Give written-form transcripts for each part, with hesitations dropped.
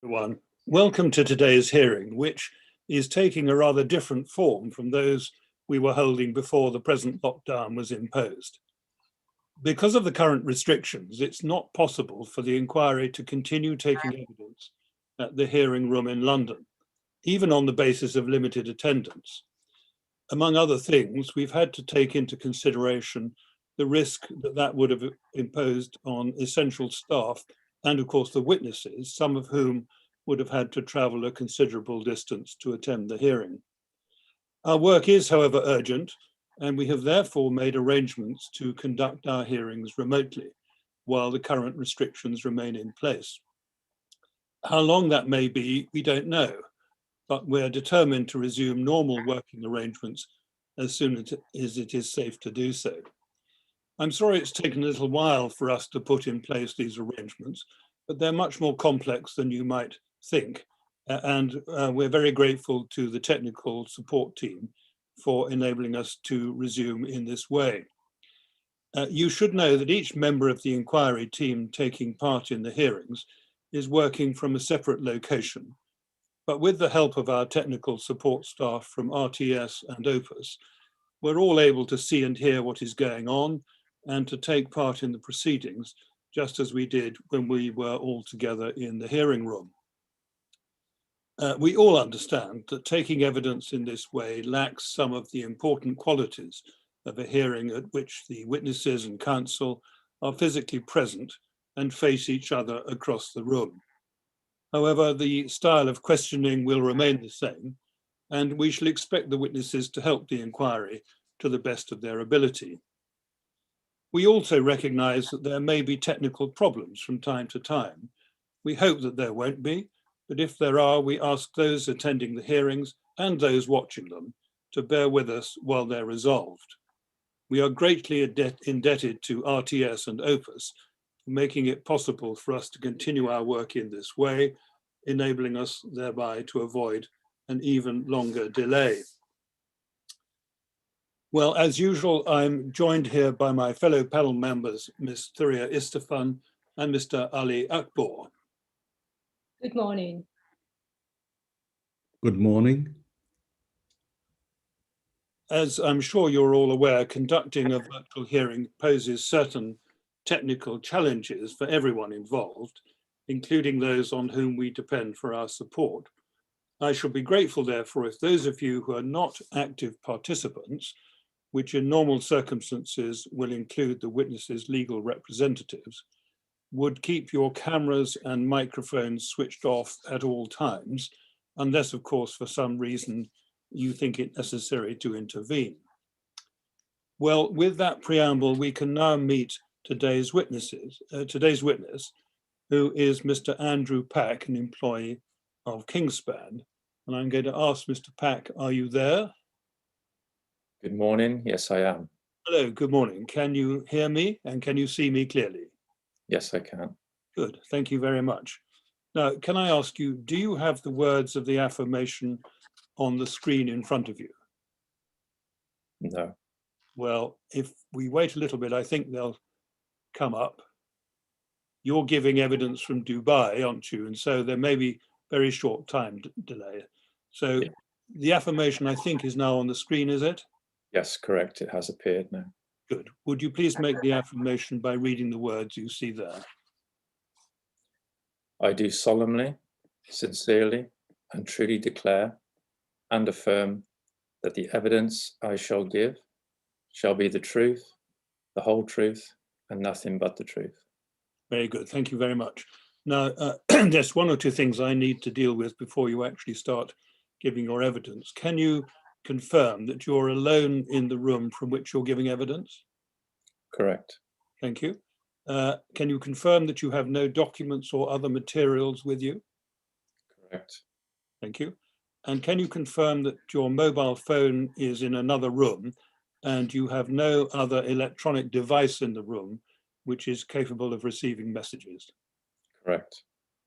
Everyone. Welcome to today's hearing, which is taking a rather different form from those we were holding before the present lockdown was imposed. Because of the current restrictions, it's not possible for the inquiry to continue taking evidence at the hearing room in London, even on the basis of limited attendance. Among other things, we've had to take into consideration the risk that would have imposed on essential staff and, of course, the witnesses, some of whom would have had to travel a considerable distance to attend the hearing. Our work is, however, urgent, and we have therefore made arrangements to conduct our hearings remotely while the current restrictions remain in place. How long that may be, we don't know, but we're determined to resume normal working arrangements as soon as it is safe to do so. I'm sorry it's taken a little while for us to put in place these arrangements, but they're much more complex than you might think. And we're very grateful to the technical support team for enabling us to resume in this way. You should know that each member of the inquiry team taking part in the hearings is working from a separate location. But with the help of our technical support staff from RTS and Opus, we're all able to see and hear what is going on and to take part in the proceedings, just as we did when we were all together in the hearing room. We all understand that taking evidence in this way lacks some of the important qualities of a hearing at which the witnesses and counsel are physically present and face each other across the room. However, the style of questioning will remain the same, and we shall expect the witnesses to help the inquiry to the best of their ability. We also recognise that there may be technical problems from time to time. We hope that there won't be, but if there are, we ask those attending the hearings and those watching them to bear with us while they're resolved. We are greatly indebted to RTS and Opus for making it possible for us to continue our work in this way, enabling us thereby to avoid an even longer delay. Well, as usual, I'm joined here by my fellow panel members, Ms. Thuria Istefan and Mr. Ali Akbor. Good morning. Good morning. As I'm sure you're all aware, conducting a virtual hearing poses certain technical challenges for everyone involved, including those on whom we depend for our support. I shall be grateful, therefore, if those of you who are not active participants, which in normal circumstances will include the witnesses' legal representatives, would keep your cameras and microphones switched off at all times, unless, of course, for some reason you think it necessary to intervene. Well, with that preamble, we can now meet today's witness, who is Mr. Andrew Pack, an employee of Kingspan. And I'm going to ask Mr. Pack, are you there? Good morning. Yes, I am. Hello, good morning. Can you hear me and can you see me clearly? Yes, I can. Good, thank you very much. Now, can I ask you, do you have the words of the affirmation on the screen in front of you? No. Well, if we wait a little bit, I think they'll come up. You're giving evidence from Dubai, aren't you? And so there may be very short time delay. So yeah. The affirmation, I think, is now on the screen, is it? Yes, correct. It has appeared now. Good. Would you please make the affirmation by reading the words you see there? I do solemnly, sincerely, and truly declare and affirm that the evidence I shall give shall be the truth, the whole truth, and nothing but the truth. Very good. Thank you very much. Now, there's one or two things I need to deal with before you actually start giving your evidence. Can you confirm that you're alone in the room from which you're giving evidence? Correct. Thank you. Can you confirm that you have no documents or other materials with you? Correct. Thank you. And can you confirm that your mobile phone is in another room and you have no other electronic device in the room which is capable of receiving messages? Correct.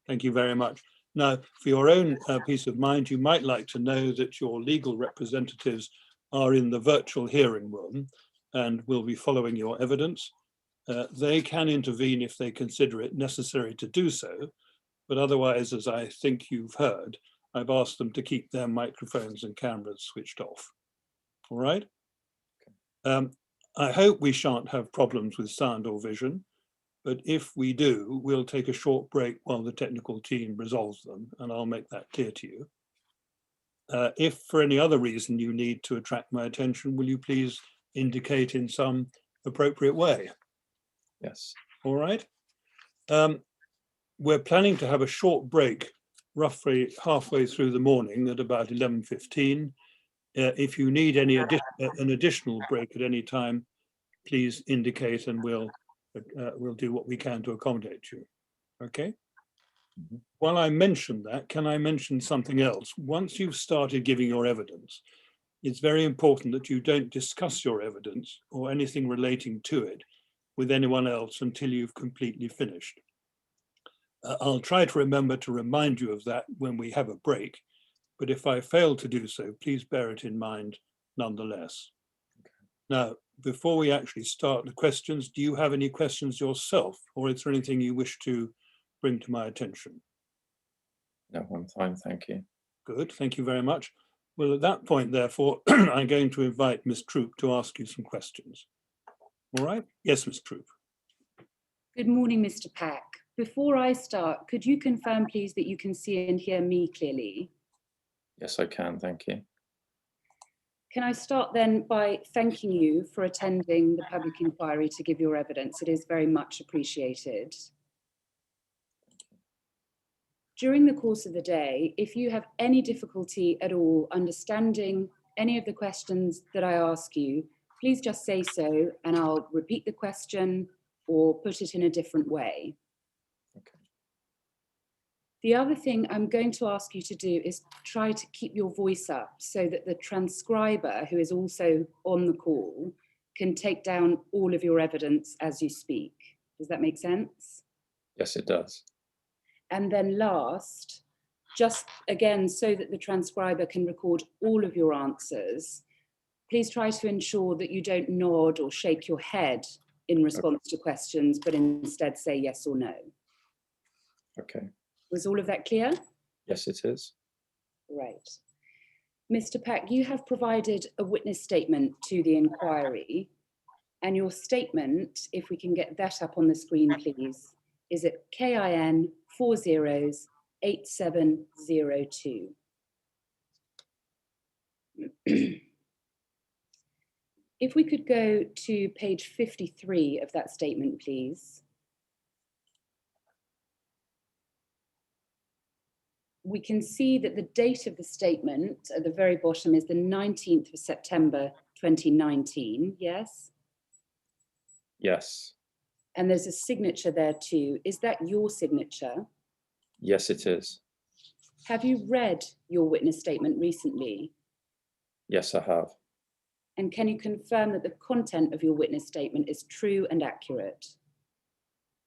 Thank you very much. Now, for your own peace of mind, you might like to know that your legal representatives are in the virtual hearing room and will be following your evidence. They can intervene if they consider it necessary to do so, But otherwise, as I think you've heard, I've asked them to keep their microphones and cameras switched off. All right? I hope we shan't have problems with sound or vision, but if we do, we'll take a short break while the technical team resolves them, and I'll make that clear to you. If for any other reason you need to attract my attention, will you please indicate in some appropriate way? Yes. All right. We're planning to have a short break, roughly halfway through the morning at about 11:15. If you need any an additional break at any time, please indicate, and we'll do what we can to accommodate you. Okay. Mhm. While I mention that, can I mention something else? Once you've started giving your evidence, it's very important that you don't discuss your evidence or anything relating to it with anyone else until you've completely finished. I'll try to remember to remind you of that when we have a break, but if I fail to do so, please bear it in mind nonetheless. Okay. Now, before we actually start the questions, do you have any questions yourself, or is there anything you wish to bring to my attention? No, I'm fine, thank you. Good, thank you very much. Well, at that point, therefore, I'm going to invite Miss Troop to ask you some questions. All right? Yes, Miss Troop. Good morning, Mr. Pack. Before I start, could you confirm, please, that you can see and hear me clearly? Yes, I can, thank you. Can I start then by thanking you for attending the public inquiry to give your evidence? It is very much appreciated. During the course of the day, if you have any difficulty at all understanding any of the questions that I ask you, please just say so and I'll repeat the question or put it in a different way. Okay. The other thing I'm going to ask you to do is try to keep your voice up so that the transcriber, who is also on the call, can take down all of your evidence as you speak. Does that make sense? Yes, it does. And then last, just again, so that the transcriber can record all of your answers, please try to ensure that you don't nod or shake your head in response to questions, but instead say yes or no. Okay. Was all of that clear? Yes, it is. Right. Mr. Pack, you have provided a witness statement to the inquiry, and your statement, if we can get that up on the screen, please, is at KIN 408702. If we could go to page 53 of that statement, please. We can see that the date of the statement at the very bottom is the 19th of September 2019, yes? Yes. And there's a signature there too. Is that your signature? Yes, it is. Have you read your witness statement recently? Yes, I have. And can you confirm that the content of your witness statement is true and accurate?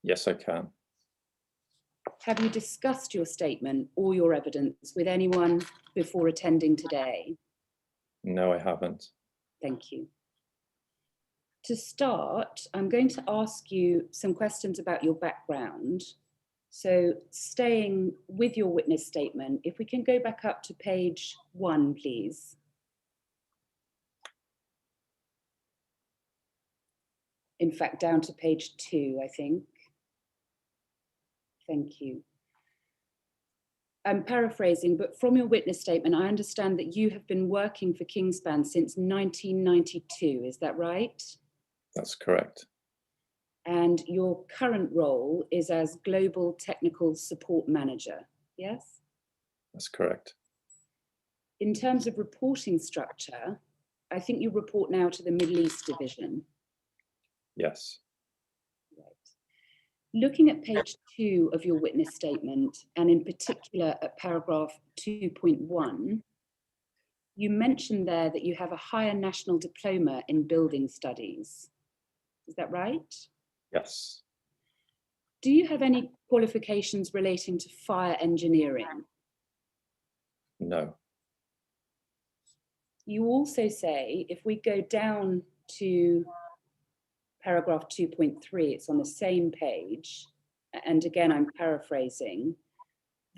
Yes, I can. Have you discussed your statement or your evidence with anyone before attending today? No, I haven't. Thank you. To start, I'm going to ask you some questions about your background. So staying with your witness statement, if we can go back up to page 1, please. In fact, down to page 2, I think. Thank you. I'm paraphrasing, but from your witness statement, I understand that you have been working for Kingspan since 1992, is that right? That's correct. And your current role is as Global Technical Support Manager, yes? That's correct. In terms of reporting structure, I think you report now to the Middle East Division. Yes. Right. Looking at page 2 of your witness statement, and in particular at paragraph 2.1, you mentioned there that you have a higher national diploma in building studies. Is that right? Yes. Do you have any qualifications relating to fire engineering? No. You also say, if we go down to paragraph 2.3, it's on the same page, and again, I'm paraphrasing,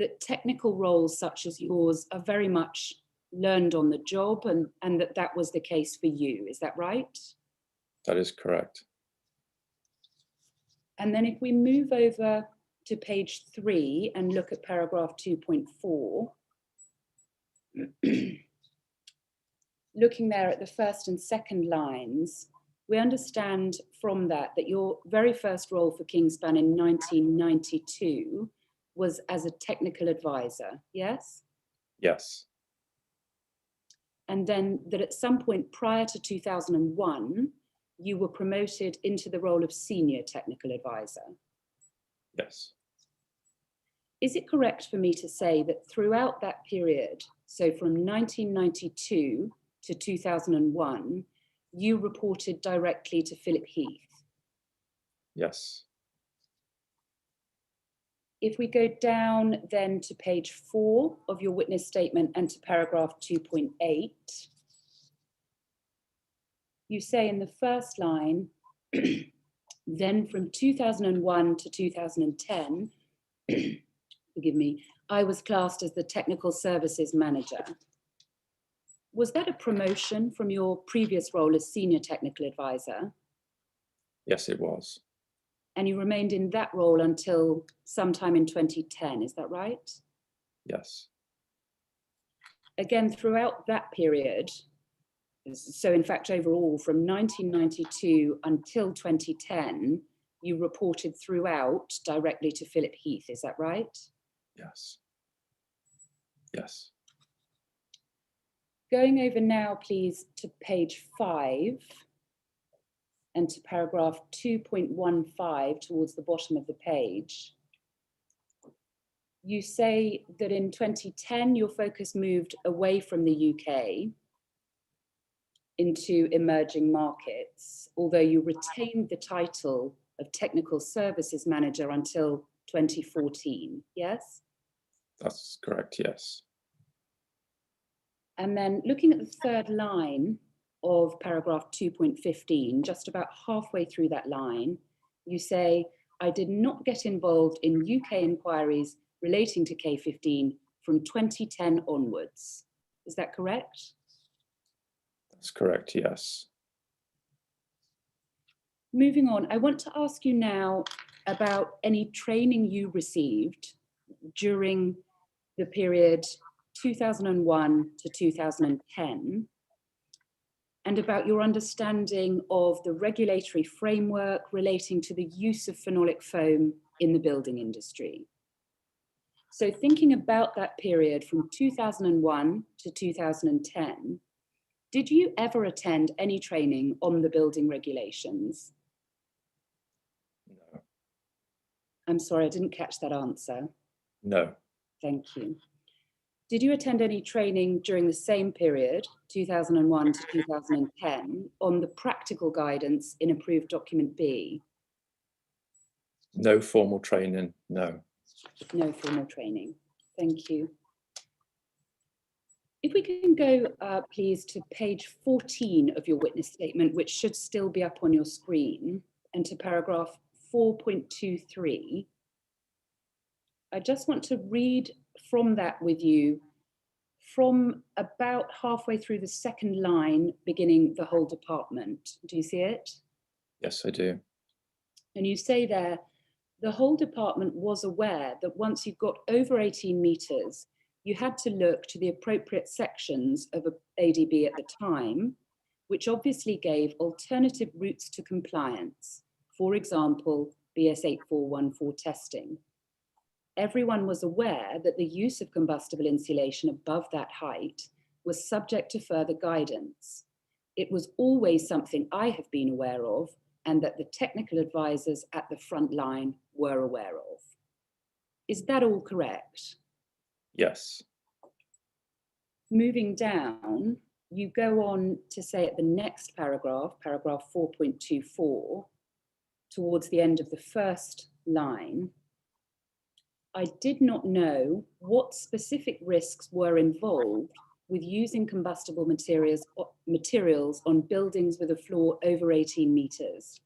that technical roles such as yours are very much learned on the job, and that was the case for you. Is that right? That is correct. And then if we move over to page 3 and look at paragraph 2.4, looking there at the first and second lines, we understand from that your very first role for Kingspan in 1992 was as a technical advisor, yes? Yes. And then that at some point prior to 2001, you were promoted into the role of senior technical advisor. Yes. Is it correct for me to say that throughout that period, so from 1992 to 2001, you reported directly to Philip Heath? Yes. If we go down then to page 4 of your witness statement and to paragraph 2.8, you say in the first line, then from 2001 to 2010, forgive me, I was classed as the technical services manager. Was that a promotion from your previous role as senior technical advisor? Yes, it was. And you remained in that role until sometime in 2010, is that right? Yes. Again, throughout that period, so in fact, overall, from 1992 until 2010, you reported throughout directly to Philip Heath, is that right? Yes. Yes. Going over now, please, to page 5 and to paragraph 2.15 towards the bottom of the page. You say that in 2010, your focus moved away from the UK into emerging markets, although you retained the title of Technical Services Manager until 2014, yes? That's correct, yes. And then looking at the third line of paragraph 2.15, just about halfway through that line, you say, I did not get involved in UK inquiries relating to K15 from 2010 onwards. Is that correct? That's correct, yes. Moving on, I want to ask you now about any training you received during the period 2001 to 2010, and about your understanding of the regulatory framework relating to the use of phenolic foam in the building industry. So thinking about that period from 2001 to 2010, did you ever attend any training on the building regulations? No. I'm sorry, I didn't catch that answer. No. Thank you. Did you attend any training during the same period, 2001 to 2010, on the practical guidance in Approved Document B? No formal training, no. No formal training. Thank you. If we can go, please, to page 14 of your witness statement, which should still be up on your screen, and to paragraph 4.23. I just want to read from that with you from about halfway through the second line, beginning the whole department. Do you see it? Yes, I do. And you say there, the whole department was aware that once you got over 18 meters, you had to look to the appropriate sections of ADB at the time, which obviously gave alternative routes to compliance. For example, BS 8414 testing. Everyone was aware that the use of combustible insulation above that height was subject to further guidance. It was always something I have been aware of, and that the technical advisors at the front line were aware of. Is that all correct? Yes. Moving down, you go on to say at the next paragraph, paragraph 4.24, towards the end of the first line, I did not know what specific risks were involved with using combustible materials on buildings with a floor over 18 meters.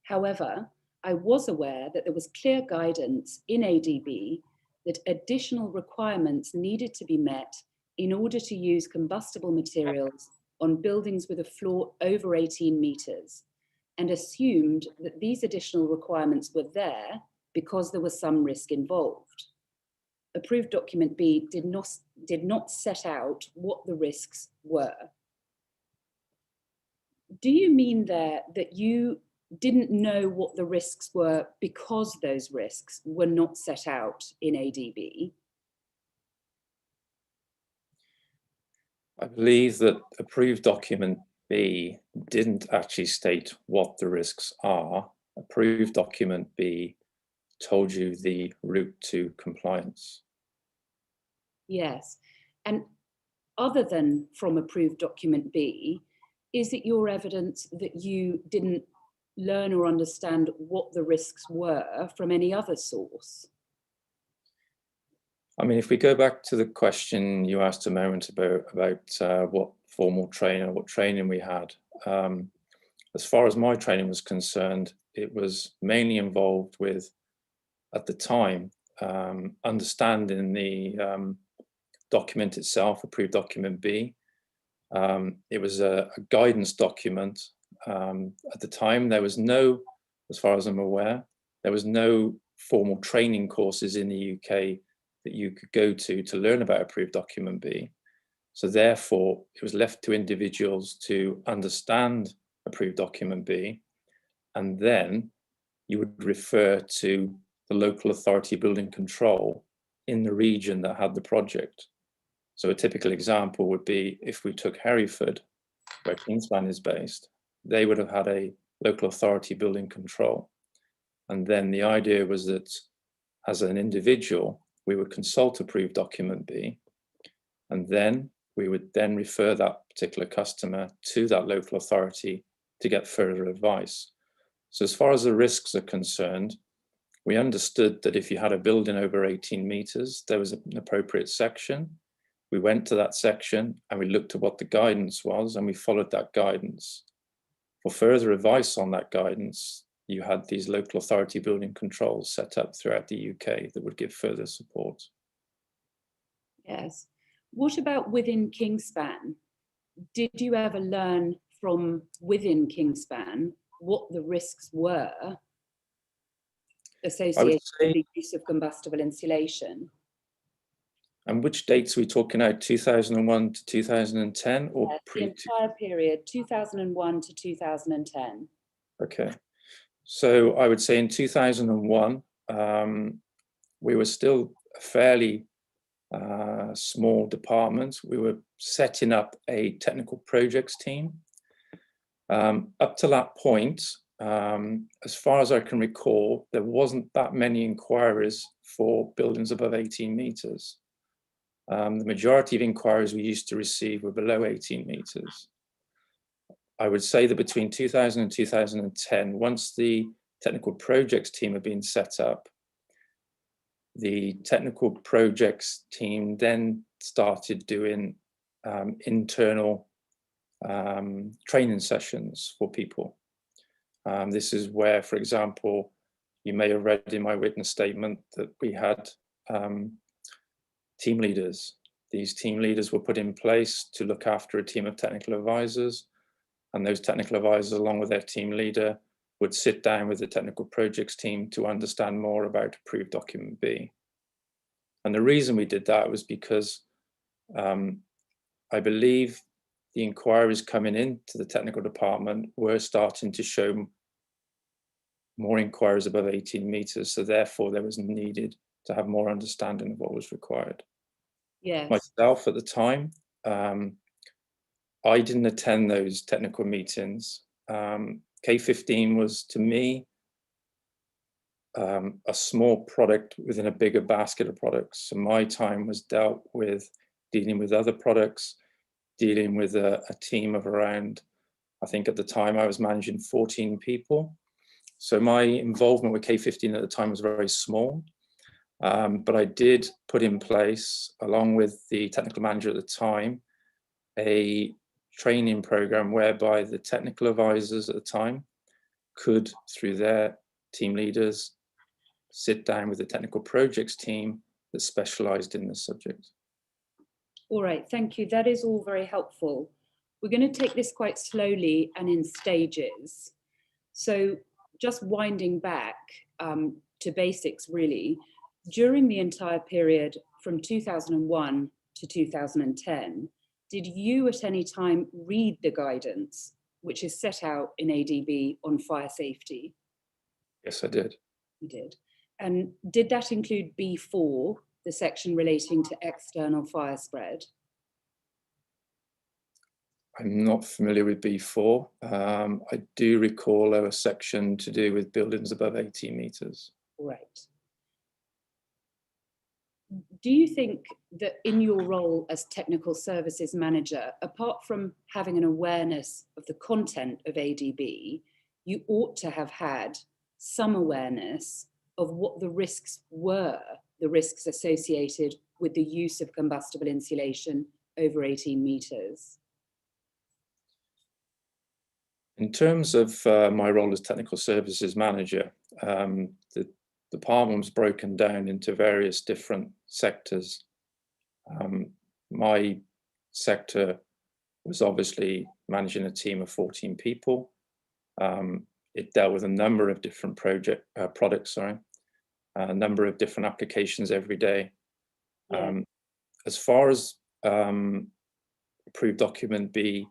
However, I was aware that there was clear guidance in ADB that additional requirements needed to be met in order to use combustible materials on buildings with a floor over 18 metres, and assumed that these additional requirements were there because there was some risk involved. Approved document B did not set out what the risks were. Do you mean there that you didn't know what the risks were because those risks were not set out in ADB? I believe that approved document B didn't actually state what the risks are. Approved document B told you the route to compliance. Yes, and other than from approved document B, is it your evidence that you didn't learn or understand what the risks were from any other source? I mean, if we go back to the question you asked a moment about what formal training or what training we had, as far as my training was concerned, it was mainly involved with, at the time, understanding the document itself, approved document B. It was a guidance document. At the time, there was no, as far as I'm aware, there was no formal training courses in the UK that you could go to learn about approved document B. So therefore, it was left to individuals to understand approved document B, and then you would refer to the local authority building control in the region that had the project. So a typical example would be if we took Hereford, where Kingspan is based, they would have had a local authority building control. And then the idea was that as an individual, we would consult approved document B, and then we would then refer that particular customer to that local authority to get further advice. So as far as the risks are concerned, we understood that if you had a building over 18 meters, there was an appropriate section. We went to that section and we looked at what the guidance was and we followed that guidance. For further advice on that guidance, you had these local authority building controls set up throughout the UK that would give further support. Yes. What about within Kingspan? Did you ever learn from within Kingspan what the risks were associated with the use of combustible insulation? And which dates are we talking about, 2001 to 2010 or yes, the entire period, 2001 to 2010. Okay. So I would say in 2001, we were still a fairly small department. We were setting up a technical projects team. Up to that point, as far as I can recall, there wasn't that many inquiries for buildings above 18 meters. The majority of inquiries we used to receive were below 18 meters. I would say that between 2000 and 2010, once the technical projects team had been set up, the technical projects team then started doing internal training sessions for people. This is where, for example, you may have read in my witness statement that we had team leaders. These team leaders were put in place to look after a team of technical advisors, and those technical advisors, along with their team leader, would sit down with the technical projects team to understand more about approved document B. And the reason we did that was because I believe the inquiries coming into the technical department were starting to show more inquiries above 18 meters, so therefore there was needed to have more understanding of what was required. Yes. Myself at the time, I didn't attend those technical meetings. K15 was, to me, a small product within a bigger basket of products. So my time was dealt with dealing with other products, dealing with a team of around, I think at the time I was managing 14 people. So my involvement with K15 at the time was very small. But I did put in place, along with the technical manager at the time, a training program whereby the technical advisors at the time could, through their team leaders, sit down with the technical projects team that specialised in this subject. All right, thank you. That is all very helpful. We're going to take this quite slowly and in stages. So just winding back to basics, really, during the entire period from 2001 to 2010, did you at any time read the guidance which is set out in ADB on fire safety? Yes, I did. You did. And did that include B4, the section relating to external fire spread? I'm not familiar with B4. I do recall a section to do with buildings above 18 metres. Right. Do you think that in your role as technical services manager, apart from having an awareness of the content of ADB, you ought to have had some awareness of what the risks were, the risks associated with the use of combustible insulation over 18 metres? In terms of my role as technical services manager, the department was broken down into various different sectors. My sector was obviously managing a team of 14 people. It dealt with a number of different products, a number of different applications every day. Yeah. As far as approved document B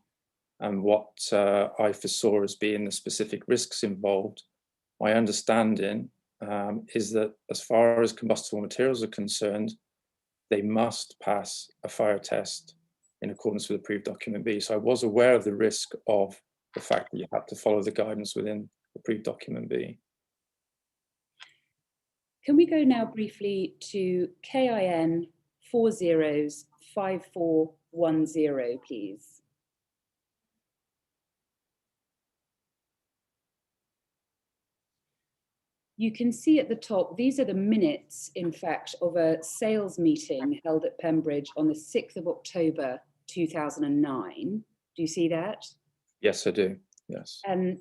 and what I foresaw as being the specific risks involved, my understanding is that as far as combustible materials are concerned, they must pass a fire test in accordance with approved document B. So I was aware of the risk of the fact that you had to follow the guidance within approved document B. Can we go now briefly to KIN 405410, please? You can see at the top, these are the minutes, in fact, of a sales meeting held at Pembridge on the 6th of October 2009. Do you see that? Yes, I do. Yes. And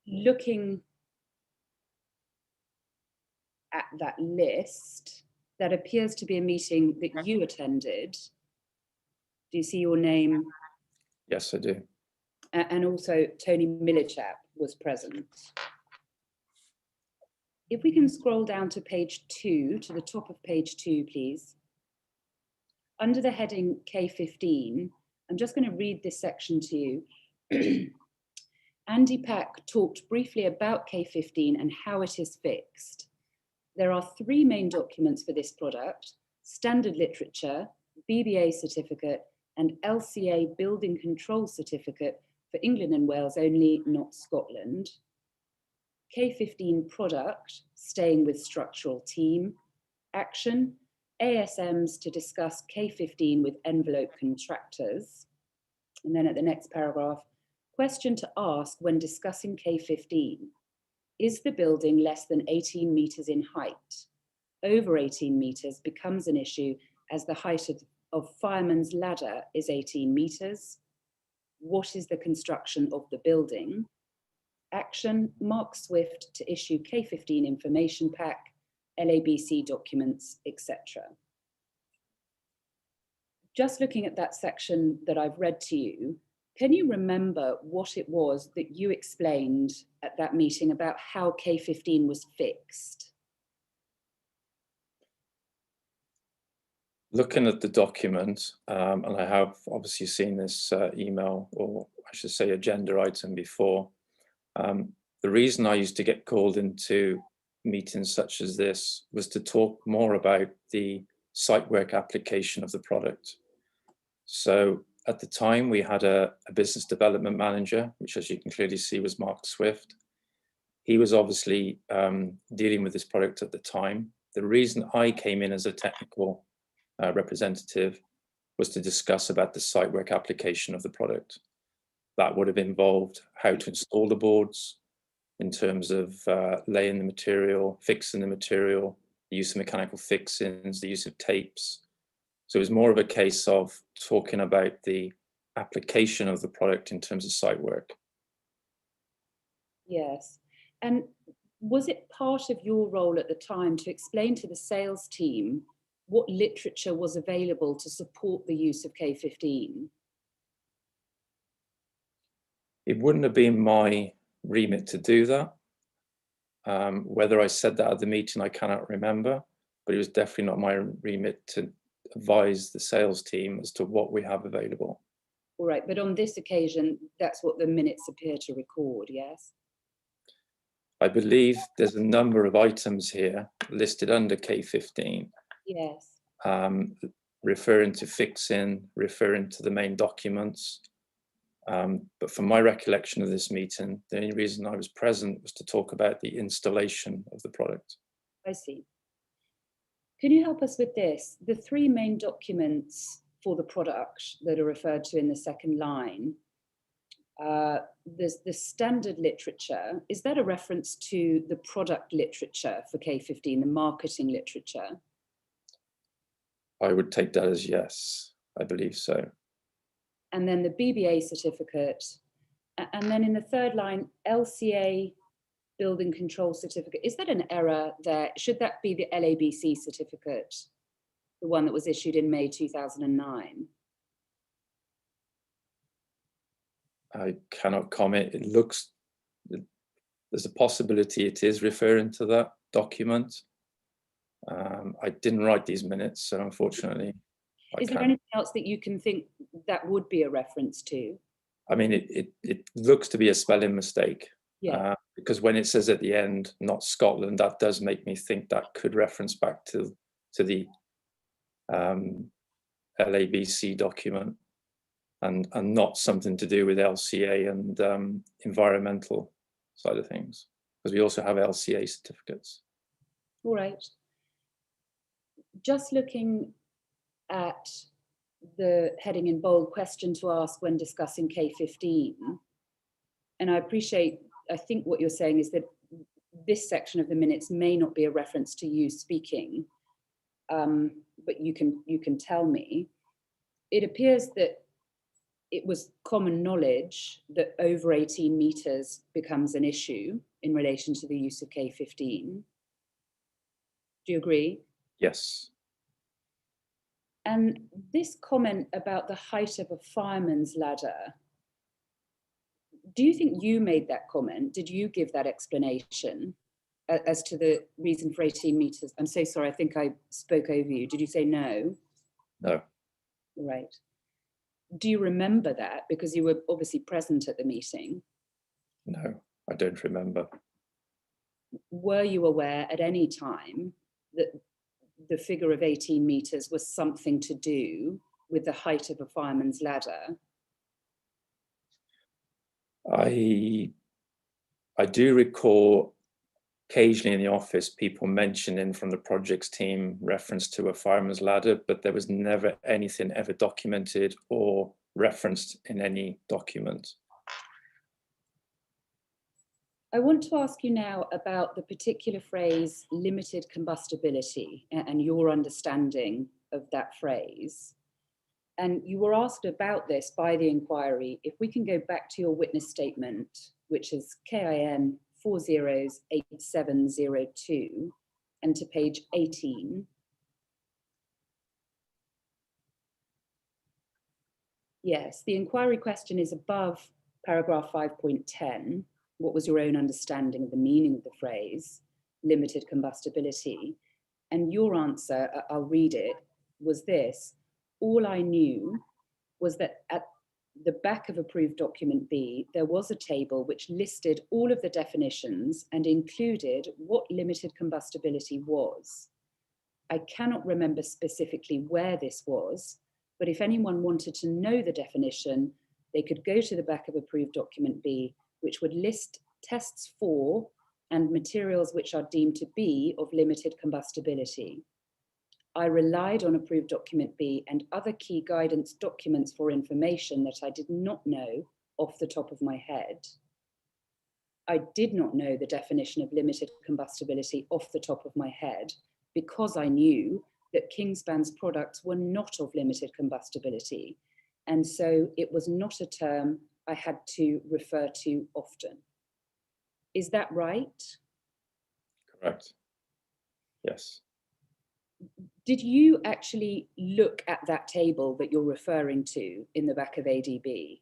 looking at that list, that appears to be a meeting that you attended. Do you see your name? Yes, I do. And also Tony Millichap was present. If we can scroll down to page 2, to the top of page 2, please. Under the heading K15, I'm just going to read this section to you. Andy Pack talked briefly about K15 and how it is fixed. There are 3 main documents for this product: standard literature, BBA certificate, and LCA building control certificate for England and Wales only, not Scotland. K15 product, staying with structural team. Action, ASMs to discuss K15 with envelope contractors. And then at the next paragraph, question to ask when discussing K15. Is the building less than 18 metres in height? Over 18 metres becomes an issue as the height of fireman's ladder is 18 metres. What is the construction of the building? Action, Mark Swift to issue K15 information pack, LABC documents, etc. Just looking at that section that I've read to you, can you remember what it was that you explained at that meeting about how K15 was fixed? Looking at the document, and I have obviously seen this email, or I should say agenda item before, the reason I used to get called into meetings such as this was to talk more about the site work application of the product. So at the time we had a business development manager, which as you can clearly see was Mark Swift. He was obviously dealing with this product at the time. The reason I came in as a technical representative was to discuss about the site work application of the product. That would have involved how to install the boards in terms of laying the material, fixing the material, the use of mechanical fixings, the use of tapes. So it was more of a case of talking about the application of the product in terms of site work. Yes. And was it part of your role at the time to explain to the sales team what literature was available to support the use of K15? It wouldn't have been my remit to do that. Whether I said that at the meeting, I cannot remember, but it was definitely not my remit to advise the sales team as to what we have available. All right, but on this occasion, that's what the minutes appear to record, yes? I believe there's a number of items here listed under K15, Yes. referring to fixing, referring to the main documents. But from my recollection of this meeting, the only reason I was present was to talk about the installation of the product. I see. Can you help us with this? The three main documents for the product that are referred to in the second line, there's the standard literature. Is that a reference to the product literature for K15, the marketing literature? I would take that as yes, I believe so. And then the BBA certificate. And then in the third line, LCA building control certificate. Is that an error there? Should that be the LABC certificate, the one that was issued in May 2009? I cannot comment. It looks, there's a possibility it is referring to that document. I didn't write these minutes, so unfortunately, Is there anything else that you can think that would be a reference to? I mean, it looks to be a spelling mistake. Yeah. Because when it says at the end, not Scotland, that does make me think that could reference back to the LABC document and not something to do with LCA and environmental side of things, because we also have LCA certificates. All right. Just looking at the heading in bold, question to ask when discussing K15, and I think what you're saying is that this section of the minutes may not be a reference to you speaking, but you can tell me. It appears that it was common knowledge that over 18 meters becomes an issue in relation to the use of K15. Do you agree? Yes. And this comment about the height of a fireman's ladder, do you think you made that comment? Did you give that explanation as to the reason for 18 meters? I'm so sorry, I think I spoke over you. Did you say no? No. Right. Do you remember that? Because you were obviously present at the meeting. No, I don't remember. Were you aware at any time that the figure of 18 meters was something to do with the height of a fireman's ladder? I do recall occasionally in the office people mentioning from the projects team reference to a fireman's ladder, but there was never anything ever documented or referenced in any document. I want to ask you now about the particular phrase limited combustibility and your understanding of that phrase. And you were asked about this by the inquiry. If we can go back to your witness statement, which is KIN 408702, and to page 18. Yes, the inquiry question is above paragraph 5.10. What was your own understanding of the meaning of the phrase limited combustibility? And your answer, I'll read it, was this: all I knew was that at the back of approved document B, there was a table which listed all of the definitions and included what limited combustibility was. I cannot remember specifically where this was, but if anyone wanted to know the definition, they could go to the back of approved document B, which would list tests for and materials which are deemed to be of limited combustibility. I relied on approved document B and other key guidance documents for information that I did not know off the top of my head. I did not know the definition of limited combustibility off the top of my head because I knew that Kingspan's products were not of limited combustibility, and so it was not a term I had to refer to often. Is that right? Correct. Yes. Did you actually look at that table that you're referring to in the back of ADB?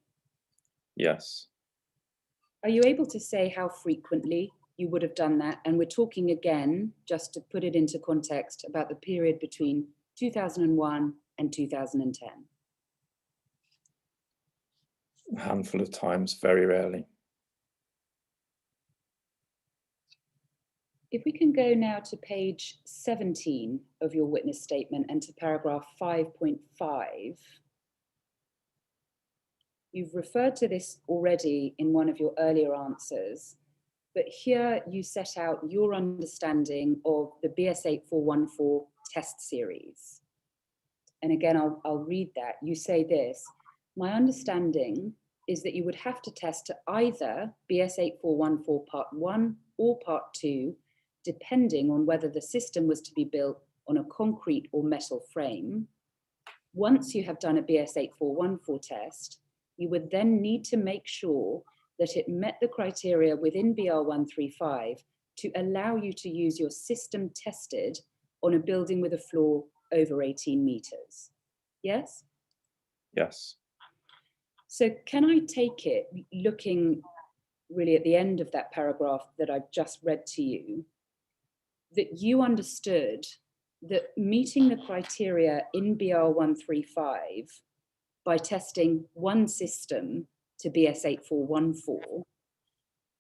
Yes. Are you able to say how frequently you would have done that? And we're talking again, just to put it into context, about the period between 2001 and 2010. A handful of times, very rarely. If we can go now to page 17 of your witness statement and to paragraph 5.5. You've referred to this already in one of your earlier answers, but here you set out your understanding of the BS8414 test series. And again, I'll read that. You say this: my understanding is that you would have to test to either BS8414 Part 1 or Part 2, depending on whether the system was to be built on a concrete or metal frame. Once you have done a BS8414 test, you would then need to make sure that it met the criteria within BR135 to allow you to use your system tested on a building with a floor over 18 meters. Yes? Yes. So can I take it, looking really at the end of that paragraph that I've just read to you, that you understood that meeting the criteria in BR135 by testing one system to BS8414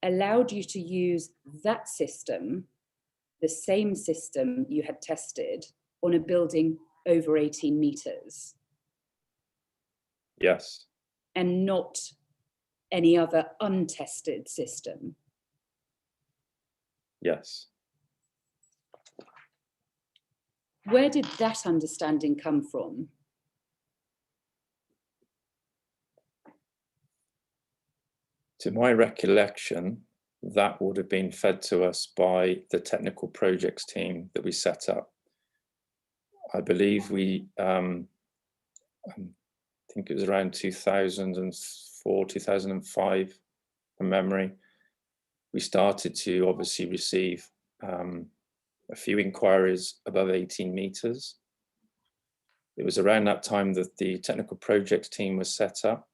allowed you to use that system, the same system you had tested, on a building over 18 meters? Yes. And not any other untested system? Yes. Where did that understanding come from? To my recollection, that would have been fed to us by the technical projects team that we set up. I believe we, I think it was around 2004, 2005, from memory. We started to obviously receive a few inquiries above 18 meters. It was around that time that the technical projects team was set up.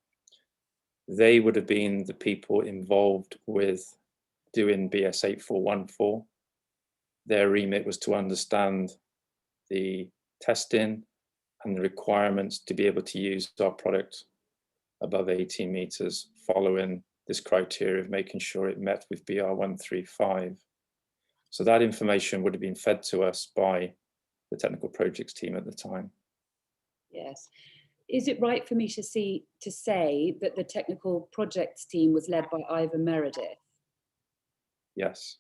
They would have been the people involved with doing BS8414. Their remit was to understand the testing and the requirements to be able to use our product above 18 meters, following this criteria of making sure it met with BR135. So that information would have been fed to us by the technical projects team at the time. Yes. Is it right for me to say that the technical projects team was led by Ivor Meredith? Yes.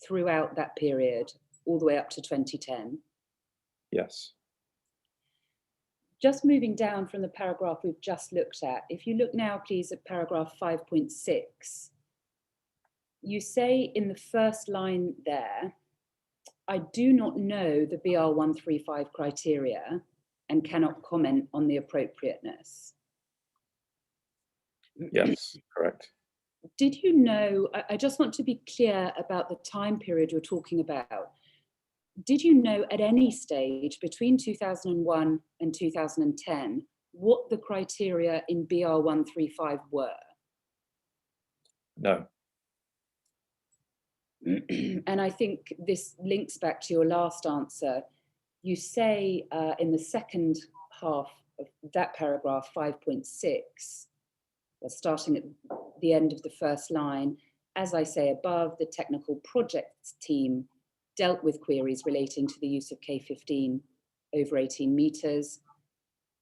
Throughout that period, all the way up to 2010? Yes. Just moving down from the paragraph we've just looked at, if you look now, please, at paragraph 5.6, you say in the first line there, I do not know the BR135 criteria and cannot comment on the appropriateness. Yes, correct. Did you know, I just want to be clear about the time period you're talking about. Did you know at any stage between 2001 and 2010 what the criteria in BR135 were? No. And I think this links back to your last answer. You say in the second half of that paragraph, 5.6, starting at the end of the first line, as I say above, the technical projects team dealt with queries relating to the use of K15 over 18 meters.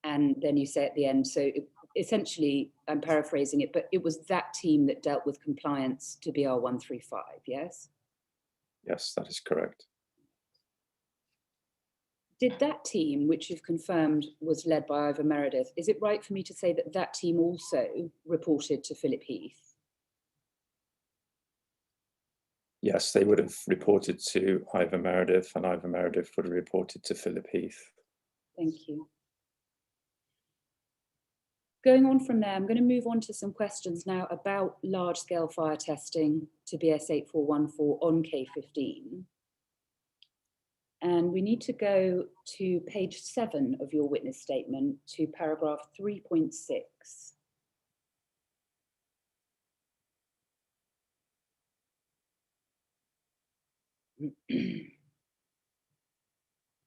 And then you say at the end, so essentially, I'm paraphrasing it, but it was that team that dealt with compliance to BR135, yes? Yes, that is correct. Did that team, which you've confirmed was led by Ivor Meredith, is it right for me to say that that team also reported to Philip Heath? Yes, they would have reported to Ivor Meredith, and Ivor Meredith would have reported to Philip Heath. Thank you. Going on from there, I'm going to move on to some questions now about large-scale fire testing to BS8414 on K15. And we need to go to page 7 of your witness statement to paragraph 3.6.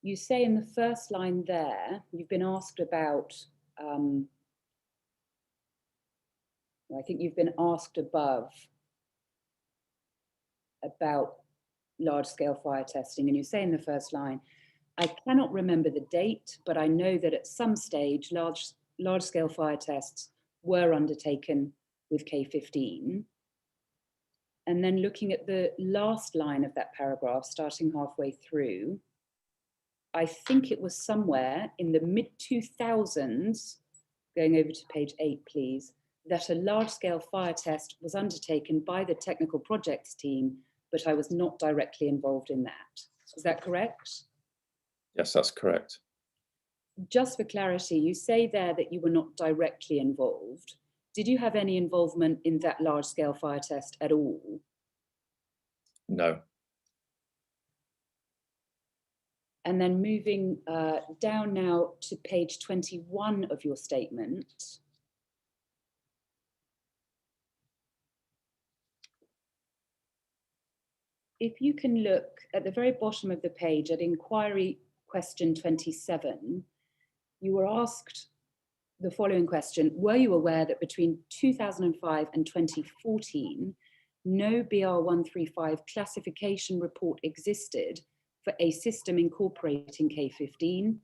You say in the first line there, you've been asked about, I think you've been asked above about large-scale fire testing, and you say in the first line, I cannot remember the date, but I know that at some stage large-scale fire tests were undertaken with K15. And then looking at the last line of that paragraph, starting halfway through, I think it was somewhere in the mid-2000s, going over to page 8, please, that a large-scale fire test was undertaken by the technical projects team, but I was not directly involved in that. Is that correct? Yes, that's correct. Just for clarity, you say there that you were not directly involved. Did you have any involvement in that large-scale fire test at all? No. And then moving down now to page 21 of your statement. If you can look at the very bottom of the page at inquiry question 27, you were asked the following question: were you aware that between 2005 and 2014, no BR135 classification report existed for a system incorporating K15?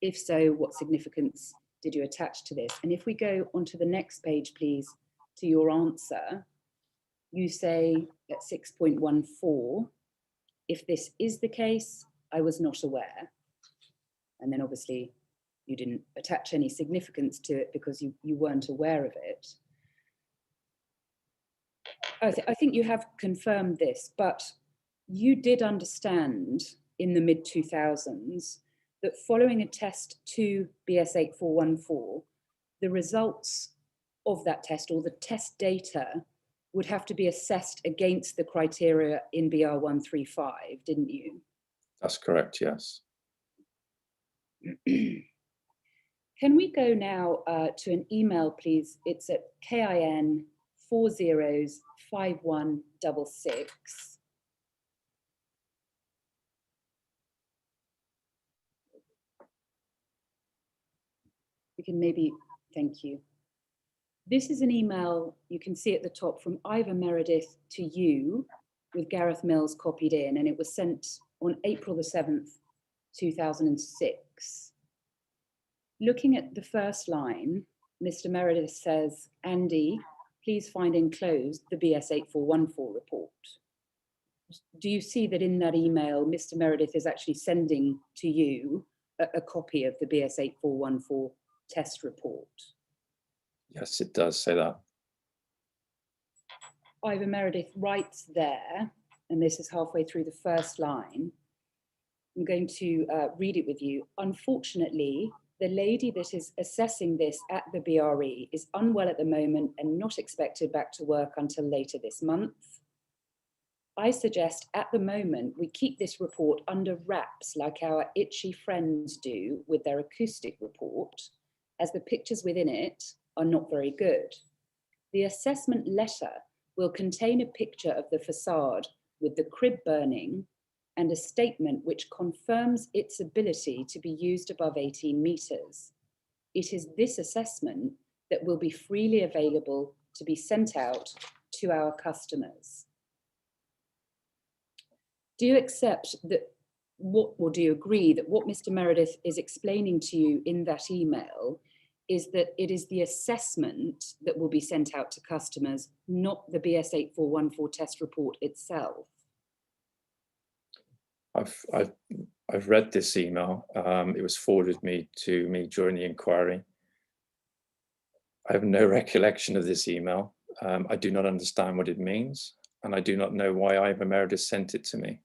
If so, what significance did you attach to this? And if we go onto the next page, please, to your answer, you say at 6.14, if this is the case, I was not aware. And then obviously you didn't attach any significance to it because you weren't aware of it. I think you have confirmed this, but you did understand in the mid-2000s that following a test to BS8414, the results of that test or the test data would have to be assessed against the criteria in BR135, didn't you? That's correct, yes. Can we go now to an email, please? It's at KIN 405166. We can maybe, thank you. This is an email you can see at the top from Ivor Meredith to you with Gareth Mills copied in, and it was sent on April the 7th, 2006. Looking at the first line, Mr. Meredith says, Andy, please find enclosed the BS8414 report. Do you see that in that email, Mr. Meredith is actually sending to you a copy of the BS8414 test report? Yes, it does say that. Ivor Meredith writes there, and this is halfway through the first line. I'm going to read it with you. Unfortunately, the lady that is assessing this at the BRE is unwell at the moment and not expected back to work until later this month. I suggest at the moment we keep this report under wraps like our itchy friends do with their acoustic report, as the pictures within it are not very good. The assessment letter will contain a picture of the facade with the crib burning and a statement which confirms its ability to be used above 18 meters. It is this assessment that will be freely available to be sent out to our customers. Do you accept that or do you agree that what Mr. Meredith is explaining to you in that email is that it is the assessment that will be sent out to customers, not the BS8414 test report itself? I've read this email. It was forwarded to me during the inquiry. I have no recollection of this email. I do not understand what it means, and I do not know why Ivor Meredith sent it to me.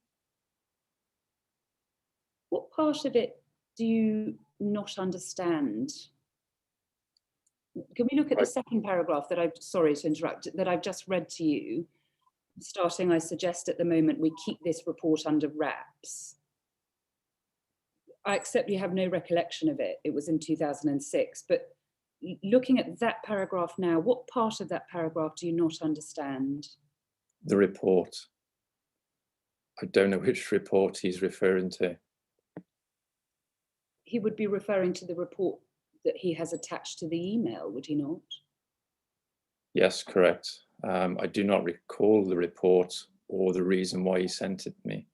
What part of it do you not understand? Can we look at the second paragraph that sorry to interrupt, that I've just read to you? Starting, I suggest at the moment we keep this report under wraps. I accept you have no recollection of it. It was in 2006, but looking at that paragraph now, what part of that paragraph do you not understand? The report. I don't know which report he's referring to. He would be referring to the report that he has attached to the email, would he not? Yes, correct. I do not recall the report or the reason why he sent it to me.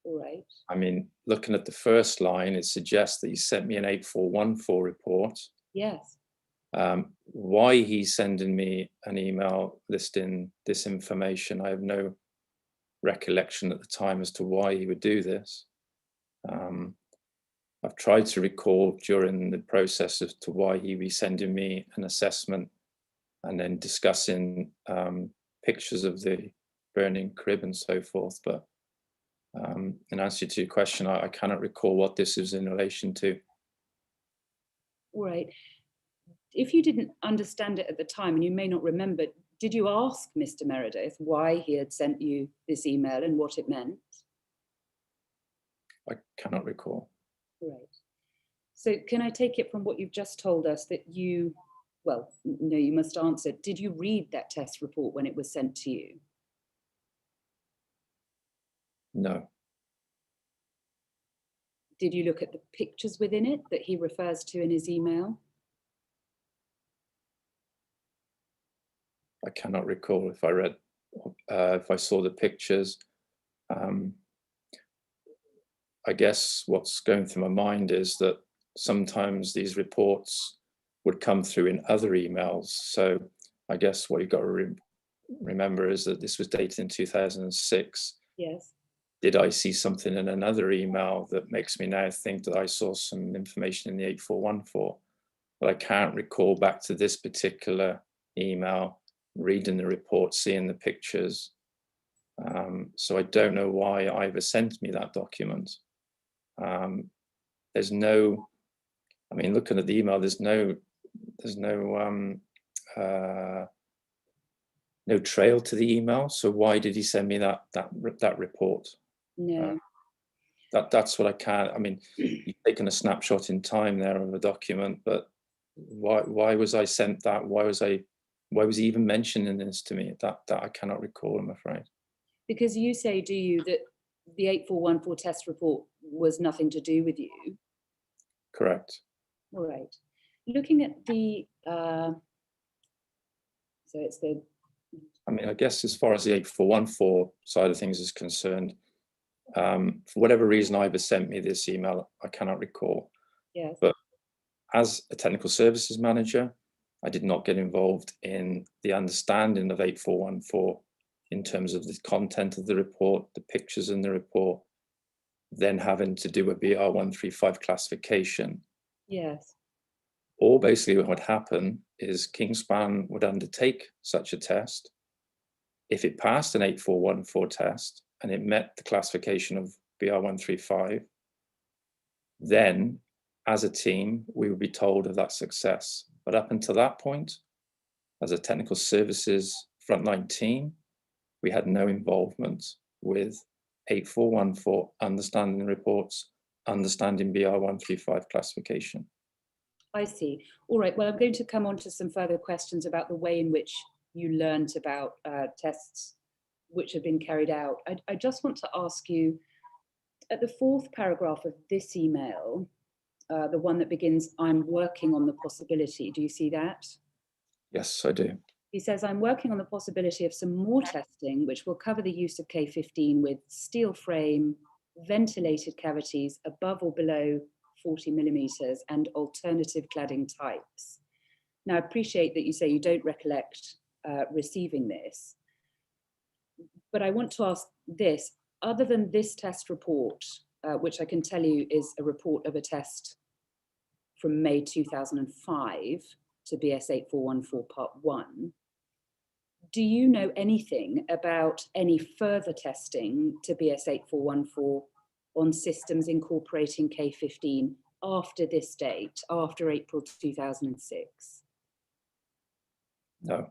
All right. I mean, looking at the first line, it suggests that he sent me an 8414 report. Yes. Why he's sending me an email listing this information, I have no recollection at the time as to why he would do this. I've tried to recall during the process as to why he be sending me an assessment and then discussing pictures of the burning crib and so forth. But in answer to your question, I cannot recall what this is in relation to. All right. If you didn't understand it at the time, and you may not remember, did you ask Mr. Meredith why he had sent you this email and what it meant? I cannot recall. Right. So can I take it from what you've just told us that you, well, no, you must answer. Did you read that test report when it was sent to you? No. Did you look at the pictures within it that he refers to in his email? I cannot recall if I read, if I saw the pictures. I guess what's going through my mind is that sometimes these reports would come through in other emails. So I guess what you've got to remember is that this was dated in 2006. Yes. Did I see something in another email that makes me now think that I saw some information in the 8414? But I can't recall back to this particular email, reading the report, seeing the pictures. So I don't know why Ivor sent me that document. There's no, I mean, looking at the email, there's no trail to the email. So why did he send me that report? No. That's what I can't. I mean, you've taken a snapshot in time there of a document, but why was I sent that? Why was he even mentioning this to me? That I cannot recall, I'm afraid. Because you say, do you, that the 8414 test report was nothing to do with you? Correct. All right. Looking at the, so it's the... I mean, I guess as far as the 8414 side of things is concerned, for whatever reason Ivor sent me this email, I cannot recall. Yes. But as a technical services manager, I did not get involved in the understanding of 8414 in terms of the content of the report, the pictures in the report, then having to do a BR135 classification. Yes. Or basically what would happen is Kingspan would undertake such a test. If it passed an 8414 test and it met the classification of BR135, then as a team, we would be told of that success. But up until that point, as a technical services frontline team, we had no involvement with 8414, understanding the reports, understanding BR135 classification. I see. All right. Well, I'm going to come on to some further questions about the way in which you learnt about tests which have been carried out. I just want to ask you, at the fourth paragraph of this email, the one that begins, I'm working on the possibility. Do you see that? Yes, I do. He says, I'm working on the possibility of some more testing, which will cover the use of K15 with steel frame, ventilated cavities above or below 40 millimeters and alternative cladding types. Now, I appreciate that you say you don't recollect receiving this, but I want to ask this, other than this test report, which I can tell you is a report of a test from May 2005 to BS 8414 Part 1, do you know anything about any further testing to BS 8414 on systems incorporating K15 after this date, after April 2006? No.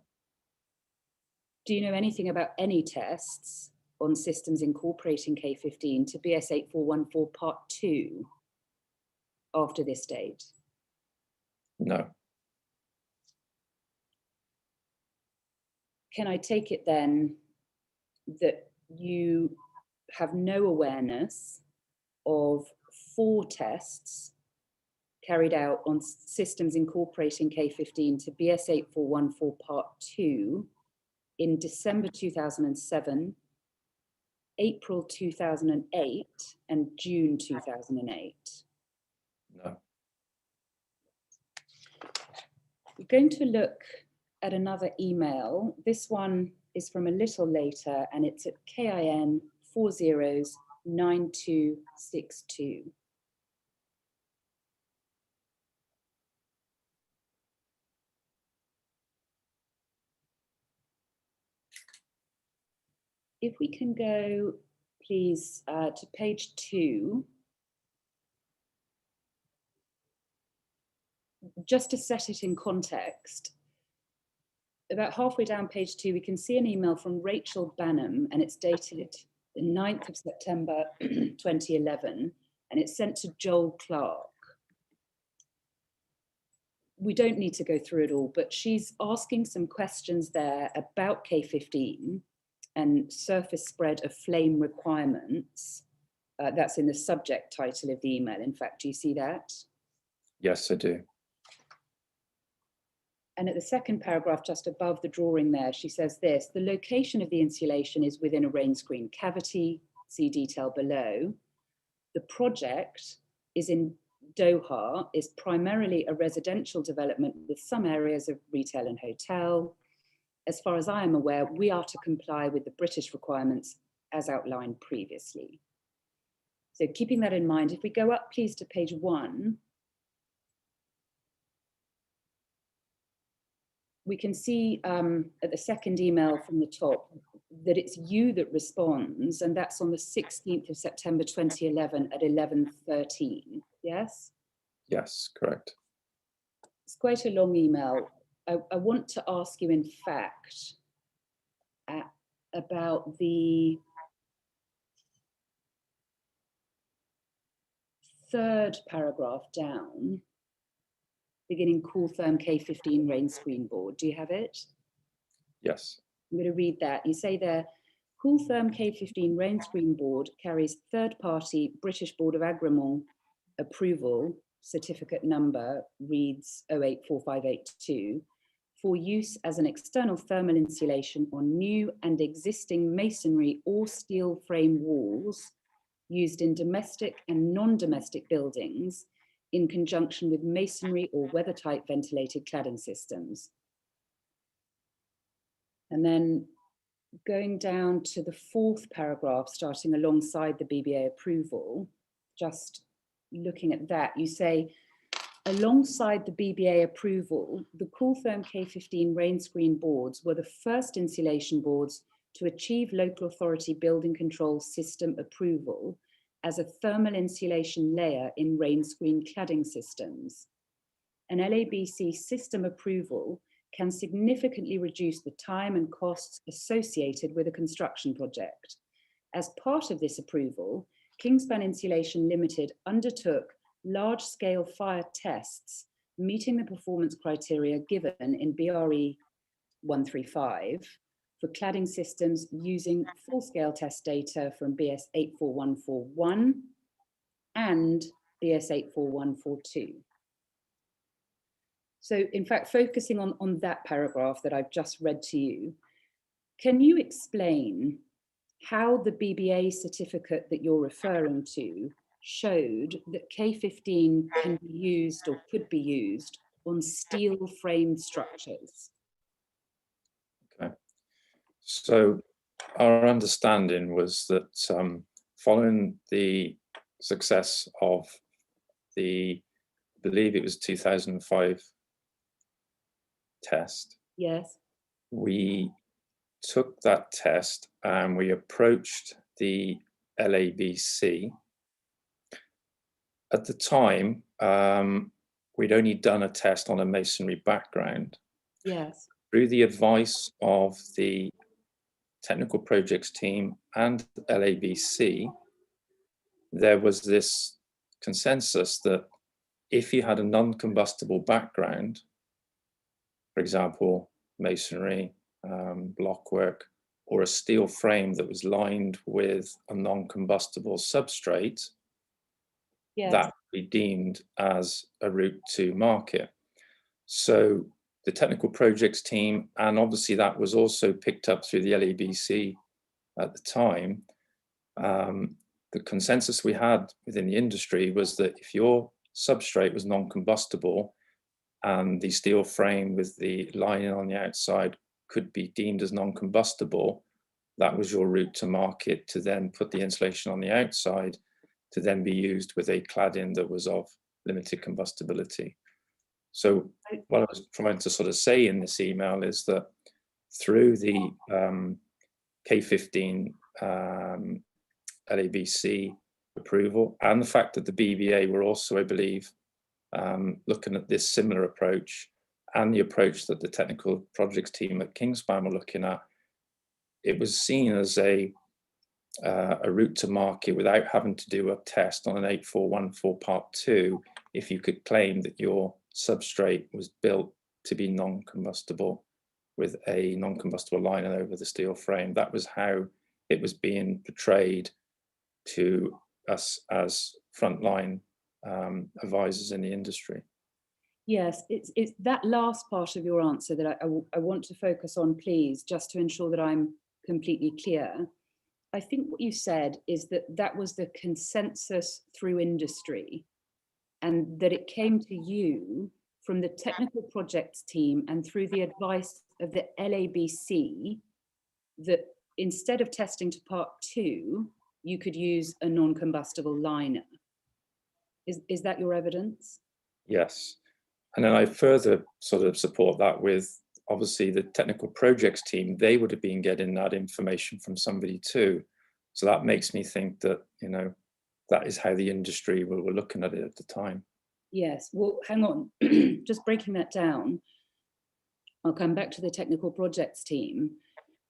Do you know anything about any tests on systems incorporating K15 to BS 8414 Part 2 after this date? No. Can I take it then that you have no awareness of 4 tests carried out on systems incorporating K15 to BS 8414 Part 2 in December 2007, April 2008, and June 2008? No. We're going to look at another email. This one is from a little later, and it's at KIN 409262. If we can go, please, to page 2. Just to set it in context, about halfway down page 2, we can see an email from Rachel Banham, and it's dated the 9th of September 2011, and it's sent to Joel Clark. We don't need to go through it all, but she's asking some questions there about K15 and surface spread of flame requirements. That's in the subject title of the email. In fact, do you see that? Yes, I do. And at the second paragraph, just above the drawing there, she says this: the location of the insulation is within a rain screen cavity, see detail below. The project is in Doha, is primarily a residential development with some areas of retail and hotel. As far as I am aware, we are to comply with the British requirements as outlined previously. So keeping that in mind, if we go up please to page 1, we can see at the second email from the top that it's you that responds, and that's on the 16th of September 2011 at 11:13, yes? Yes, correct. It's quite a long email. I want to ask you, in fact, about the third paragraph down, beginning cool therm K15 rain screen board. Do you have it? Yes. I'm going to read that. You say there, cool therm K15 rain screen board carries third-party British Board of Agreement approval, certificate number reads 084582, for use as an external thermal insulation on new and existing masonry or steel frame walls used in domestic and non-domestic buildings in conjunction with masonry or weather-tight ventilated cladding systems. And then going down to the 4th paragraph, starting alongside the BBA approval, just looking at that, you say, alongside the BBA approval, the Cooltherm K15 rain screen boards were the first insulation boards to achieve local authority building control system approval as a thermal insulation layer in rain screen cladding systems. An LABC system approval can significantly reduce the time and costs associated with a construction project. As part of this approval, Kingspan Insulation Limited undertook large-scale fire tests meeting the performance criteria given in BRE 135 for cladding systems using full-scale test data from BS 84141 and BS 84142. So in fact, focusing on that paragraph that I've just read to you, can you explain how the BBA certificate that you're referring to showed that K15 can be used or could be used on steel framed structures? Okay. So our understanding was that following the success of the, I believe it was 2005 test. Yes. We took that test and we approached the LABC. At the time, we'd only done a test on a masonry background. Yes. Through the advice of the technical projects team and LABC, there was this consensus that if you had a non-combustible background, for example, masonry, blockwork, or a steel frame that was lined with a non-combustible substrate, Yes. that would be deemed as a route to market. So the technical projects team, and obviously that was also picked up through the LABC at the time, the consensus we had within the industry was that if your substrate was non-combustible and the steel frame with the lining on the outside could be deemed as non-combustible, that was your route to market to then put the insulation on the outside to then be used with a cladding that was of limited combustibility. So what I was trying to sort of say in this email is that through the K15 LABC approval and the fact that the BBA were also, I believe, looking at this similar approach and the approach that the technical projects team at Kingspan were looking at, it was seen as a route to market without having to do a test on an 8414 Part 2 if you could claim that your substrate was built to be non-combustible with a non-combustible lining over the steel frame. That was how it was being portrayed to us as frontline advisors in the industry. Yes, it's that last part of your answer that I want to focus on, please, just to ensure that I'm completely clear. I think what you said is that that was the consensus through industry and that it came to you from the technical projects team and through the advice of the LABC that instead of testing to Part 2, you could use a non-combustible liner. Is that your evidence? Yes. And then I further sort of support that with obviously the technical projects team, they would have been getting that information from somebody too. So that makes me think that, you know, that is how the industry were looking at it at the time. Yes, well, hang on, just breaking that down. I'll come back to the technical projects team.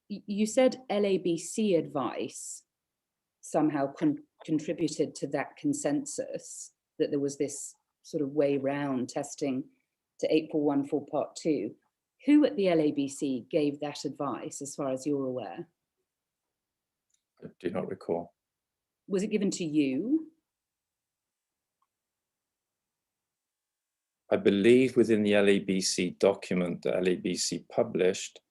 You said LABC advice somehow contributed to that consensus, that there was this sort of way round testing to 8414 Part 2. Who at the LABC gave that advice, as far as you're aware? I do not recall. Was it given to you? I believe within the LABC document that LABC published,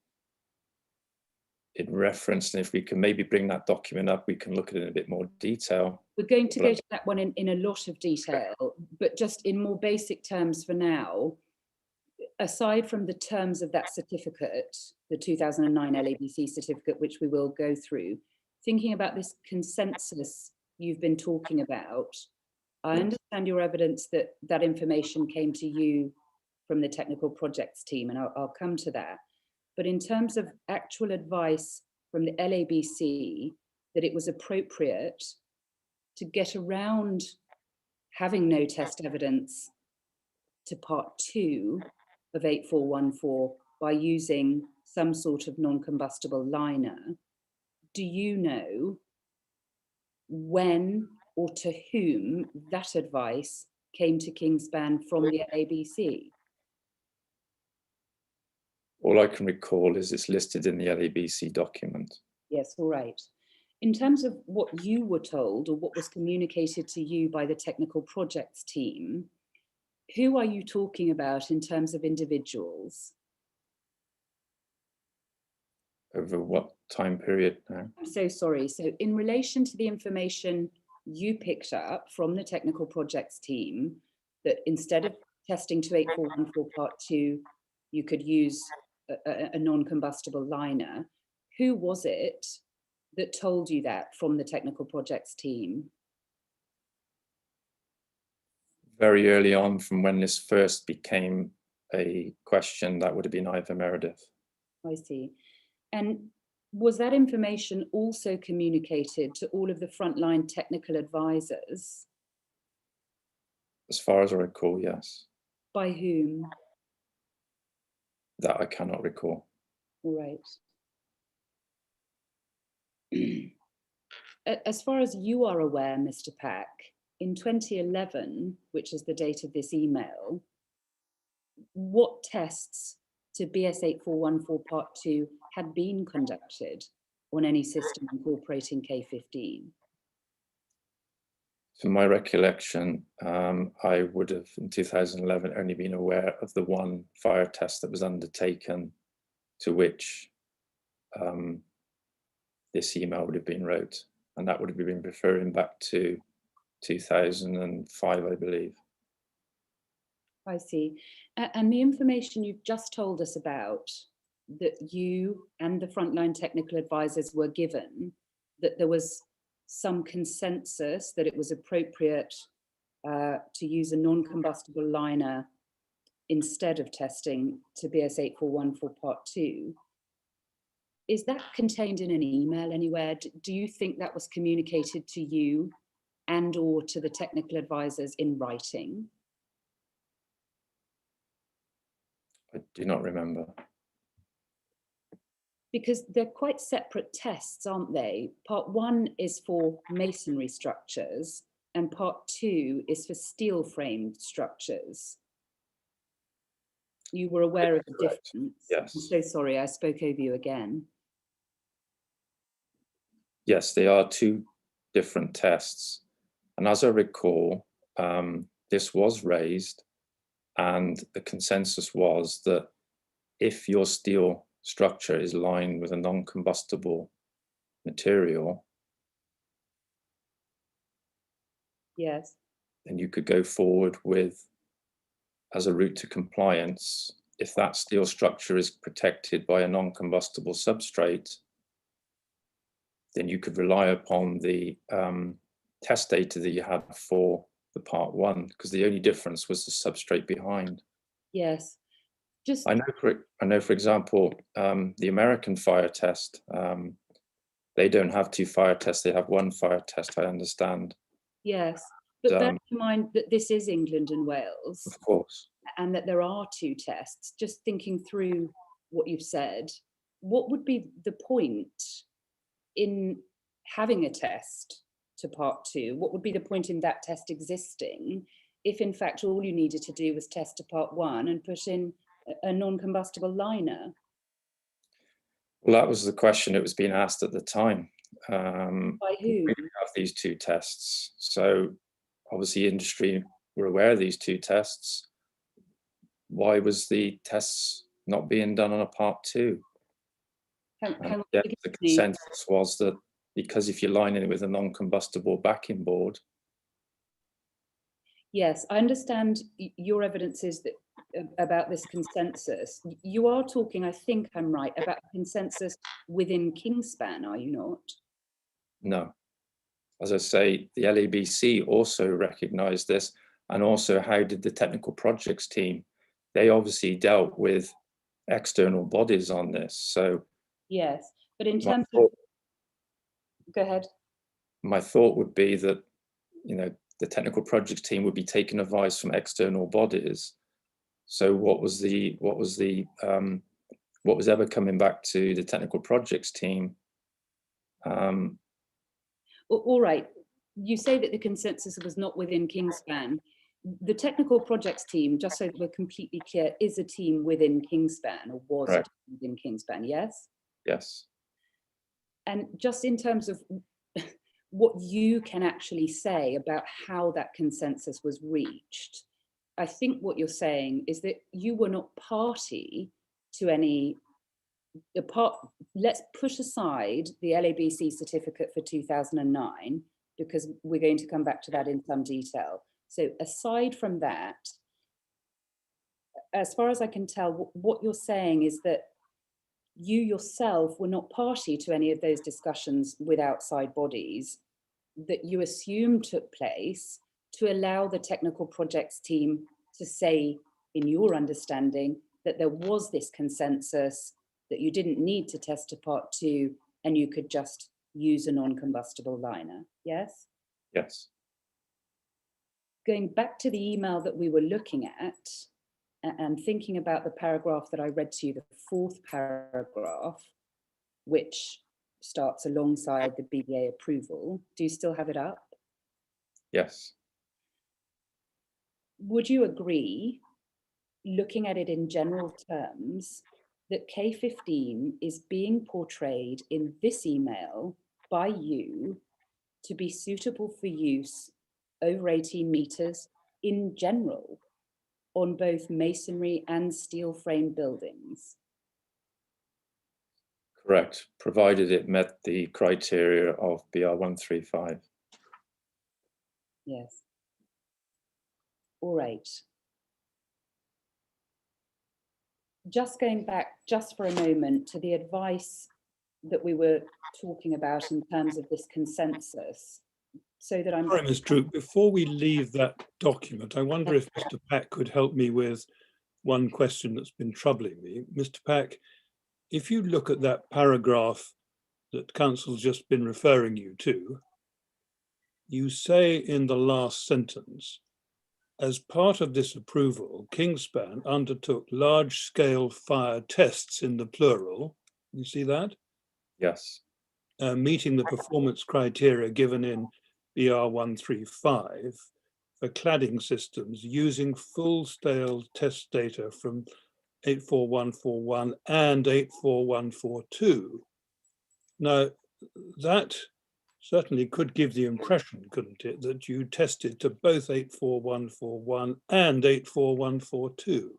it referenced, and if we can maybe bring that document up, we can look at it in a bit more detail. We're going to go to that one in a lot of detail, but just in more basic terms for now, aside from the terms of that certificate, the 2009 LABC certificate, which we will go through, thinking about this consensus you've been talking about, I understand your evidence that that information came to you from the technical projects team, and I'll come to that. But in terms of actual advice from the LABC, that it was appropriate to get around having no test evidence to Part 2 of 8414 by using some sort of non-combustible liner, do you know when or to whom that advice came to Kingspan from the LABC? All I can recall is it's listed in the LABC document. Yes, all right. In terms of what you were told or what was communicated to you by the technical projects team, who are you talking about in terms of individuals? Over what time period now? I'm so sorry. So in relation to the information you picked up from the technical projects team, that instead of testing to 8414 Part 2, you could use a non-combustible liner, who was it that told you that from the technical projects team? Very early on from when this first became a question, that would have been Ivor Meredith. I see. And was that information also communicated to all of the frontline technical advisors? As far as I recall, yes. By whom? That I cannot recall. All right. As far as you are aware, Mr. Pack, in 2011, which is the date of this email, what tests to BS8414 Part 2 had been conducted on any system incorporating K15? From my recollection, I would have in 2011 only been aware of the one fire test that was undertaken, to which this email would have been wrote, and that would have been referring back to 2005, I believe. I see. And the information you've just told us about, that you and the frontline technical advisors were given, that there was some consensus that it was appropriate to use a non-combustible liner instead of testing to BS8414 Part 2. Is that contained in an email anywhere? Do you think that was communicated to you and or to the technical advisors in writing? I do not remember. Because they're quite separate tests, aren't they? Part 1 is for masonry structures and Part 2 is for steel framed structures. You were aware of the Correct. difference? Yes. I'm so sorry, I spoke over you again. Yes, they are two different tests. And as I recall, this was raised, and the consensus was that if your steel structure is lined with a non-combustible material, Yes. then you could go forward with, as a route to compliance, if that steel structure is protected by a non-combustible substrate, then you could rely upon the test data that you had for the Part 1, because the only difference was the substrate behind. Yes. Just I know, for example, the American fire test, they don't have two fire tests, they have one fire test, I understand. yes. But bear in mind that this is England and Wales. Of course. And that there are two tests. Just thinking through what you've said, what would be the point in having a test to Part 2? What would be the point in that test existing if in fact all you needed to do was test to Part 1 and put in a non-combustible liner? Well, that was the question that was being asked at the time. By who? We have these two tests. So obviously industry were aware of these two tests. Why was the tests not being done on a Part 2? Yeah, the consensus was that because if you're lining it with a non-combustible backing board. Yes, I understand your evidence is that about this consensus. You are talking, I think I'm right, about consensus within Kingspan, are you not? No. As I say, the LABC also recognised this, and also how did the technical projects team? They obviously dealt with external bodies on this. So yes, but in terms of, go ahead. My thought would be that, you know, the technical projects team would be taking advice from external bodies. So what was ever coming back to the technical projects team? All right, you say that the consensus was not within Kingspan. The technical projects team, just so that we're completely clear, is a team within Kingspan, or was a team within Kingspan, yes? Yes. And just in terms of what you can actually say about how that consensus was reached, I think what you're saying is that you were not party to any let's push aside the LABC certificate for 2009, because we're going to come back to that in some detail. So aside from that, as far as I can tell, what you're saying is that you yourself were not party to any of those discussions with outside bodies that you assume took place to allow the technical projects team to say, in your understanding, that there was this consensus, that you didn't need to test to Part 2 and you could just use a non-combustible liner, yes? Yes. Going back to the email that we were looking at and thinking about the paragraph that I read to you, the 4th paragraph, which starts alongside the BBA approval. Do you still have it up? Yes. would you agree, looking at it in general terms, that K15 is being portrayed in this email by you to be suitable for use over 18 meters in general on both masonry and steel frame buildings? Correct, provided it met the criteria of BR 135. Yes. All right. Just going back just for a moment to the advice that we were talking about in terms of this consensus, so that I'm... Sorry, Ms. Droop, before we leave that document, I wonder if Mr. Pack could help me with one question that's been troubling me. Mr. Pack, if you look at that paragraph that Council's just been referring you to, you say in the last sentence, as part of this approval, Kingspan undertook large-scale fire tests in the plural. You see that? Yes. Meeting the performance criteria given in BR 135 for cladding systems using full-scale test data from 84141 and 84142. Now, that certainly could give the impression, couldn't it, that you tested to both 84141 and 84142.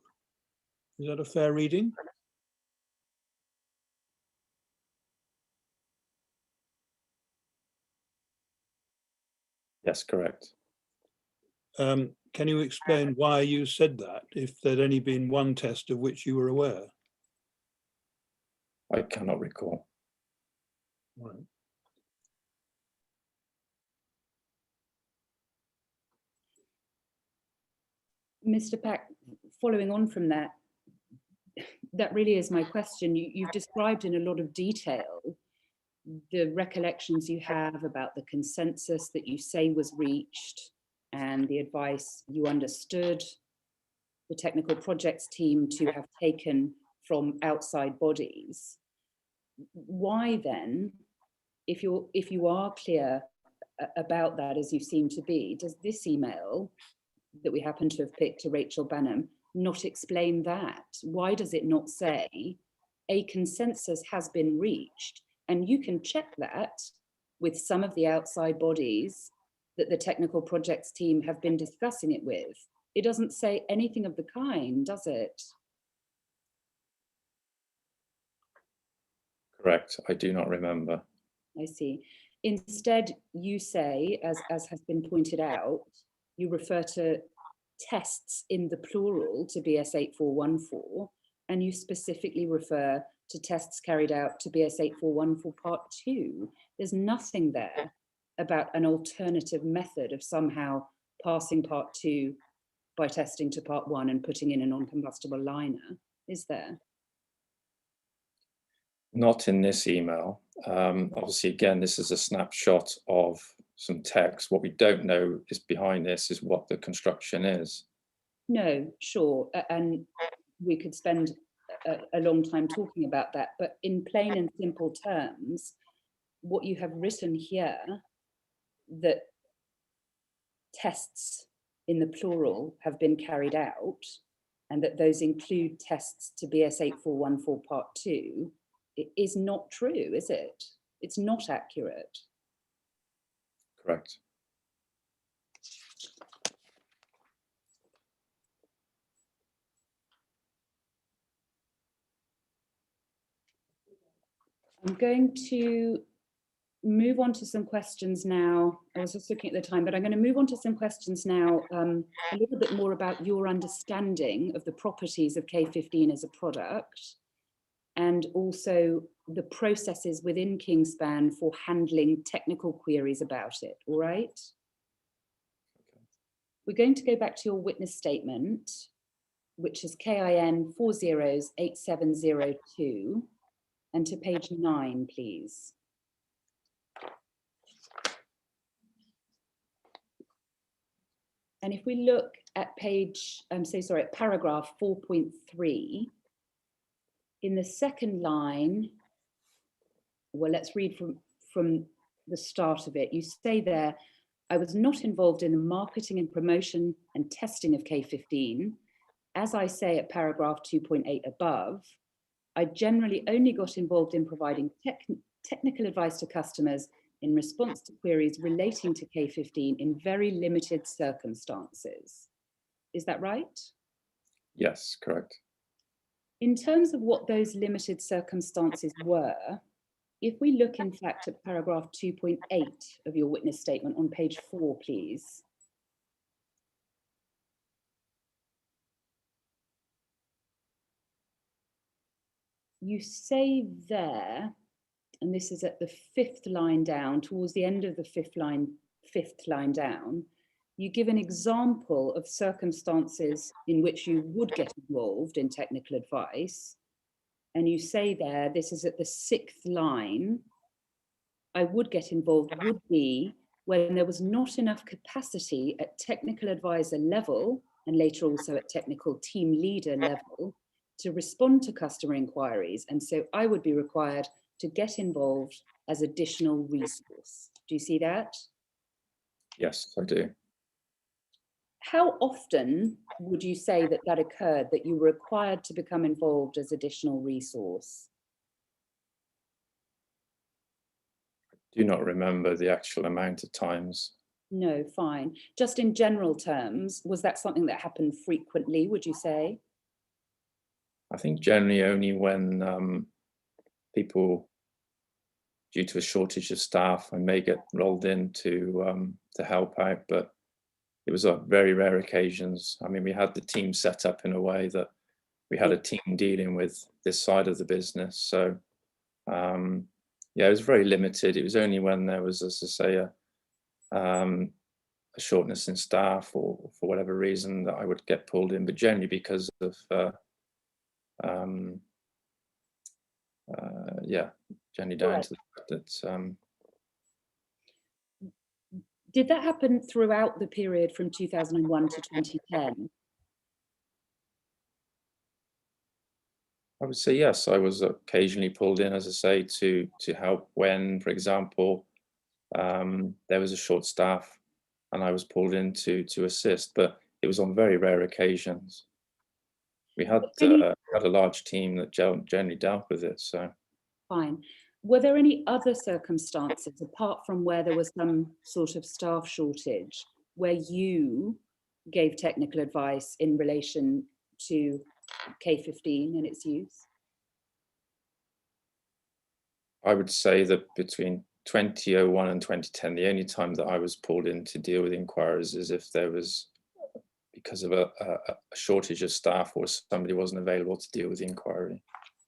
Is that a fair reading? Yes, correct. Can you explain why you said that, if there'd only been one test of which you were aware? I cannot recall. Right. Mr. Pack, following on from that, that really is my question. You've described in a lot of detail the recollections you have about the consensus that you say was reached and the advice you understood the technical projects team to have taken from outside bodies. Why then, if you are clear about that, as you seem to be, does this email that we happen to have picked to Rachel Banham not explain that? Why does it not say a consensus has been reached? And you can check that with some of the outside bodies that the technical projects team have been discussing it with. It doesn't say anything of the kind, does it? Correct, I do not remember. I see. Instead, you say, as has been pointed out, you refer to tests in the plural to BS 8414, and you specifically refer to tests carried out to BS 8414 Part 2. There's nothing there about an alternative method of somehow passing Part 2 by testing to Part 1 and putting in a non-combustible liner, is there? Not in this email. Obviously, again, this is a snapshot of some text. What we don't know is behind this is what the construction is. No, sure. And we could spend a long time talking about that. But in plain and simple terms, what you have written here, that tests in the plural have been carried out, and that those include tests to BS 8414 Part 2, it is not true, is it? It's not accurate. Correct. I'm going to move on to some questions now. I was just looking at the time, but I'm going to move on to some questions now, a little bit more about your understanding of the properties of K15 as a product, and also the processes within Kingspan for handling technical queries about it, all right? Okay. We're going to go back to your witness statement, which is KIN 408702, and to page 9, please. And if we look at at paragraph 4.3, in the second line, well, let's read from the start of it. You say there, I was not involved in the marketing and promotion and testing of K15. As I say at paragraph 2.8 above, I generally only got involved in providing technical advice to customers in response to queries relating to K15 in very limited circumstances. Is that right? Yes, correct. In terms of what those limited circumstances were, if we look in fact at paragraph 2.8 of your witness statement on page 4, please. You say there, and this is at the 5th line down, towards the end of the fifth line down, you give an example of circumstances in which you would get involved in technical advice. And you say there, this is at the 6th line, I would get involved would be when there was not enough capacity at technical advisor level, and later also at technical team leader level, to respond to customer inquiries. And so I would be required to get involved as additional resource. Do you see that? Yes, I do. How often would you say that that occurred, that you were required to become involved as additional resource? Do not remember the actual amount of times. No, fine. Just in general terms, was that something that happened frequently, would you say? I think generally only when people, due to a shortage of staff, I may get rolled in to help out, but it was on very rare occasions. I mean, we had the team set up in a way that we had a team dealing with this side of the business. So yeah, it was very limited. It was only when there was, as I say, a shortness in staff or for whatever reason that I would get pulled in, but generally because of yeah, generally down to the fact that did that happen throughout the period from 2001 to 2010? I would say yes. I was occasionally pulled in, as I say, to help when, for example, there was a short staff, and I was pulled in to assist. But it was on very rare occasions. We had a large team that generally dealt with it. So fine. Were there any other circumstances apart from where there was some sort of staff shortage where you gave technical advice in relation to K15 and its use? I would say that between 2001 and 2010, the only time that I was pulled in to deal with inquiries is if there was, because of a shortage of staff or somebody wasn't available to deal with the inquiry.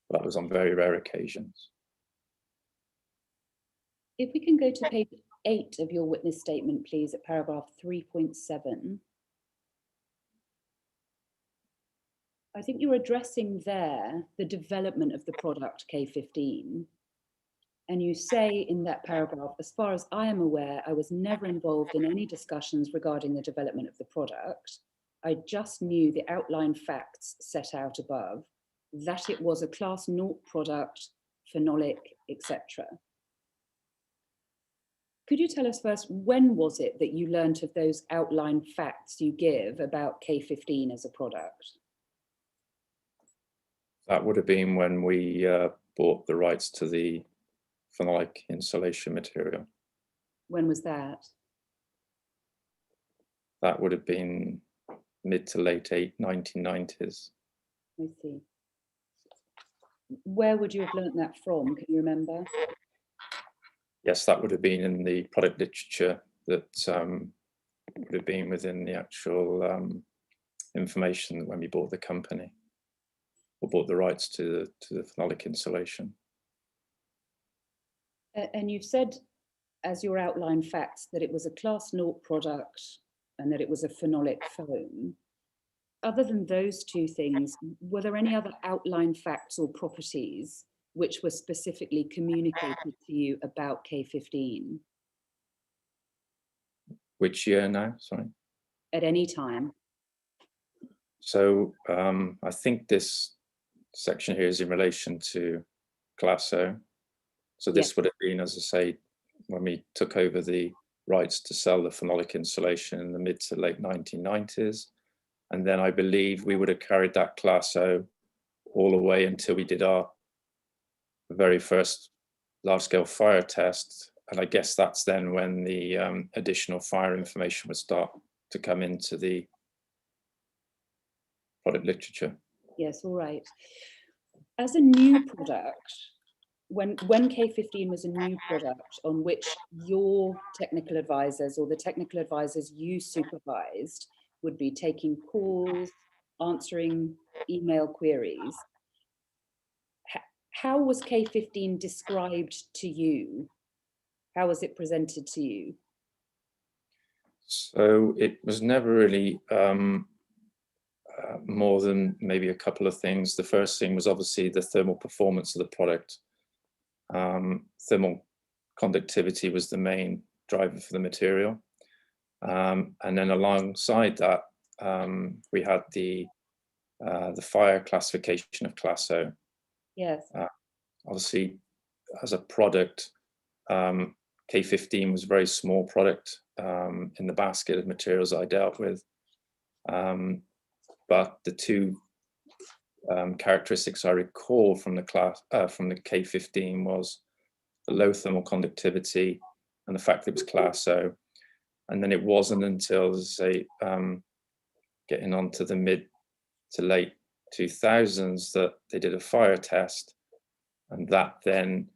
That was on very rare occasions. If we can go to page 8 of your witness statement, please, at paragraph 3.7. I think you're addressing there the development of the product K15. And you say in that paragraph, as far as I am aware, I was never involved in any discussions regarding the development of the product. I just knew the outline facts set out above, that it was a class 0 product, phenolic, etc. Could you tell us first, when was it that you learnt of those outline facts you give about K15 as a product? That would have been when we bought the rights to the phenolic insulation material. When was that? That would have been mid to late 1990s. I see. Where would you have learnt that from? Can you remember? Yes, that would have been in the product literature that would have been within the actual information when we bought the company or bought the rights to the phenolic insulation. And you've said, as your outline facts, that it was a class 0 product and that it was a phenolic foam. Other than those two things, were there any other outline facts or properties which were specifically communicated to you about K15? Which year now? Sorry. At any time. So I think this section here is in relation to Glasso. So this would have been, as I say, when we took over the rights to sell the phenolic insulation in the mid to late 1990s. And then I believe we would have carried that Class O all the way until we did our very first large-scale fire test. And I guess that's then when the additional fire information would start to come into the product literature. Yes, all right. As a new product, when K15 was a new product on which your technical advisors or the technical advisors you supervised would be taking calls, answering email queries, how was K15 described to you? How was it presented to you? So it was never really more than maybe a couple of things. The first thing was obviously the thermal performance of the product. Thermal conductivity was the main driver for the material. And then alongside that, we had the fire classification of Class O. Yes. Obviously, as a product, K15 was a very small product in the basket of materials I dealt with. But the two characteristics I recall from the K15 was the low thermal conductivity and the fact that it was Class O. And then it wasn't until, say, getting on to the mid to late 2000s that they did a fire test, and that then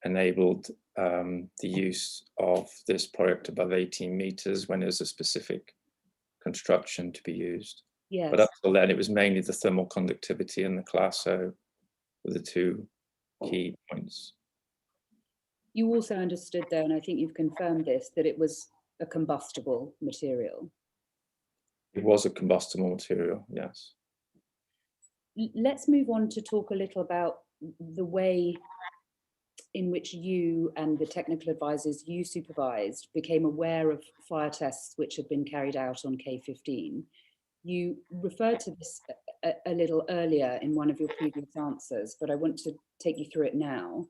enabled the use of this product above 18 meters when there's a specific construction to be used. Yes. But up till then, it was mainly the thermal conductivity and the Class O were the two key points. You also understood, though, and I think you've confirmed this, that it was a combustible material. It was a combustible material, yes. Let's move on to talk a little about the way in which you and the technical advisors you supervised became aware of fire tests which had been carried out on K15. You referred to this a little earlier in one of your previous answers, but I want to take you through it now.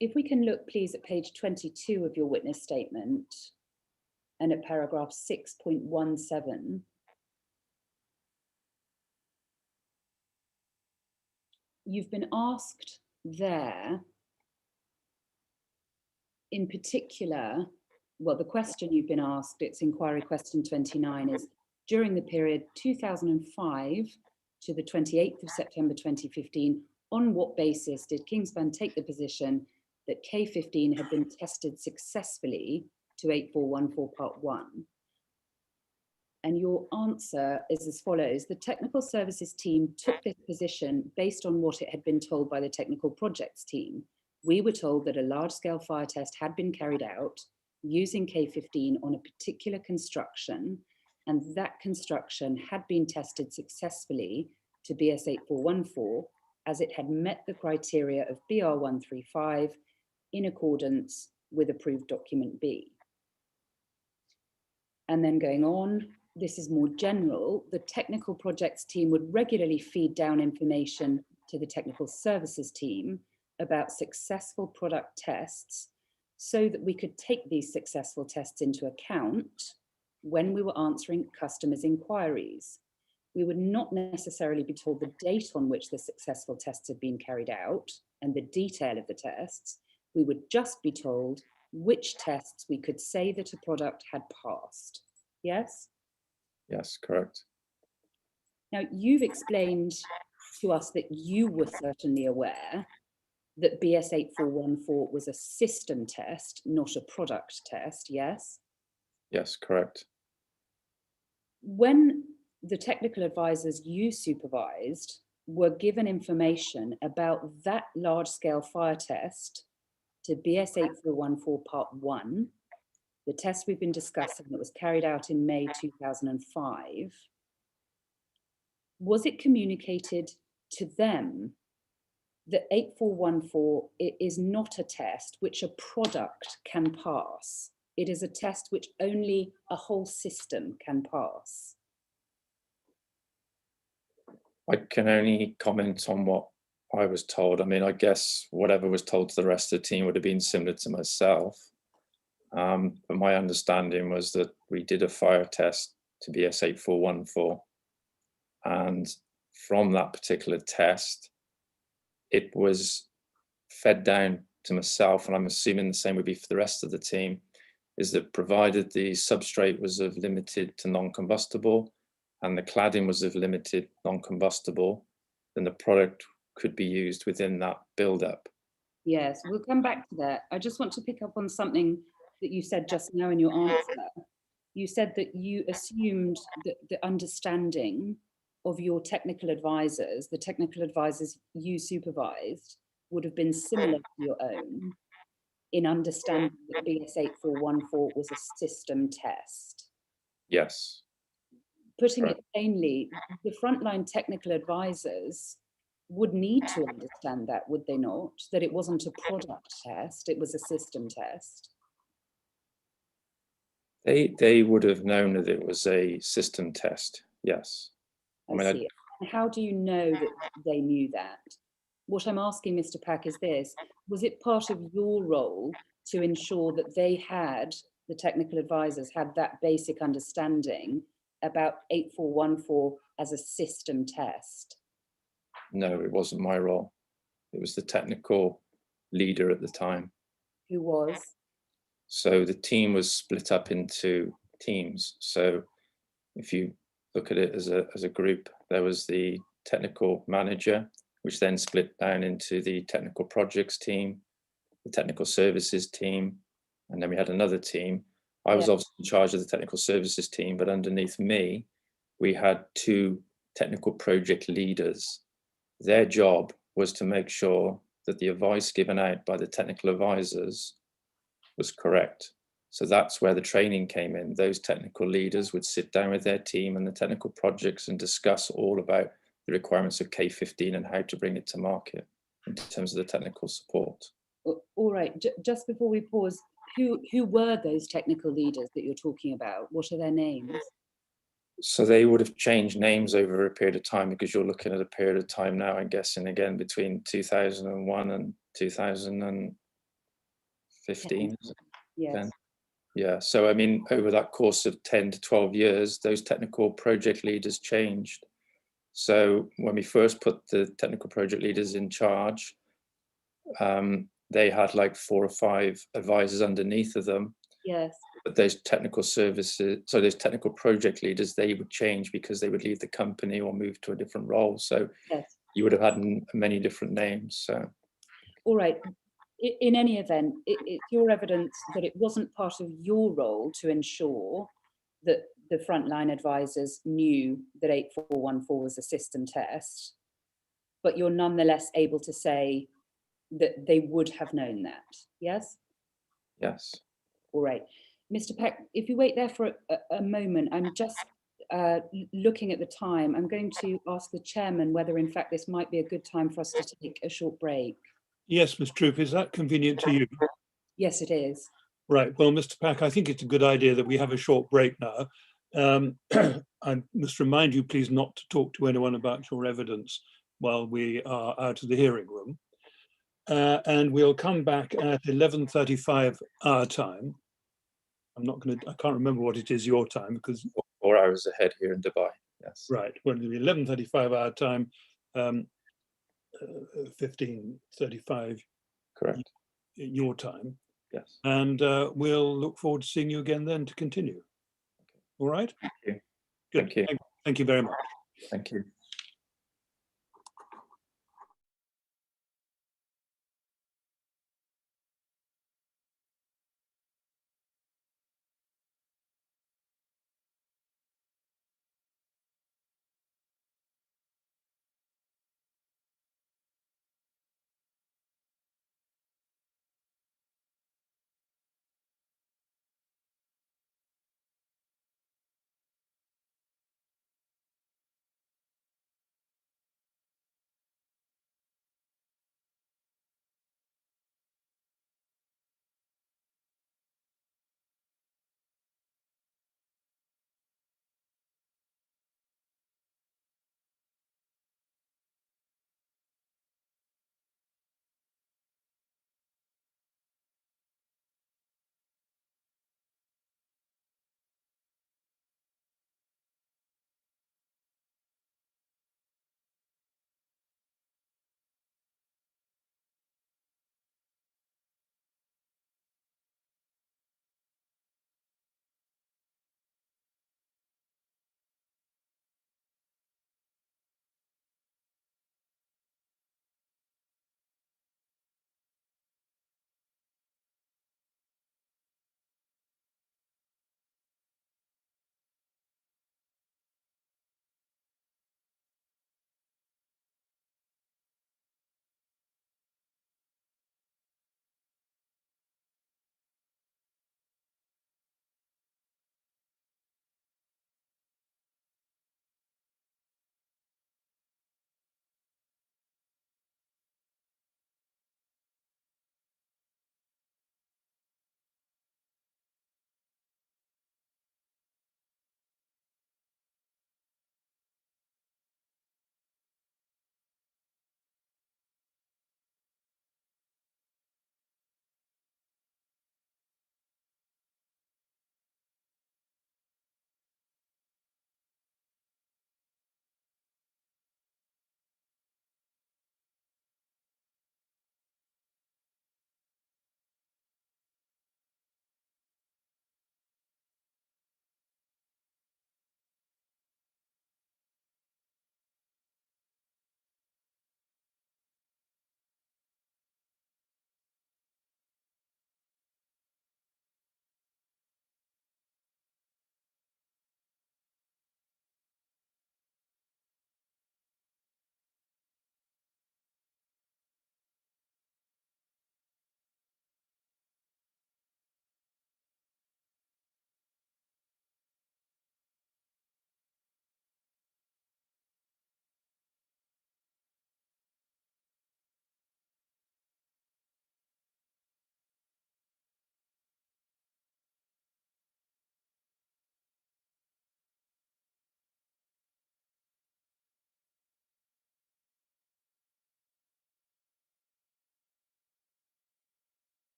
If we can look, please, at page 22 of your witness statement and at paragraph 6.17. You've been asked there, in particular, well, the question you've been asked, it's inquiry question 29, is during the period 2005 to the 28th of September 2015, on what basis did Kingspan take the position that K15 had been tested successfully to 8414 Part 1? And your answer is as follows: the technical services team took this position based on what it had been told by the technical projects team. We were told that a large-scale fire test had been carried out using K15 on a particular construction, and that construction had been tested successfully to BS 8414 as it had met the criteria of BR 135 in accordance with approved document B. And then going on, this is more general, the technical projects team would regularly feed down information to the technical services team about successful product tests so that we could take these successful tests into account when we were answering customers' inquiries. We would not necessarily be told the date on which the successful tests had been carried out and the detail of the tests. We would just be told which tests we could say that a product had passed. Yes? Yes, correct. Now, you've explained to us that you were certainly aware that BS 8414 was a system test, not a product test, yes? Yes, correct. When the technical advisors you supervised were given information about that large-scale fire test to BS 8414 Part 1, the test we've been discussing that was carried out in May 2005, was it communicated to them that 8414 is not a test which a product can pass? It is a test which only a whole system can pass. I can only comment on what I was told. I mean, I guess whatever was told to the rest of the team would have been similar to myself. But my understanding was that we did a fire test to BS 8414, and from that particular test, it was fed down to myself, and I'm assuming the same would be for the rest of the team, is that provided the substrate was of limited to non-combustible and the cladding was of limited non-combustible, then the product could be used within that build-up. Yes, we'll come back to that. I just want to pick up on something that you said just now in your answer. You said that you assumed that the understanding of your technical advisors, the technical advisors you supervised, would have been similar to your own in understanding that BS 8414 was a system test. Yes. Putting Right. it plainly, the frontline technical advisors would need to understand that, would they not? That it wasn't a product test, it was a system test. They would have known that it was a system test, yes. I see. And how do you know that they knew that? What I'm asking, Mr. Pack, is this: was it part of your role to ensure that they had, the technical advisors had that basic understanding about 8414 as a system test? No, it wasn't my role. It was the technical leader at the time. Who was? So the team was split up into teams. So if you look at it as a group, there was the technical manager, which then split down into the technical projects team, the technical services team, and then we had another team. I was obviously in charge of the technical services team, but underneath me, we had two technical project leaders. Their job was to make sure that the advice given out by the technical advisors was correct. So that's where the training came in. Those technical leaders would sit down with their team and the technical projects and discuss all about the requirements of K15 and how to bring it to market in terms of the technical support. All right, just before we pause, who were those technical leaders that you're talking about? What are their names? So they would have changed names over a period of time, because you're looking at a period of time now, I'm guessing, again, between 2001 and 2015. Yes. Then. Yeah, so I mean, over that course of 10 to 12 years, those technical project leaders changed. So when we first put the technical project leaders in charge, they had like 4 or 5 advisors underneath of them. Yes. But those technical services, so those technical project leaders, they would change because they would leave the company or move to a different role. So Yes. you would have had many different names. So. All right. In any event, it's your evidence that it wasn't part of your role to ensure that the frontline advisors knew that 8414 was a system test, but you're nonetheless able to say that they would have known that, yes? Yes. All right. Mr. Peck, if you wait there for a moment, I'm just looking at the time. I'm going to ask the chairman whether in fact this might be a good time for us to take a short break. Yes, Ms. Troop, is that convenient to you? Yes, it is. Right. Well, Mr. Pack, I think it's a good idea that we have a short break now. I must remind you, please, not to talk to anyone about your evidence while we are out of the hearing room. And we'll come back at 11:35 our time. I can't remember what it is your time, because 4 hours ahead here in Dubai. Yes. right, well, it'll be 11:35 our time, 15:35 Correct. your time. Yes. And we'll look forward to seeing you again then to continue. All right? Thank you. Good. Thank you. Thank you very much. Thank you.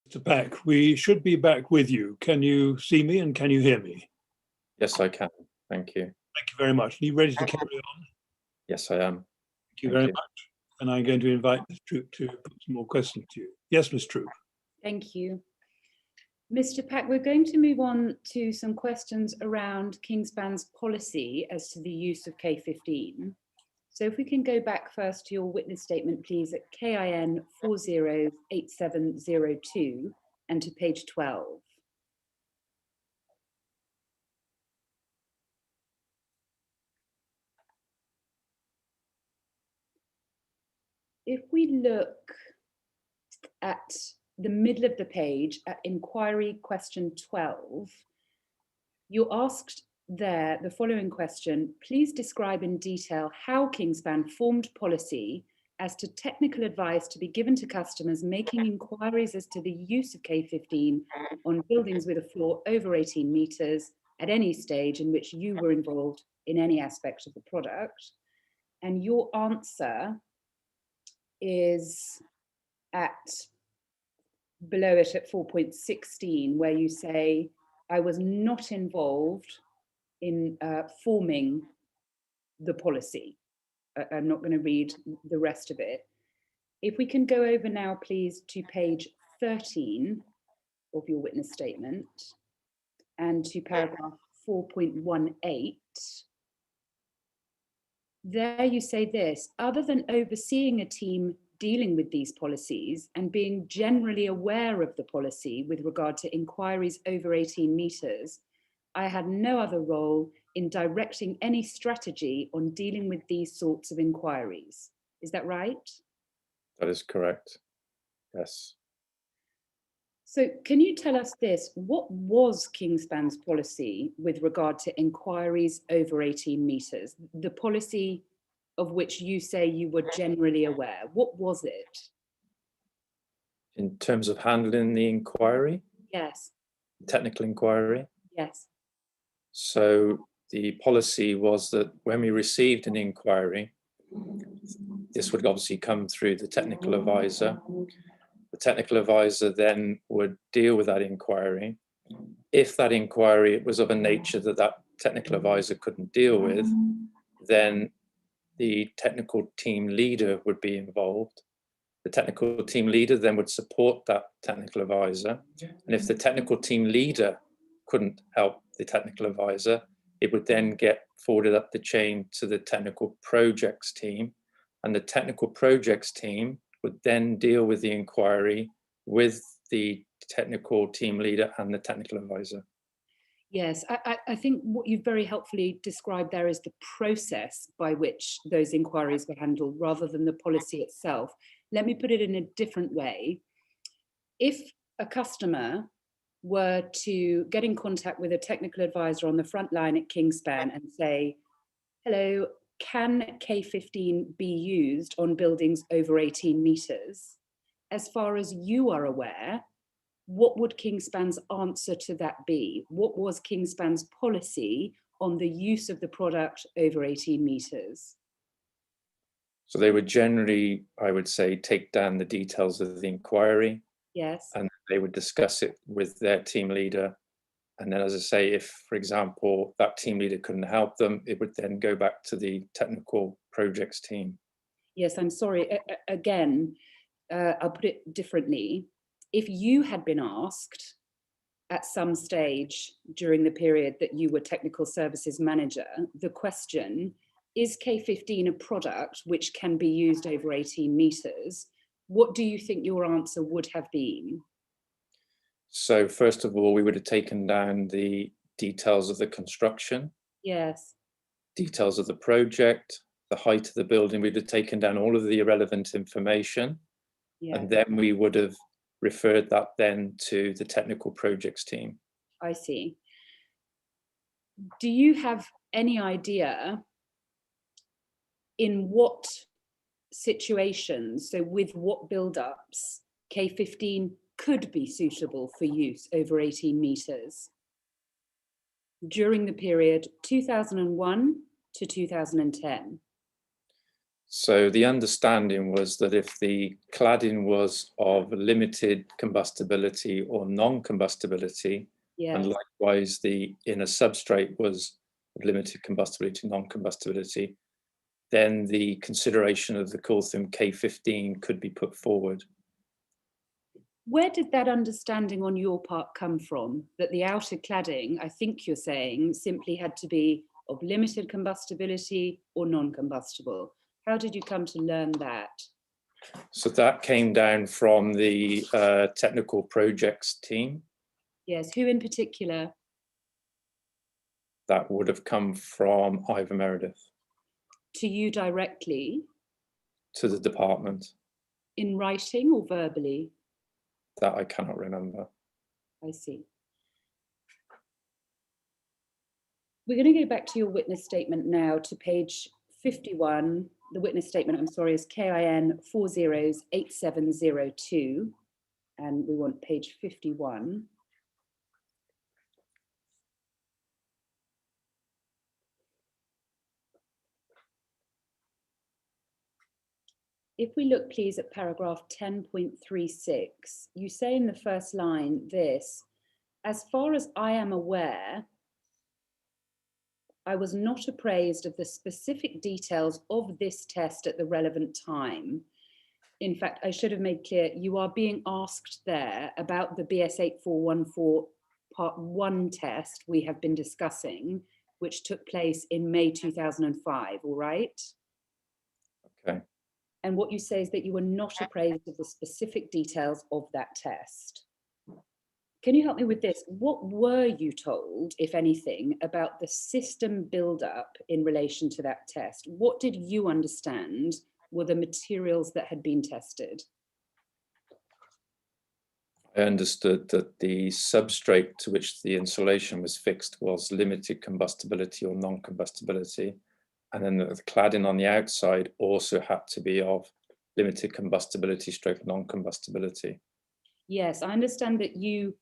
Mr. Pack, we should be back with you. Can you see me and can you hear me? Yes, I can. Thank you. Thank you very much. Are you ready to carry on? Yes, I am. Thank you very much. And I'm going to invite Ms. Troop to put some more questions to you. Yes, Ms. Troop. Thank you. Mr. Pack, we're going to move on to some questions around Kingspan's policy as to the use of K15. So if we can go back first to your witness statement, please, at KIN 408702 and to page 12. If we look at the middle of the page at inquiry question 12, you're asked there the following question: please describe in detail how Kingspan formed policy as to technical advice to be given to customers making inquiries as to the use of K15 on buildings with a floor over 18 meters at any stage in which you were involved in any aspect of the product. And your answer is below it at 4.16, where you say, I was not involved in forming the policy. I'm not going to read the rest of it. If we can go over now, please, to page 13 of your witness statement and to paragraph 4.18. There you say this: other than overseeing a team dealing with these policies and being generally aware of the policy with regard to inquiries over 18 meters, I had no other role in directing any strategy on dealing with these sorts of inquiries. Is that right? That is correct. Yes. So can you tell us this? What was Kingspan's policy with regard to inquiries over 18 meters? The policy of which you say you were generally aware. What was it? In terms of handling the inquiry? Yes. Technical inquiry? Yes. So the policy was that when we received an inquiry, this would obviously come through the technical advisor. The technical advisor then would deal with that inquiry. If that inquiry was of a nature that that technical advisor couldn't deal with, then the technical team leader would be involved. The technical team leader then would support that technical advisor. And if the technical team leader couldn't help the technical advisor, it would then get forwarded up the chain to the technical projects team. And the technical projects team would then deal with the inquiry with the technical team leader and the technical advisor. Yes, I think what you've very helpfully described there is the process by which those inquiries were handled rather than the policy itself. Let me put it in a different way. If a customer were to get in contact with a technical advisor on the front line at Kingspan and say, hello, can K15 be used on buildings over 18 meters? As far as you are aware, what would Kingspan's answer to that be? What was Kingspan's policy on the use of the product over 18 meters? So they would generally, I would say, take down the details of the inquiry. Yes. And they would discuss it with their team leader. And then, as I say, if, for example, that team leader couldn't help them, it would then go back to the technical projects team. Yes, I'm sorry. Again, I'll put it differently. If you had been asked at some stage during the period that you were technical services manager, the question, is K15 a product which can be used over 18 meters? What do you think your answer would have been? So first of all, we would have taken down the details of the construction. Yes. Details of the project, the height of the building. We'd have taken down all of the irrelevant information. Yes. And then we would have referred that then to the technical projects team. I see. Do you have any idea in what situations, so with what build-ups, K15 could be suitable for use over 18 meters during the period 2001 to 2010? So the understanding was that if the cladding was of limited combustibility or non-combustibility, and Yes. likewise the inner substrate was of limited combustibility, non-combustibility, then the consideration of the Coultham K15 could be put forward. Where did that understanding on your part come from? That the outer cladding, I think you're saying, simply had to be of limited combustibility or non-combustible. How did you come to learn that? So that came down from the technical projects team. Yes, who in particular? That would have come from Ivor Meredith To you directly, to the department. in writing or verbally? That I cannot remember. I see. We're going to go back to your witness statement now to page 51. The witness statement, I'm sorry, is KIN 408702, and we want page 51. If we look, please, at paragraph 10.36, you say in the first line this: as far as I am aware, I was not appraised of the specific details of this test at the relevant time. In fact, I should have made clear, you are being asked there about the BS 8414 part 1 test we have been discussing, which took place in May 2005, all right? Okay. And what you say is that you were not appraised of the specific details of that test. Can you help me with this? What were you told, if anything, about the system build-up in relation to that test? What did you understand were the materials that had been tested? I understood that the substrate to which the insulation was fixed was limited combustibility or non-combustibility, and then the cladding on the outside also had to be of limited combustibility stroke non-combustibility. Yes, I understand that you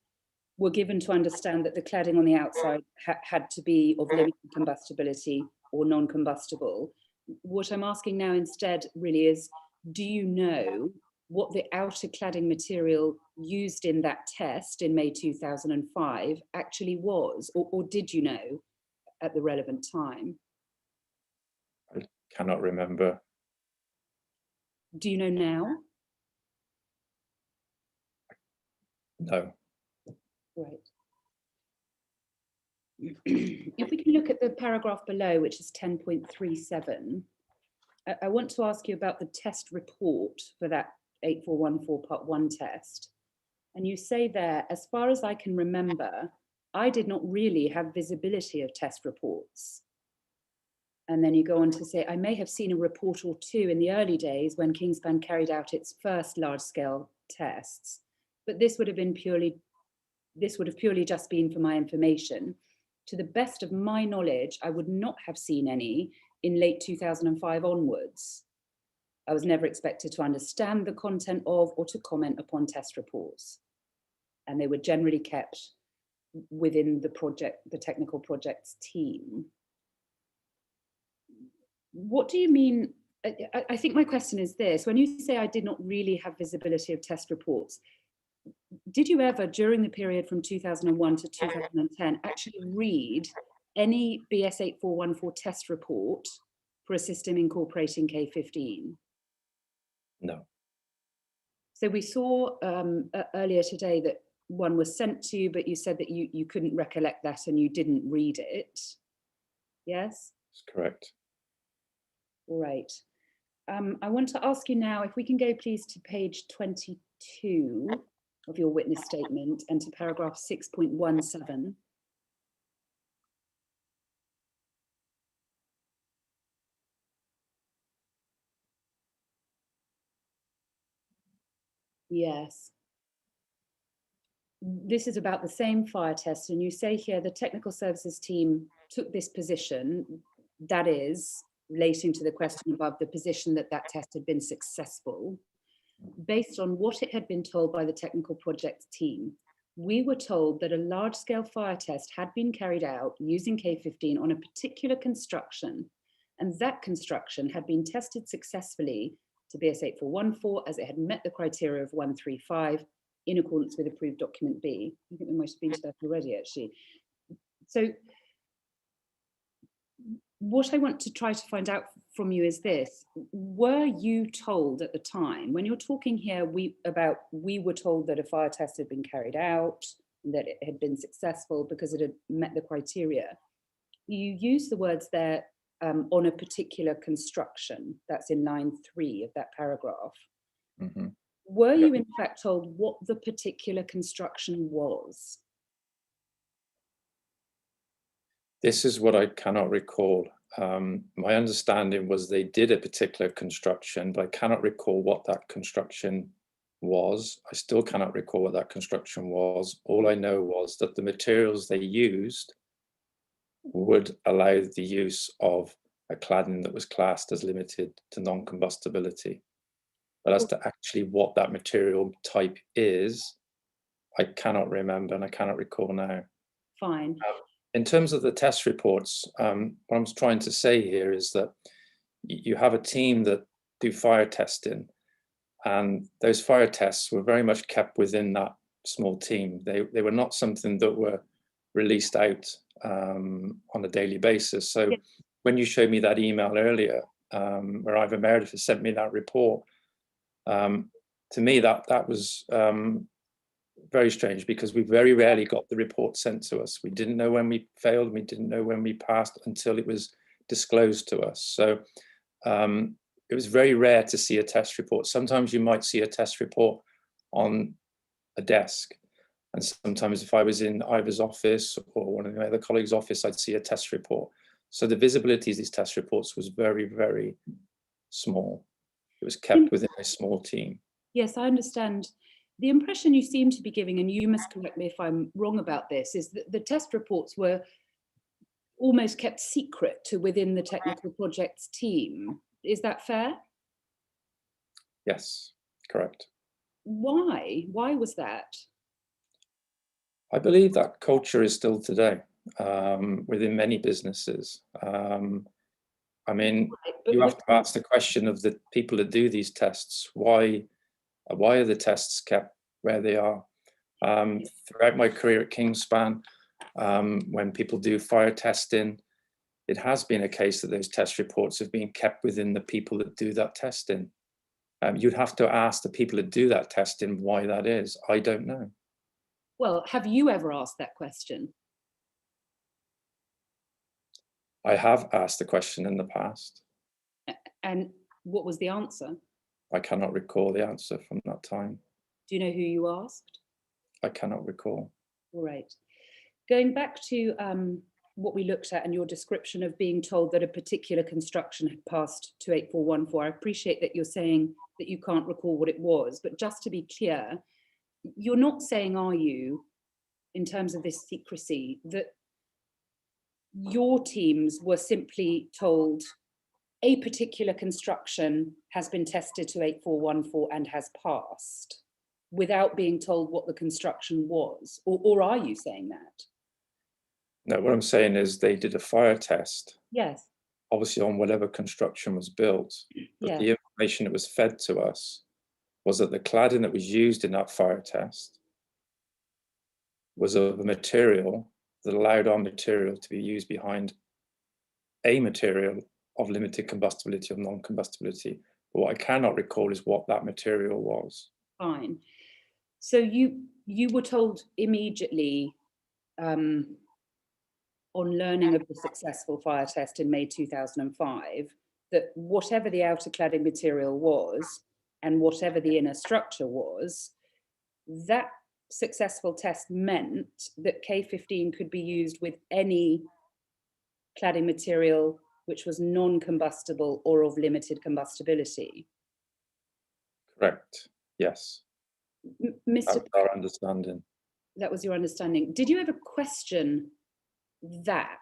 were given to understand that the cladding on the outside had to be of limited combustibility or non-combustible. What I'm asking now instead really is, do you know what the outer cladding material used in that test in May 2005 actually was, or did you know at the relevant time? I cannot remember. Do you know now? No. Right. If we can look at the paragraph below, which is 10.37, I want to ask you about the test report for that 8414 part 1 test. And you say there, as far as I can remember, I did not really have visibility of test reports. And then you go on to say, I may have seen a report or two in the early days when Kingspan carried out its first large-scale tests, but this would have purely just been for my information. To the best of my knowledge, I would not have seen any in late 2005 onwards. I was never expected to understand the content of or to comment upon test reports. And they were generally kept within the technical projects team. What do you mean? I think my question is this: when you say I did not really have visibility of test reports, did you ever, during the period from 2001 to 2010, actually read any BS 8414 test report for a system incorporating K15? No. So we saw earlier today that one was sent to you, but you said that you couldn't recollect that and you didn't read it. Yes? That's correct. All right. I want to ask you now, if we can go please to page 22 of your witness statement and to paragraph 6.17. Yes. This is about the same fire test, and you say here the technical services team took this position, that is, relating to the question above, the position that that test had been successful, based on what it had been told by the technical projects team. We were told that a large-scale fire test had been carried out using K15 on a particular construction, and that construction had been tested successfully to BS 8414 as it had met the criteria of 135 in accordance with approved document B. I think we might have been to that already, actually. So what I want to try to find out from you is this: were you told at the time, when you're talking here we were told that a fire test had been carried out, that it had been successful because it had met the criteria, you use the words there on a particular construction, that's in line 3 of that paragraph. Mhm. Were you in fact told what the particular construction was? This is what I cannot recall. My understanding was they did a particular construction, but I cannot recall what that construction was. I still cannot recall what that construction was. All I know was that the materials they used would allow the use of a cladding that was classed as limited to non-combustibility. But as to actually what that material type is, I cannot remember and I cannot recall now. Fine. In terms of the test reports, what I'm trying to say here is that you have a team that do fire testing, and those fire tests were very much kept within that small team. They were not something that were released out on a daily basis. So Yeah. when you showed me that email earlier, where Ivor Meredith has sent me that report, to me that was very strange, because we very rarely got the report sent to us. We didn't know when we failed, we didn't know when we passed until it was disclosed to us. So it was very rare to see a test report. Sometimes you might see a test report on a desk, and sometimes if I was in Ivor's office or one of my other colleagues' office, I'd see a test report. So the visibility of these test reports was very, very small. It was kept within a small team. Yes, I understand. The impression you seem to be giving, and you must correct me if I'm wrong about this, is that the test reports were almost kept secret to within the technical projects team. Is that fair? Yes, correct. Why? Why was that? I believe that culture is still today within many businesses. I mean, you have to ask the question of the people that do these tests, why are the tests kept where they are? Throughout my career at Kingspan, when people do fire testing, it has been a case that those test reports have been kept within the people that do that testing. You'd have to ask the people that do that testing why that is. I don't know. Well, have you ever asked that question? I have asked the question in the past. And what was the answer? I cannot recall the answer from that time. Do you know who you asked? I cannot recall. All right. Going back to what we looked at and your description of being told that a particular construction had passed to 8414, I appreciate that you're saying that you can't recall what it was, but just to be clear, you're not saying, are you, in terms of this secrecy, that your teams were simply told a particular construction has been tested to 8414 and has passed, without being told what the construction was? Or are you saying that? No, what I'm saying is they did a fire test, Yes. obviously on whatever construction was built, but Yeah. the information that was fed to us was that the cladding that was used in that fire test was of a material that allowed our material to be used behind a material of limited combustibility or non-combustibility. But what I cannot recall is what that material was. Fine. So you were told immediately on learning of the successful fire test in May 2005 that whatever the outer cladding material was and whatever the inner structure was, that successful test meant that K15 could be used with any cladding material which was non-combustible or of limited combustibility. Correct. Yes. Mr. That's our understanding. That was your understanding. Did you ever question that?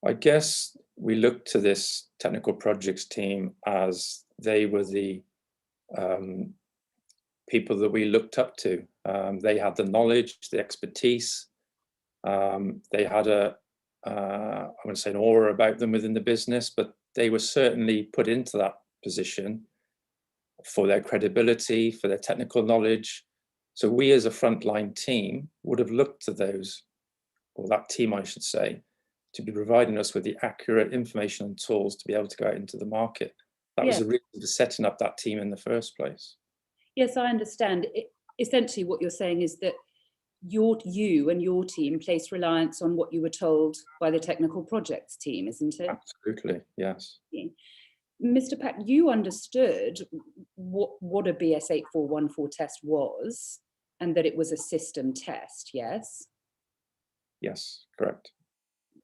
I guess we looked to this technical projects team as they were the people that we looked up to. They had the knowledge, the expertise. They had a I wouldn't say an aura about them within the business, but they were certainly put into that position for their credibility, for their technical knowledge. So we as a frontline team would have looked to those, or that team, I should say, to be providing us with the accurate information and tools to be able to go out into the market. That was the reason for setting up that team in the first place. Yes, I understand. Essentially, what you're saying is that you and your team placed reliance on what you were told by the technical projects team, isn't it? Absolutely, yes. Mr. Pack, you understood what a BS 8414 test was and that it was a system test, yes? Yes, correct.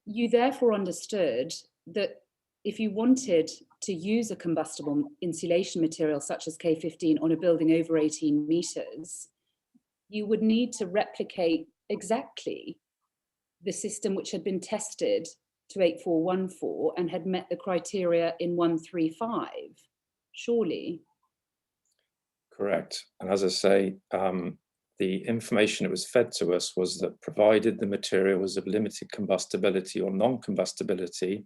You therefore understood that if you wanted to use a combustible insulation material such as K15 on a building over 18 metres, you would need to replicate exactly the system which had been tested to 8414 and had met the criteria in 135, surely? Correct. And as I say, the information that was fed to us was that provided the material was of limited combustibility or non-combustibility,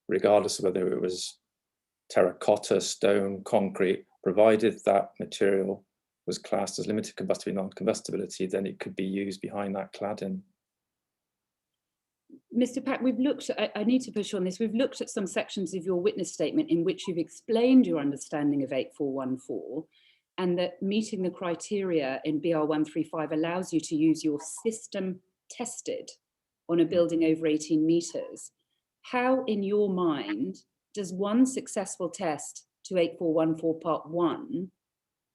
regardless of whether it was terracotta, stone, concrete, provided that material was classed as limited combustibility, non-combustibility, then it could be used behind that cladding. Mr. Pack, we've looked at, I need to push on this, we've looked at some sections of your witness statement in which you've explained your understanding of 8414 and that meeting the criteria in BR 135 allows you to use your system tested on a building over 18 metres. How, in your mind, does one successful test to 8414 Part 1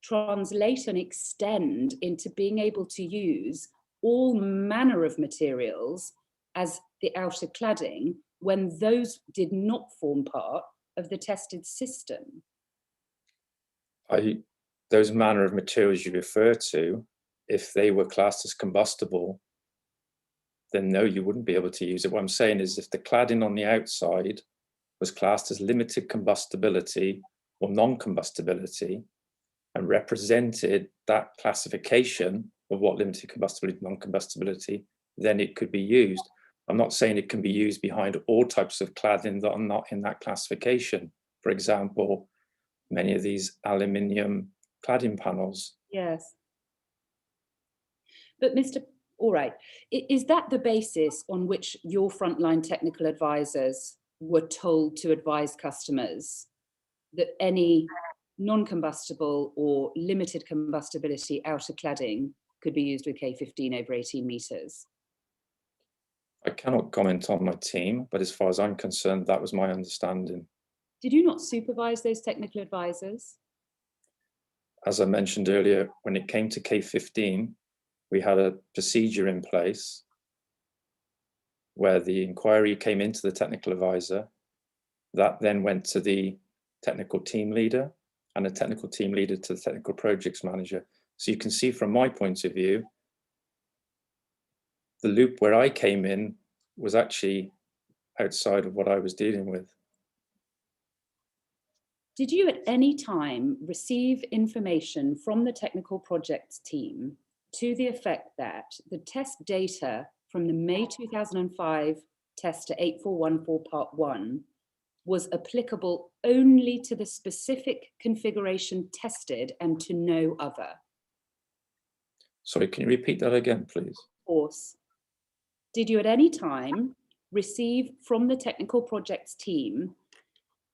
translate and extend into being able to use all manner of materials as the outer cladding when those did not form part of the tested system? Those manner of materials you refer to, if they were classed as combustible, then no, you wouldn't be able to use it. What I'm saying is if the cladding on the outside was classed as limited combustibility or non-combustibility and represented that classification of what limited combustibility, non-combustibility, then it could be used. I'm not saying it can be used behind all types of cladding that are not in that classification. For example, many of these aluminium cladding panels. Yes. But all right, is that the basis on which your frontline technical advisors were told to advise customers that any non-combustible or limited combustibility outer cladding could be used with K15 over 18 metres? I cannot comment on my team, but as far as I'm concerned, that was my understanding. Did you not supervise those technical advisors? As I mentioned earlier, when it came to K15, we had a procedure in place where the inquiry came into the technical advisor, that then went to the technical team leader and a technical team leader to the technical projects manager. So you can see from my point of view, the loop where I came in was actually outside of what I was dealing with. Did you at any time receive information from the technical projects team to the effect that the test data from the May 2005 test to 8414 Part 1 was applicable only to the specific configuration tested and to no other? Sorry, can you repeat that again, please? Of course. Did you at any time receive from the technical projects team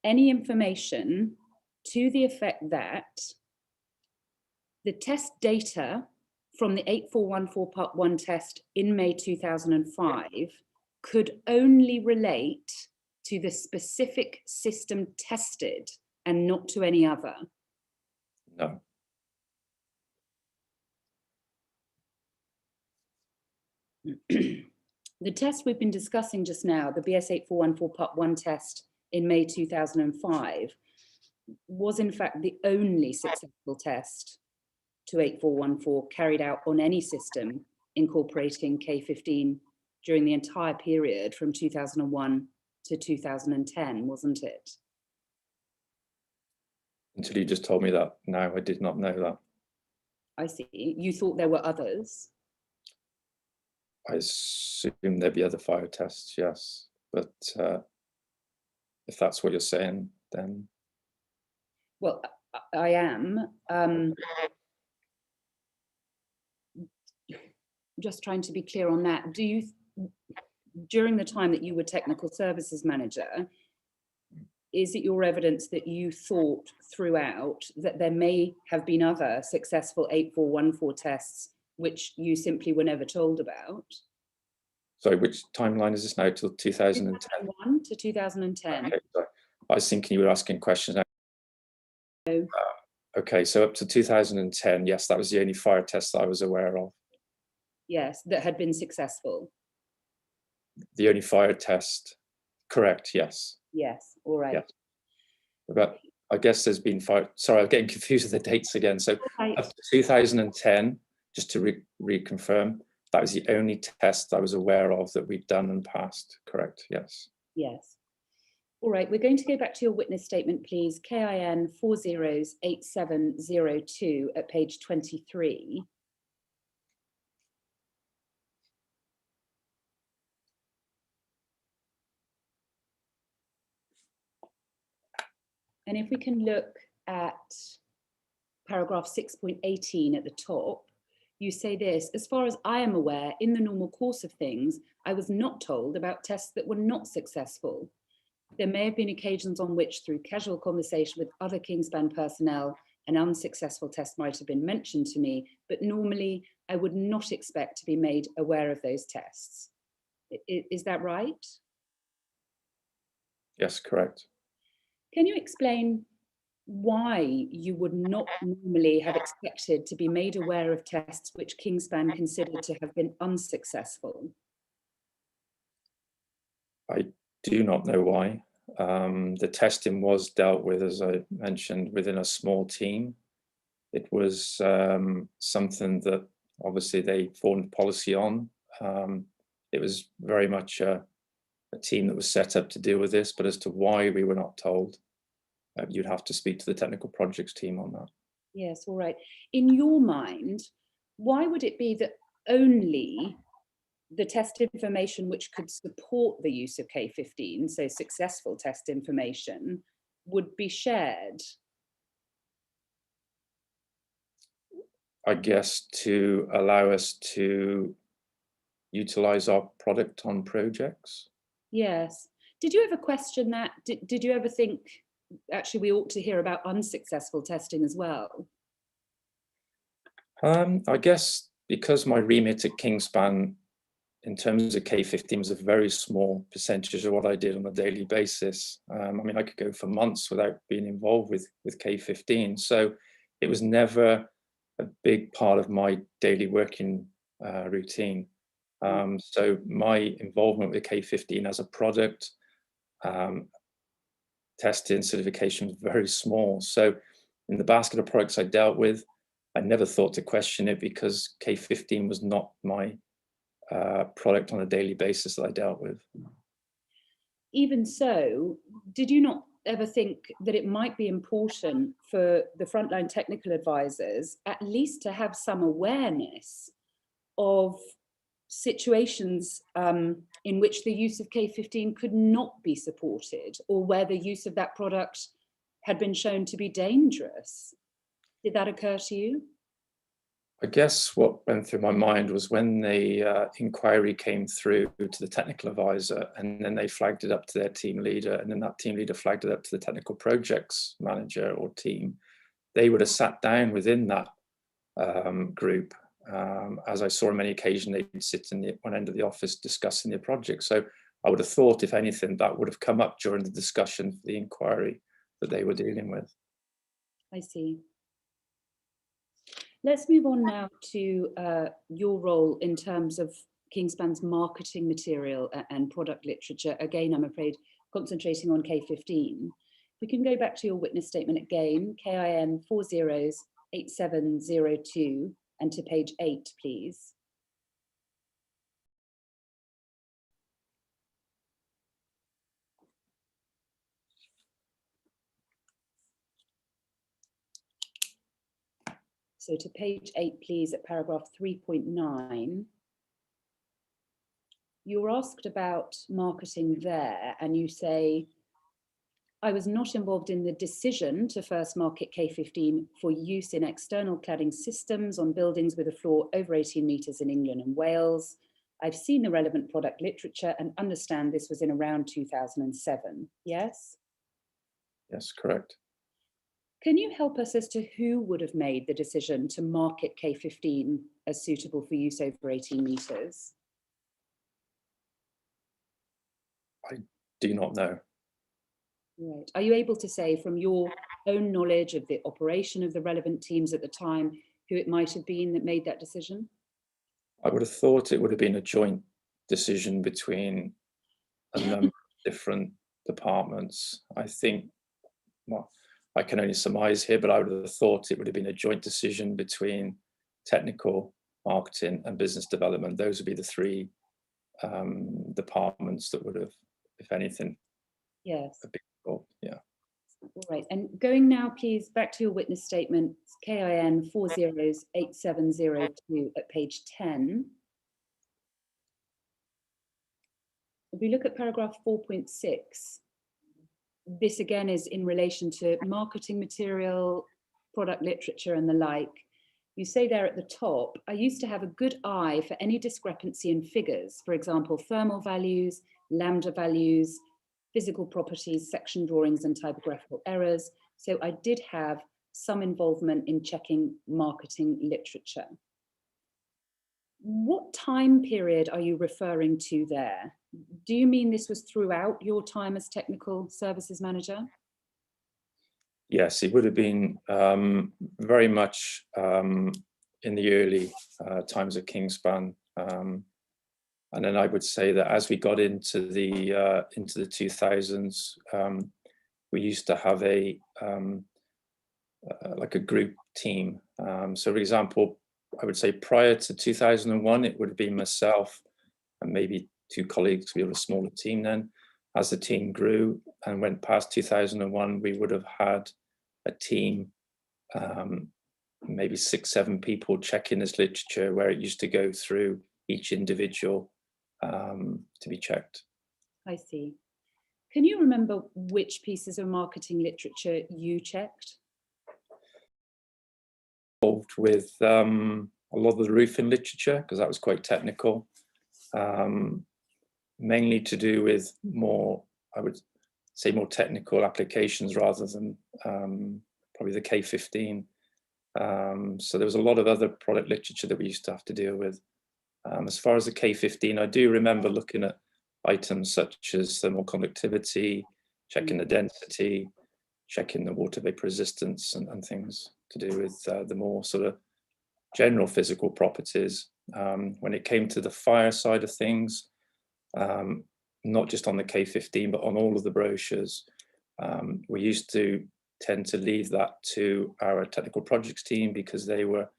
any information to the effect that the test data from the 8414 Part 1 test in May 2005 could only relate to the specific system tested and not to any other? No. The test we've been discussing just now, the BS 8414 Part 1 test in May 2005, was in fact the only successful test to 8414 carried out on any system incorporating K15 during the entire period from 2001 to 2010, wasn't it? Until you just told me that. No, I did not know that. I see. You thought there were others? I assume there'd be other fire tests, yes. But if that's what you're saying, then... Well, I am. Just trying to be clear on that. Do you, during the time that you were technical services manager, is it your evidence that you thought throughout that there may have been other successful 8414 tests which you simply were never told about? Sorry, which timeline is this now, till 2010? 2001 to 2010. Okay, sorry. I was thinking you were asking questions now. No. Okay, so up to 2010, yes, that was the only fire test that I was aware of. Yes, that had been successful. The only fire test, correct, yes. Yes, all right. Yes. But I guess there's been fire, sorry, I'm getting confused with the dates again. So Right. up to 2010, just to reconfirm, that was the only test I was aware of that we'd done and passed, correct, yes. Yes. All right, we're going to go back to your witness statement, please. KIN 408702 at page 23. And if we can look at paragraph 6.18 at the top, you say this: as far as I am aware, in the normal course of things, I was not told about tests that were not successful. There may have been occasions on which, through casual conversation with other Kingspan personnel, an unsuccessful test might have been mentioned to me, but normally I would not expect to be made aware of those tests. Is that right? Yes, correct. Can you explain why you would not normally have expected to be made aware of tests which Kingspan considered to have been unsuccessful? I do not know why. The testing was dealt with, as I mentioned, within a small team. It was something that obviously they formed policy on. It was very much a team that was set up to deal with this, but as to why we were not told, you'd have to speak to the technical projects team on that. Yes, all right. In your mind, why would it be that only the test information which could support the use of K15, so successful test information, would be shared? I guess to allow us to utilize our product on projects. Yes. Did you ever question that? Did you ever think, actually, we ought to hear about unsuccessful testing as well? I guess because my remit at Kingspan in terms of K15 was a very small percentage of what I did on a daily basis. I mean, I could go for months without being involved with K15. So it was never a big part of my daily working routine. So my involvement with K15 as a product, testing, certification was very small. So in the basket of products I dealt with, I never thought to question it because K15 was not my product on a daily basis that I dealt with. Even so, did you not ever think that it might be important for the frontline technical advisors at least to have some awareness of situations in which the use of K15 could not be supported, or where the use of that product had been shown to be dangerous? Did that occur to you? I guess what went through my mind was when the inquiry came through to the technical advisor, and then they flagged it up to their team leader, and then that team leader flagged it up to the technical projects manager or team. They would have sat down within that group. As I saw on many occasions, they'd sit in one end of the office discussing their project. So I would have thought, if anything, that would have come up during the discussion for the inquiry that they were dealing with. I see. Let's move on now to your role in terms of Kingspan's marketing material and product literature. Again, I'm afraid concentrating on K15. We can go back to your witness statement again, KIN 408702, and to page 8, please. So to page 8, please, at paragraph 3.9. you were asked about marketing there, and you say, I was not involved in the decision to first market K15 for use in external cladding systems on buildings with a floor over 18 metres in England and Wales. I've seen the relevant product literature and understand this was in around 2007. Yes? Yes, correct. Can you help us as to who would have made the decision to market K15 as suitable for use over 18 metres? I do not know. Right. Are you able to say from your own knowledge of the operation of the relevant teams at the time, who it might have been that made that decision? I would have thought it would have been a joint decision between a number of different departments. I think, well, I can only surmise here, but I would have thought it would have been a joint decision between technical, marketing and business development. Those would be the three departments that would have, if anything, Yes. a big role. Yeah. All right. And going now, please, back to your witness statement, KIN 408702 at page 10. If we look at paragraph 4.6, this again is in relation to marketing material, product literature and the like. You say there at the top, I used to have a good eye for any discrepancy in figures, for example, thermal values, lambda values, physical properties, section drawings and typographical errors. So I did have some involvement in checking marketing literature. What time period are you referring to there? Do you mean this was throughout your time as technical services manager? Yes, it would have been very much in the early times of Kingspan. And then I would say that as we got into the 2000s, we used to have a like a group team. So, for example, I would say prior to 2001, it would have been myself and maybe two colleagues. We were a smaller team then. As the team grew and went past 2001, we would have had a team, maybe 6-7 people checking this literature, where it used to go through each individual to be checked. I see. Can you remember which pieces of marketing literature you checked? Involved with a lot of the roofing literature, because that was quite technical, mainly to do with more, I would say, more technical applications rather than probably the K15. So there was a lot of other product literature that we used to have to deal with. As far as the K15, I do remember looking at items such as thermal conductivity, checking the density, checking the water vapor resistance and things to do with the more sort of general physical properties. When it came to the fire side of things, not just on the K15, but on all of the brochures, we used to tend to leave that to our technical projects team, because that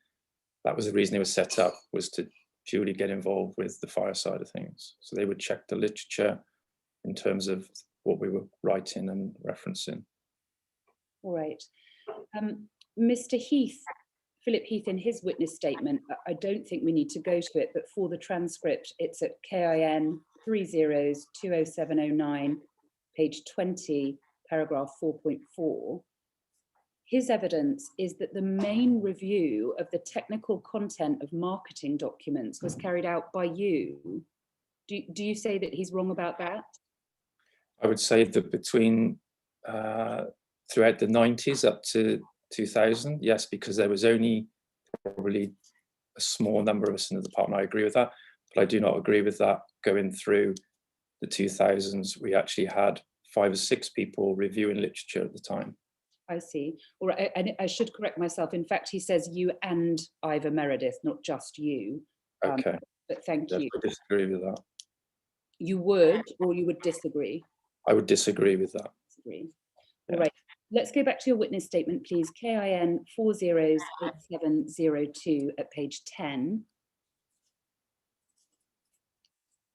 was the reason they were set up, was to purely get involved with the fire side of things. So they would check the literature in terms of what we were writing and referencing. All right. Mr. Heath, Philip Heath, in his witness statement, I don't think we need to go to it, but for the transcript, it's at KIN 30200709, page 20, paragraph 4.4. His evidence is that the main review of the technical content of marketing documents was carried out by you. Do you say that he's wrong about that? I would say that between throughout the 90s up to 2000, yes, because there was only probably a small number of us in the department. I agree with that, but I do not agree with that going through the 2000s. We actually had 5 or 6 people reviewing literature at the time. I see. All right, and I should correct myself. In fact, he says you and Ivor Meredith, not just you. Okay. But thank you. I disagree with that. You would, or you would disagree? I would disagree with that. Disagree. All right. Let's go back to your witness statement, please. KIN 408702 at page 10.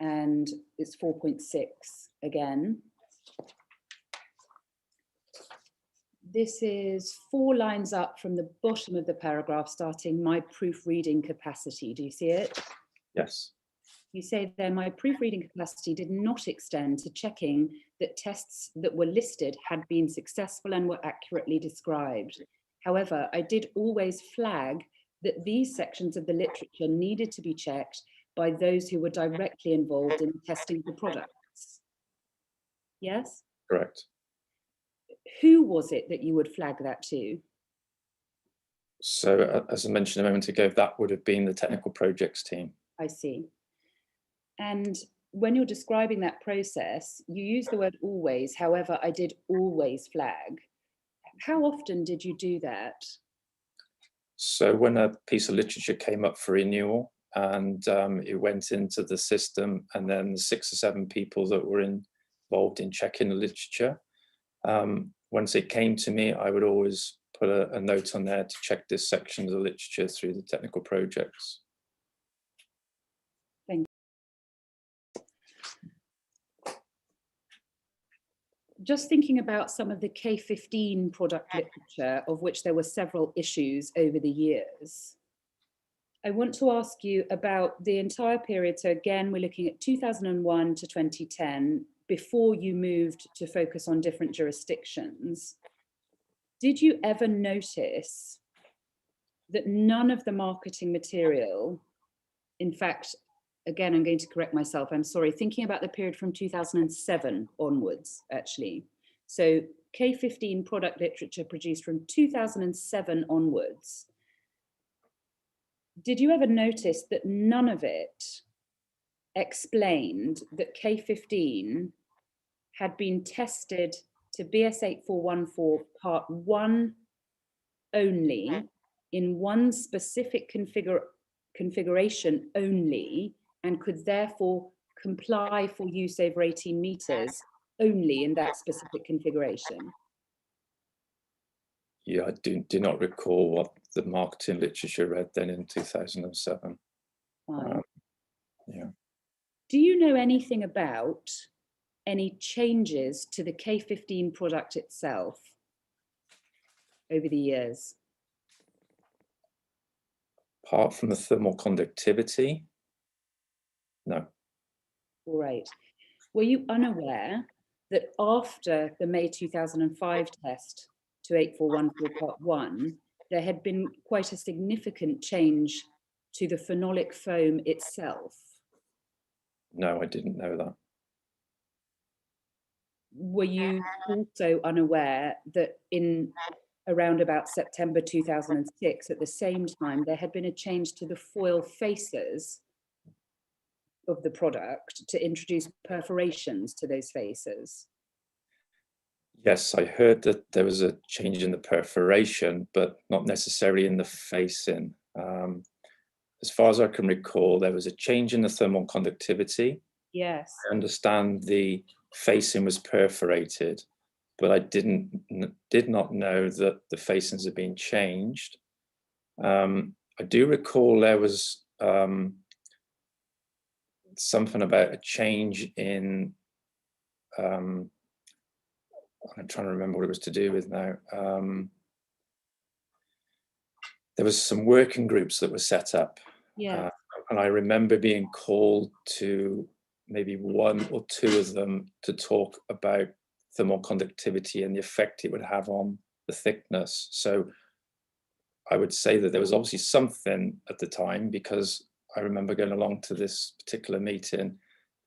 And it's 4.6 again. This is 4 lines up from the bottom of the paragraph, starting my proofreading capacity. Do you see it? Yes. You say there, my proofreading capacity did not extend to checking that tests that were listed had been successful and were accurately described. However, I did always flag that these sections of the literature needed to be checked by those who were directly involved in testing the products. Yes? Correct. Who was it that you would flag that to? So as I mentioned a moment ago, that would have been the technical projects team. I see. And when you're describing that process, you use the word always. However, I did always flag. How often did you do that? So when a piece of literature came up for renewal and it went into the system, and then the 6 or 7 people that were involved in checking the literature, once it came to me, I would always put a note on there to check this section of the literature through the technical projects. Thank you. Just thinking about some of the K15 product literature, of which there were several issues over the years, I want to ask you about the entire period. So again, we're looking at 2001 to 2010, before you moved to focus on different jurisdictions. Did you ever notice that none of the marketing material, in fact, again, I'm going to correct myself, I'm sorry, thinking about the period from 2007 onwards, actually. So K15 product literature produced from 2007 onwards. Did you ever notice that none of it explained that K15 had been tested to BS8414 part 1 only, in one specific configuration only, and could therefore comply for use over 18 meters only in that specific configuration? Yeah, I do not recall what the marketing literature read then in 2007. Yeah. Do you know anything about any changes to the K15 product itself over the years? Apart from the thermal conductivity, no. All right. Were you unaware that after the May 2005 test to 8414 part 1, there had been quite a significant change to the phenolic foam itself? No, I didn't know that. Were you also unaware that in around about September 2006, at the same time, there had been a change to the foil faces of the product to introduce perforations to those faces? Yes, I heard that there was a change in the perforation, but not necessarily in the facing. As far as I can recall, there was a change in the thermal conductivity. Yes. I understand the facing was perforated, but I did not know that the facings had been changed. I do recall there was something about a change in, I'm trying to remember what it was to do with now. There was some working groups that were set up. Yeah. And I remember being called to maybe 1 or 2 of them to talk about thermal conductivity and the effect it would have on the thickness. So I would say that there was obviously something at the time, because I remember going along to this particular meeting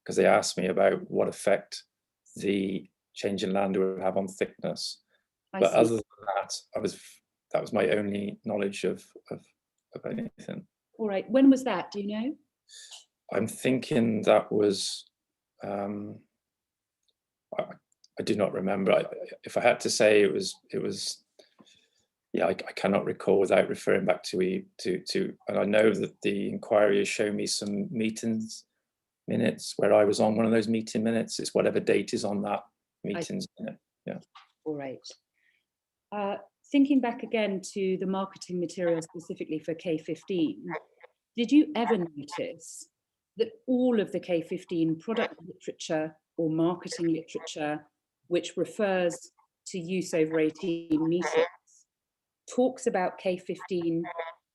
because they asked me about what effect the change in land would have on thickness. But other than that, that was my only knowledge of anything. All right. When was that? Do you know? I'm thinking that was, I do not remember. If I had to say, it was. Yeah, I cannot recall without referring back to. And I know that the inquiry has shown me some meetings minutes where I was on one of those meeting minutes. It's whatever date is on that meeting's minute. Yeah. All right. Thinking back again to the marketing material specifically for K15, did you ever notice that all of the K15 product literature or marketing literature, which refers to use over 18 meters, talks about K15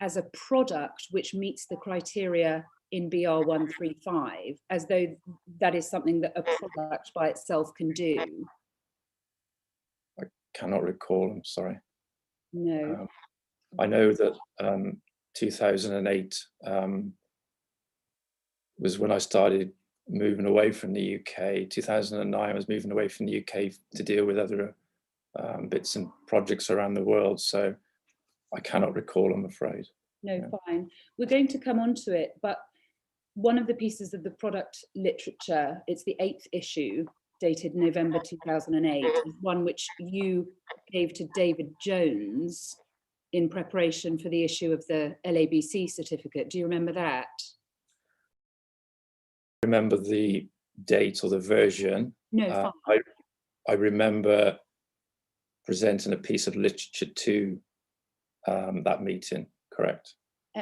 as a product which meets the criteria in BR135, as though that is something that a product by itself can do? I cannot recall, I'm sorry. No. I know that 2008 was when I started moving away from the UK. 2009, I was moving away from the UK to deal with other bits and projects around the world. So I cannot recall, I'm afraid. No, Yeah. fine. We're going to come on to it, but one of the pieces of the product literature, it's the 8th issue, dated November 2008, is one which you gave to David Jones in preparation for the issue of the LABC certificate. Do you remember that? I remember the date or the version. No, fine. I remember presenting a piece of literature to that meeting, correct?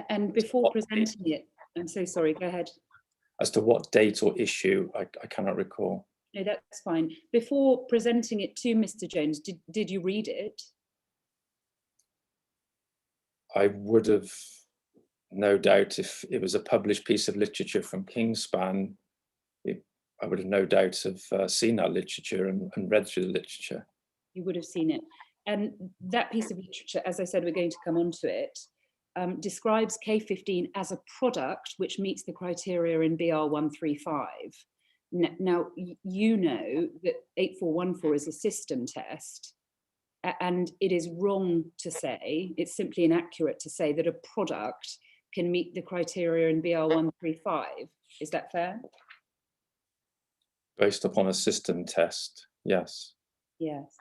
And before presenting it, I'm so sorry, go ahead. As to what date or issue, I cannot recall. No, that's fine. Before presenting it to Mr. Jones, did you read it? I would have, no doubt, if it was a published piece of literature from Kingspan, I would have no doubt have seen that literature and read through the literature. You would have seen it. And that piece of literature, as I said, we're going to come on to it, describes K15 as a product which meets the criteria in BR135. Now, you know that 8414 is a system test, and it is wrong to say, it's simply inaccurate to say that a product can meet the criteria in BR135. Is that fair? Based upon a system test, yes. Yes.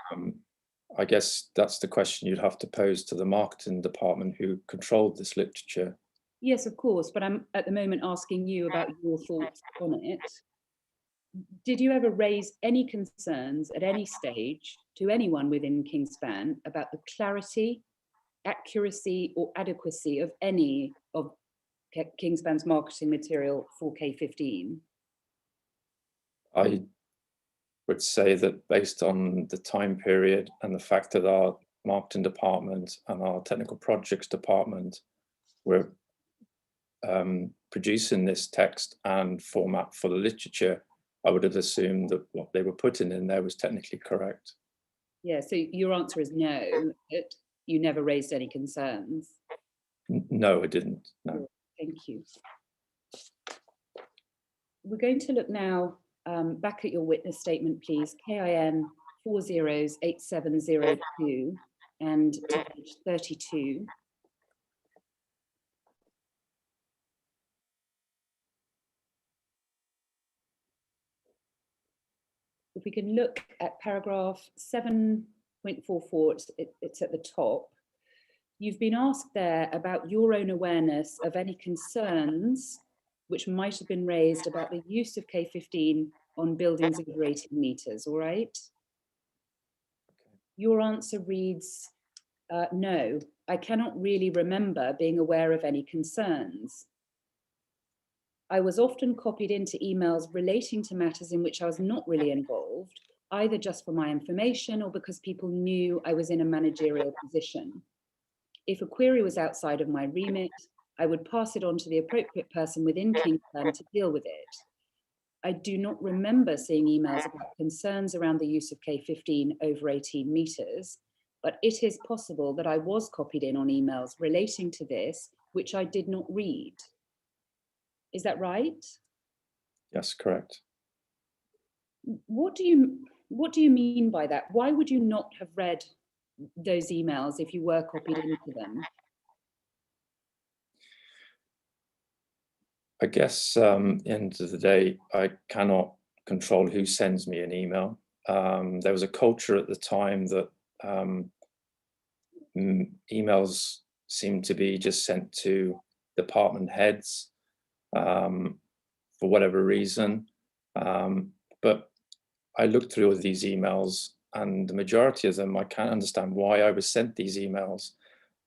I guess that's the question you'd have to pose to the marketing department who controlled this literature. Yes, of course, but I'm at the moment asking you about your thoughts on it. Did you ever raise any concerns at any stage to anyone within Kingspan about the clarity, accuracy or adequacy of any of Kingspan's marketing material for K15? I would say that based on the time period and the fact that our marketing department and our technical projects department were producing this text and format for the literature, I would have assumed that what they were putting in there was technically correct. Yeah, so your answer is no, that you never raised any concerns. No, I didn't, no. Thank you. We're going to look now back at your witness statement, please. KIN 408702 and to page 32. If we can look at paragraph 7.44, it's at the top. You've been asked there about your own awareness of any concerns which might have been raised about the use of K15 on buildings over 18 meters, all right? Your answer reads, no, I cannot really remember being aware of any concerns. I was often copied into emails relating to matters in which I was not really involved, either just for my information or because people knew I was in a managerial position. If a query was outside of my remit, I would pass it on to the appropriate person within Kingspan to deal with it. I do not remember seeing emails about concerns around the use of K15 over 18 meters, but it is possible that I was copied in on emails relating to this, which I did not read. Is that right? Yes, correct. What do you mean by that? Why would you not have read those emails if you were copied into them? I guess end of the day, I cannot control who sends me an email. There was a culture at the time that emails seemed to be just sent to department heads for whatever reason. But I looked through all of these emails, and the majority of them, I can't understand why I was sent these emails.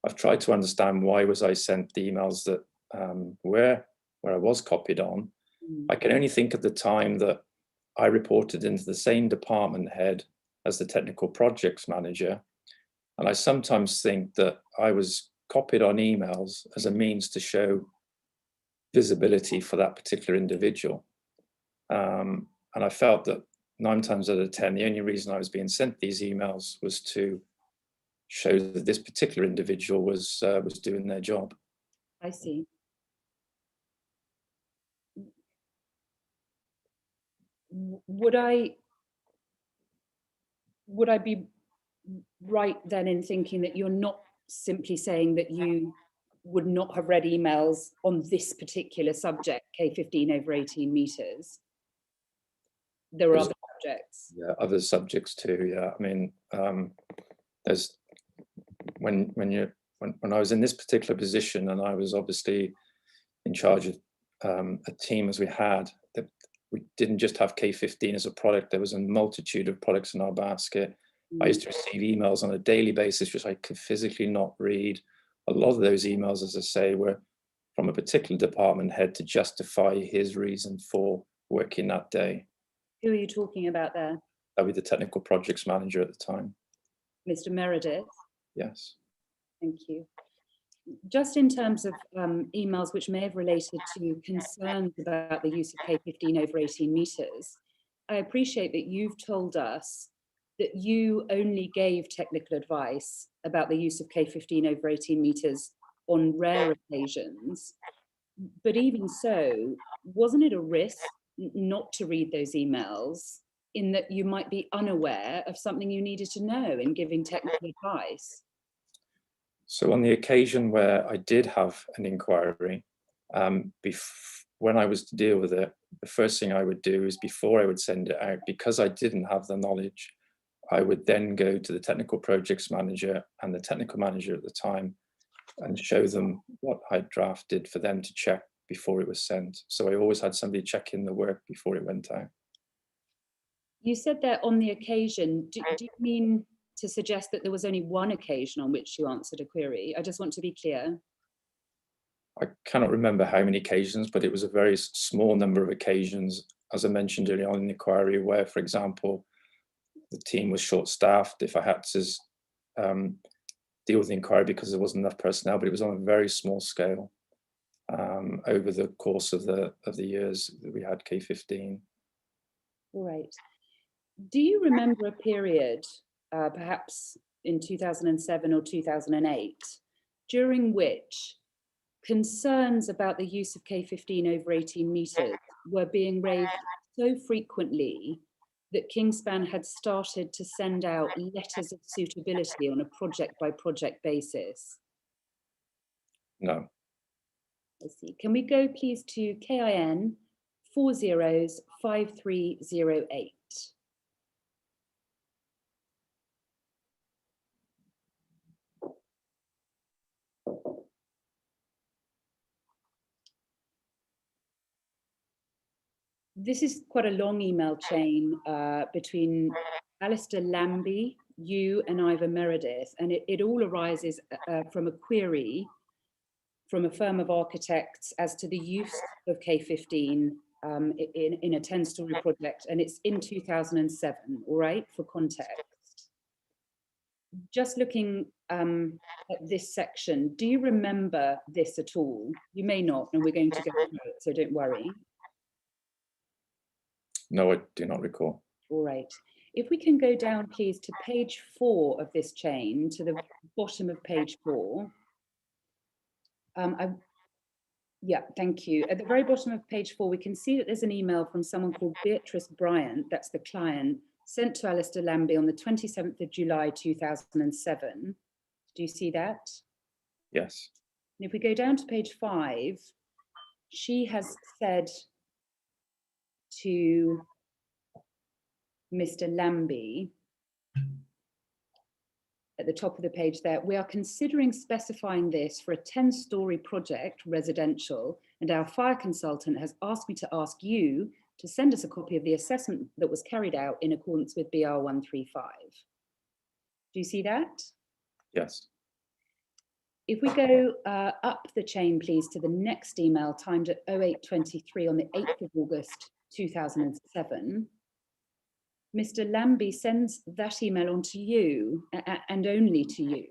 I've tried to understand why was I sent the emails that where I was copied on. I can only think at the time that I reported into the same department head as the technical projects manager. And I sometimes think that I was copied on emails as a means to show visibility for that particular individual. And I felt that 9 times out of 10, the only reason I was being sent these emails was to show that this particular individual was doing their job. I see. Would I be right then in thinking that you're not simply saying that you would not have read emails on this particular subject, K15/18 meters? There are other subjects. Yeah, other subjects too. Yeah, I mean, there's when I was in this particular position, and I was obviously in charge of a team as we had, that we didn't just have K15 as a product. There was a multitude of products in our basket. I used to receive emails on a daily basis, which I could physically not read. A lot of those emails, as I say, were from a particular department head to justify his reason for working that day. Who are you talking about there? That was the technical projects manager at the time. Mr. Meredith? Yes. Thank you. Just in terms of emails which may have related to concerns about the use of K15/18 meters, I appreciate that you've told us that you only gave technical advice about the use of K15/18 meters on rare occasions. But even so, wasn't it a risk not to read those emails, in that you might be unaware of something you needed to know in giving technical advice? So on the occasion where I did have an inquiry, when I was to deal with it, the first thing I would do is, before I would send it out, because I didn't have the knowledge, I would then go to the technical projects manager and the technical manager at the time and show them what I'd drafted for them to check before it was sent. So I always had somebody check in the work before it went out. You said that on the occasion. Do you mean to suggest that there was only one occasion on which you answered a query? I just want to be clear. I cannot remember how many occasions, but it was a very small number of occasions, as I mentioned earlier on in the inquiry, where, for example, the team was short-staffed. If I had to deal with the inquiry because there wasn't enough personnel, but it was on a very small scale over the course of the years that we had K15. All right. Do you remember a period, perhaps in 2007 or 2008, during which concerns about the use of K15/18 meters were being raised so frequently that Kingspan had started to send out letters of suitability on a project-by-project basis? No. I see. Can we go please to KIN 405308? This is quite a long email chain between Alistair Lambie, you, and Ivor Meredith, and it all arises from a query from a firm of architects as to the use of K15 in a 10-story project, and it's in 2007, all right, for context. Just looking at this section, do you remember this at all? You may not, and we're going to go through it, so don't worry. No, I do not recall. All right. If we can go down, please, to page 4 of this chain, to the bottom of page 4. Yeah, thank you. At the very bottom of page 4, we can see that there's an email from someone called Beatrice Bryant, that's the client, sent to Alistair Lambie on the 27th of July, 2007. Do you see that? Yes. And if we go down to page 5, she has said to Mr. Lambie, at the top of the page there, we are considering specifying this for a 10-story project, residential, and our fire consultant has asked me to ask you to send us a copy of the assessment that was carried out in accordance with BR 135. Do you see that? Yes. If we go up the chain, please, to the next email timed at 08:23 on the 8th of August, 2007, Mr. Lambie sends that email on to you and only to you.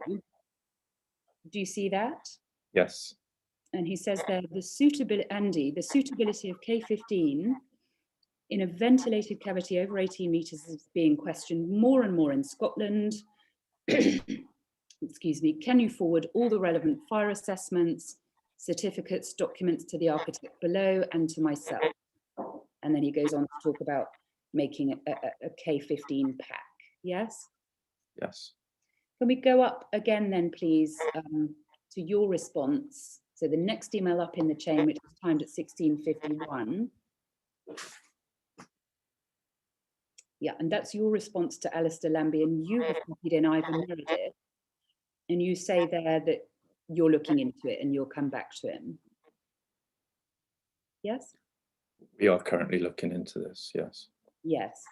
Do you see that? Yes. And he says there, the suitability of K15 in a ventilated cavity over 18 meters is being questioned more and more in Scotland. Excuse me. Can you forward all the relevant fire assessments, certificates, documents to the architect below and to myself? And then he goes on to talk about making a K15 pack. Yes? Yes. Can we go up again then, please, to your response? So the next email up in the chain, which is timed at 16:51. Yeah, and that's your response to Alistair Lambie, and you have copied in Ivan Meredith. And you say there that you're looking into it and you'll come back to him. Yes? We are currently looking into this, yes. Yes.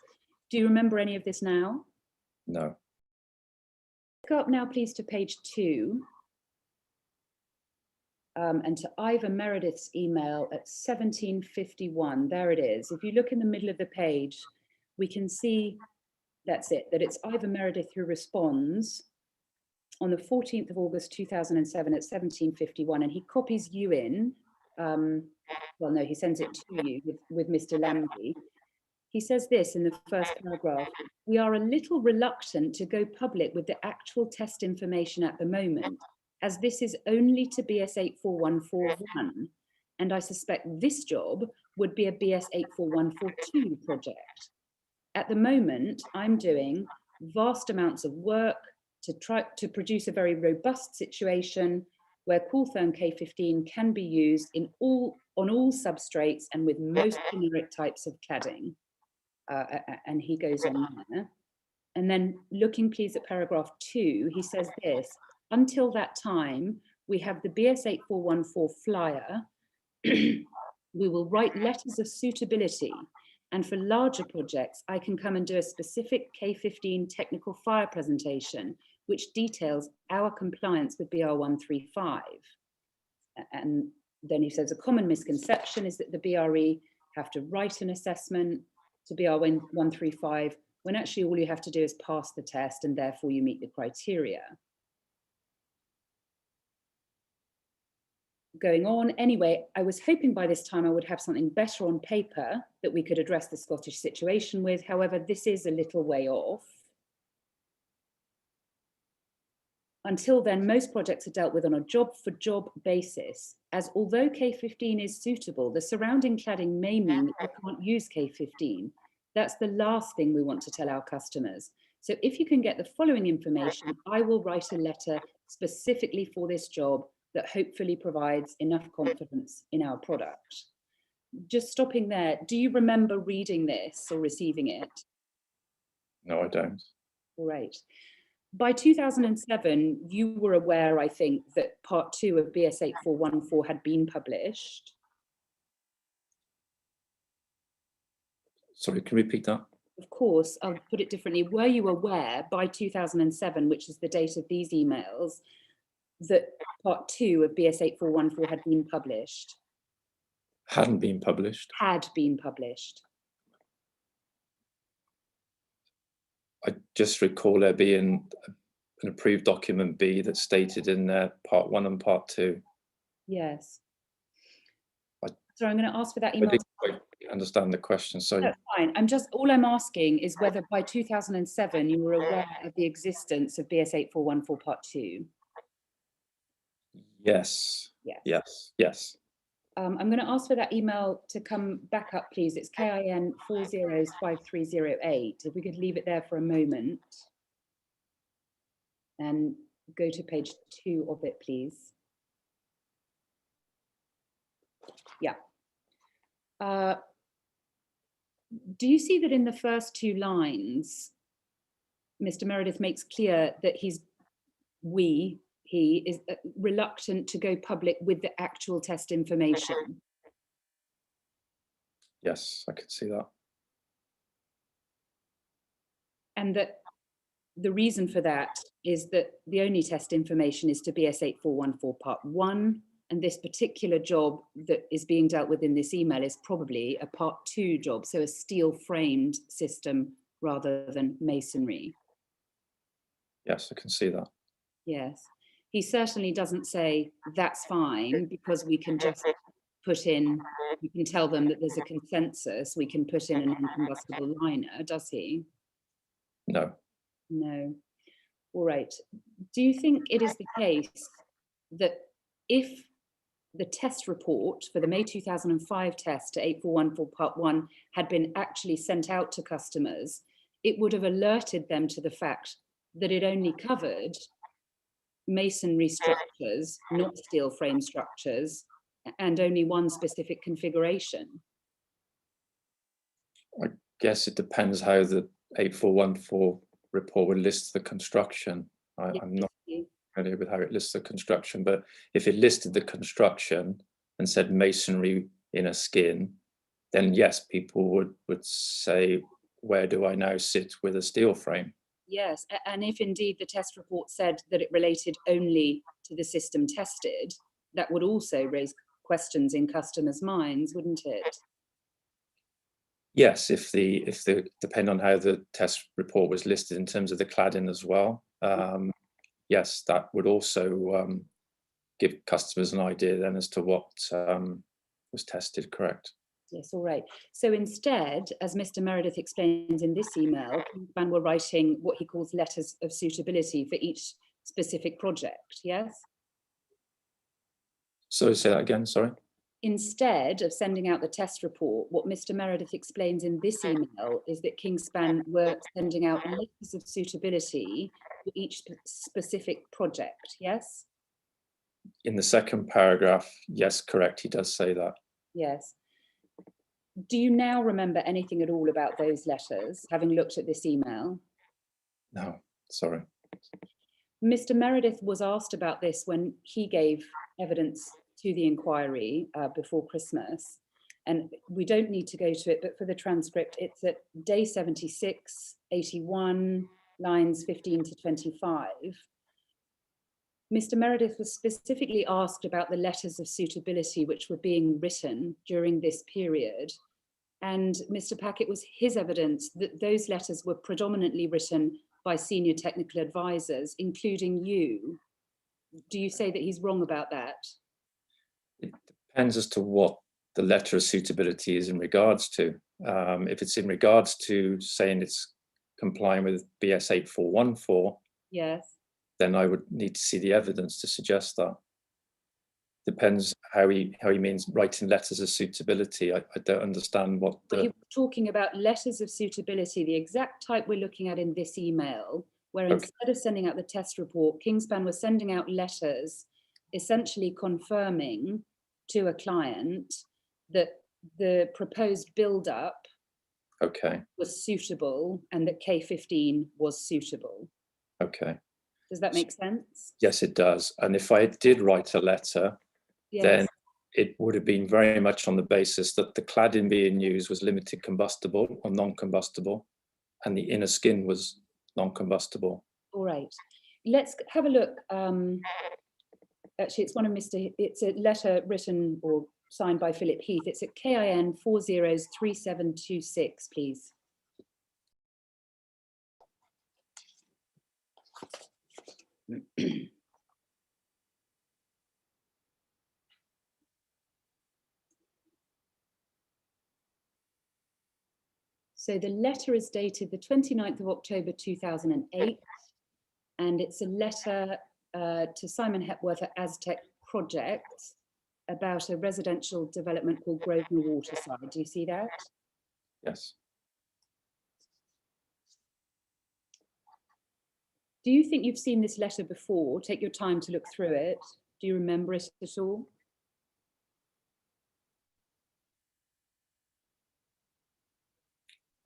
Do you remember any of this now? No. Go up now, please, to page 2. And to Ivan Meredith's email at 17:51. There it is. If you look in the middle of the page, we can see, that's it, that it's Ivan Meredith who responds on the 14th of August 2007 at 17:51, and he copies you in. Well, no, he sends it to you with Mr. Lambie. He says this in the first paragraph: we are a little reluctant to go public with the actual test information at the moment, as this is only to BS 84141, and I suspect this job would be a BS 84142 project. At the moment, I'm doing vast amounts of work to try to produce a very robust situation where Cooltherm K15 can be used on all substrates and with most generic types of cladding. And he goes on there. And then looking please at paragraph 2, he says this: until that time, we have the BS 8414 flyer. We will write letters of suitability. And for larger projects, I can come and do a specific K15 technical fire presentation, which details our compliance with BR 135. And then he says a common misconception is that the BRE have to write an assessment to BR 135, when actually all you have to do is pass the test and therefore you meet the criteria. Going on, anyway, I was hoping by this time I would have something better on paper that we could address the Scottish situation with. However, this is a little way off. Until then, most projects are dealt with on a job-for-job basis, as although K15 is suitable, the surrounding cladding may mean that you can't use K15. That's the last thing we want to tell our customers. So if you can get the following information, I will write a letter specifically for this job that hopefully provides enough confidence in our product. Just stopping there, do you remember reading this or receiving it? No, I don't. Great. By 2007, you were aware, I think, that part 2 of BS 8414 had been published. Sorry, can you repeat that? Of course, I'll put it differently. Were you aware by 2007, which is the date of these emails, that part 2 of BS 8414 had been published? Hadn't been published. Had been published. I just recall there being an approved document B that stated in there part 1 and part 2. Yes. I- So I'm going to ask for that I email. didn't quite understand the question, so That's fine. All I'm asking is whether by 2007 you were aware of the existence of BS 8414 part 2. yes, Yes. yes, yes. I'm going to ask for that email to come back up, please. It's KIN 405308. If we could leave it there for a moment and go to page 2 of it, please. Yeah. Do you see that in the first 2 lines, Mr. Meredith makes clear that he is reluctant to go public with the actual test information? Yes, I could see that. And that the reason for that is that the only test information is to BS 8414 part 1, and this particular job that is being dealt with in this email is probably a part 2 job, so a steel framed system rather than masonry. Yes, I can see that. Yes. He certainly doesn't say that's fine because we can just put in, we can tell them that there's a consensus, we can put in a non-combustible liner, does he? No. No. All right. Do you think it is the case that if the test report for the May 2005 test to 8414 Part 1 had been actually sent out to customers, it would have alerted them to the fact that it only covered masonry structures, not steel frame structures, and only one specific configuration? I guess it depends how the 8414 report would list the construction. I'm not familiar with how it lists the construction, but if it listed the construction and said masonry in a skin, then yes, people would say, where do I now sit with a steel frame? Yes, and if indeed the test report said that it related only to the system tested, that would also raise questions in customers' minds, wouldn't it? Yes, if the depend on how the test report was listed in terms of the cladding as well. Yes, that would also give customers an idea then as to what was tested, correct? Yes, all right. So instead, as Mr. Meredith explains in this email, Kingspan were writing what he calls letters of suitability for each specific project, yes? So say that again, sorry. Instead of sending out the test report, what Mr. Meredith explains in this email is that Kingspan were sending out letters of suitability for each specific project, yes? In the second paragraph, yes, correct, he does say that. Yes. Do you now remember anything at all about those letters, having looked at this email? No, sorry. Mr. Meredith was asked about this when he gave evidence to the inquiry before Christmas. And we don't need to go to it, but for the transcript, it's at day 76, 81, lines 15 to 25. Mr. Meredith was specifically asked about the letters of suitability which were being written during this period. And Mr. Packett was his evidence that those letters were predominantly written by senior technical advisors, including you. Do you say that he's wrong about that? It depends as to what the letter of suitability is in regards to. If it's in regards to saying it's complying with BS 8414, yes, then I would need to see the evidence to suggest that. Depends how he means writing letters of suitability. I don't understand what the... He was talking about letters of suitability, the exact type we're looking at in this email, where instead of sending out the test report, Kingspan was sending out letters essentially confirming to a client that the proposed build-up was suitable and that K15 was suitable. Okay. Does that make sense? Yes, it does. And if I did write a letter, then it would have been very much on the basis that the cladding being used was limited combustible or non-combustible, and the inner skin was non-combustible. All right. Let's have a look. Actually, it's a letter written or signed by Philip Heath. It's at KIN 403726, please. So the letter is dated the 29th of October 2008, and it's a letter to Simon Hepworth at Aztec Project about a residential development called Grosvenor Waterside. Do you see that? Yes. Do you think you've seen this letter before? Take your time to look through it. Do you remember it at all?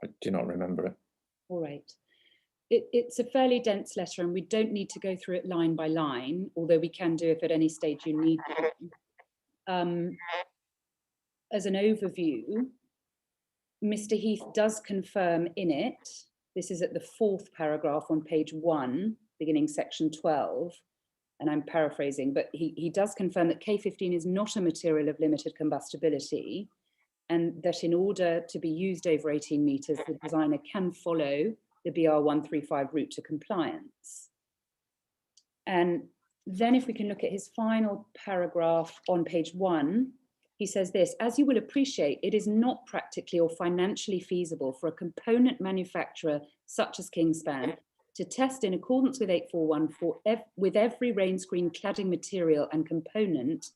I do not remember it. All right. It's a fairly dense letter and we don't need to go through it line by line, although we can do if at any stage you need to. As an overview, Mr. Heath does confirm in it, this is at the 4th paragraph on page 1, beginning section 12, and I'm paraphrasing, but he does confirm that K15 is not a material of limited combustibility, and that in order to be used over 18 meters, the designer can follow the BR135 route to compliance. And Then if we can look at his final paragraph on page 1, he says this: as you will appreciate, it is not practically or financially feasible for a component manufacturer such as Kingspan to test in accordance with 841 with every rain screen cladding material and component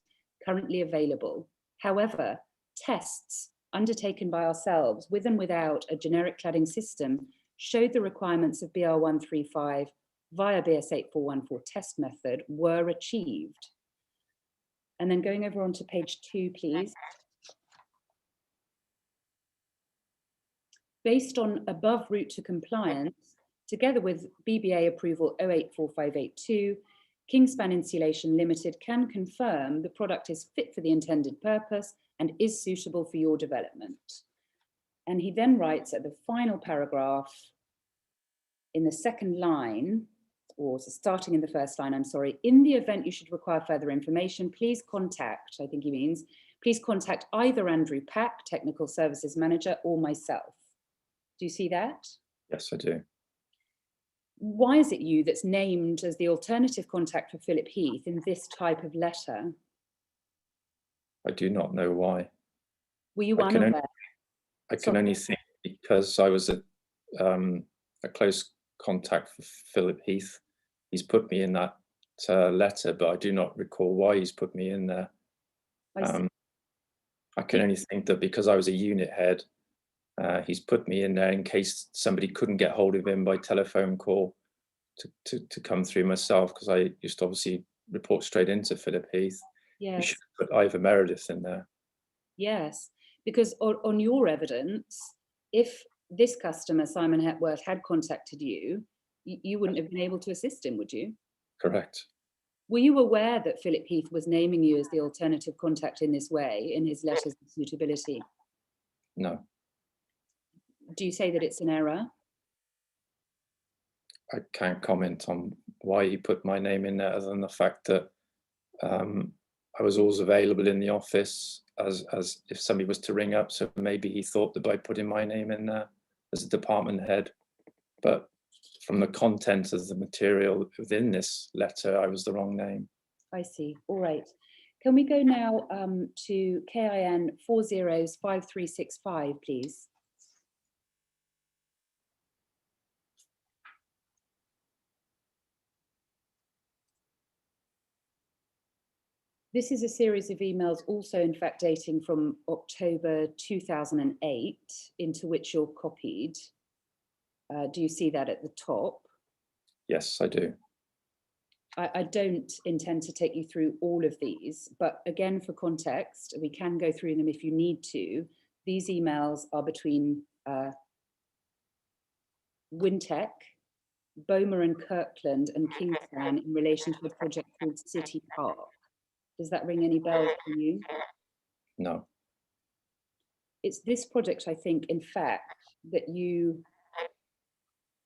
currently available. However, tests undertaken by ourselves with and without a generic cladding system showed the requirements of BR 135 via BS 8414 test method were achieved. And then going over onto page 2, please. Based on above route to compliance, together with BBA approval 084582, Kingspan Insulation Limited can confirm the product is fit for the intended purpose and is suitable for your development. And he then writes at the final paragraph in the second line, or starting in the first line, I'm sorry, in the event you should require further information, please contact, I think he means, please contact either Andrew Pack, Technical Services Manager, or myself. Do you see that? Yes, I do. Why is it you that's named as the alternative contact for Philip Heath in this type of letter? I do not know why. Were you I can unaware? only think because I was a close contact for Philip Heath. He's put me in that letter, but I do not recall why he's put me in there. I can only think that because I was a unit head, he's put me in there in case somebody couldn't get hold of him by telephone call to come through myself, because I used to obviously report straight into Philip Heath. Yes. You should put Ivor Meredith in there. Yes, because on your evidence, if this customer, Simon Hepworth, had contacted you, you wouldn't have been able to assist him, would you? Correct. Were you aware that Philip Heath was naming you as the alternative contact in this way in his letters of suitability? No. Do you say that it's an error? I can't comment on why he put my name in there, other than the fact that I was always available in the office as if somebody was to ring up. So maybe he thought that by putting my name in there as a department head, but from the content of the material within this letter, I was the wrong name. I see. All right. Can we go now to KIN 405365, please? This is a series of emails also, in fact, dating from October 2008, into which you're copied. Do you see that at the top? Yes, I do. I don't intend to take you through all of these, but again, for context, we can go through them if you need to. These emails are between Wintec, Boma and Kirkland and Kingspan in relation to a project called City Park. Does that ring any bells for you? No. It's this project, I think, in fact, that you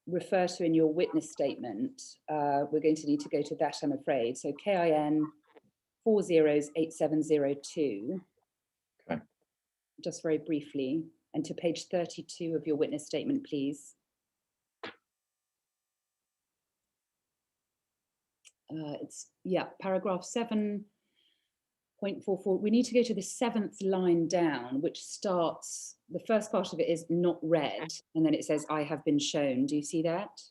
refer to in your witness statement. We're going to need to go to that, I'm afraid. So KIN 408702. Okay. Just very briefly, and to page 32 of your witness statement, please. It's, yeah, paragraph 7.44. We need to go to the 7th line down, which starts, the first part of it is not read, and then it says, I have been shown. Do you see that?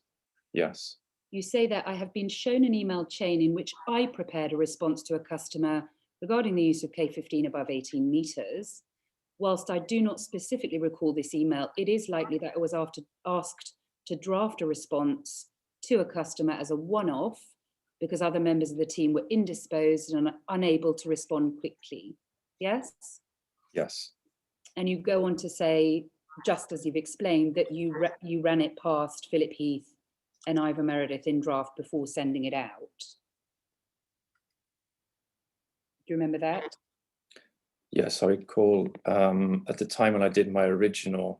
Yes. You say that I have been shown an email chain in which I prepared a response to a customer regarding the use of K15 above 18 meters. Whilst I do not specifically recall this email, it is likely that I was asked to draft a response to a customer as a one-off because other members of the team were indisposed and unable to respond quickly. Yes? Yes. And you go on to say, just as you've explained, that you ran it past Philip Heath and Ivor Meredith in draft before sending it out. Do you remember that? Yes, I recall at the time when I did my original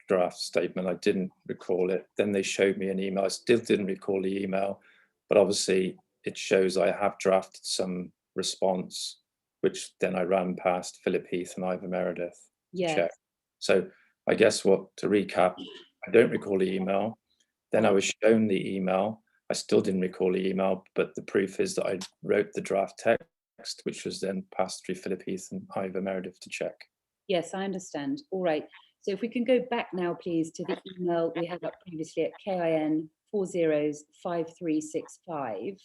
draft statement, I didn't recall it. Then they showed me an email. I still didn't recall the email, but obviously it shows I have drafted some response, which then I ran past Philip Heath and Ivor Meredith. Yes. Check. So I guess to recap, I don't recall the email. Then I was shown the email. I still didn't recall the email, but the proof is that I wrote the draft text, which was then passed through Philip Heath and Ivor Meredith to check. Yes, I understand. All right. So if we can go back now, please, to the email we had up previously at KIN 405365.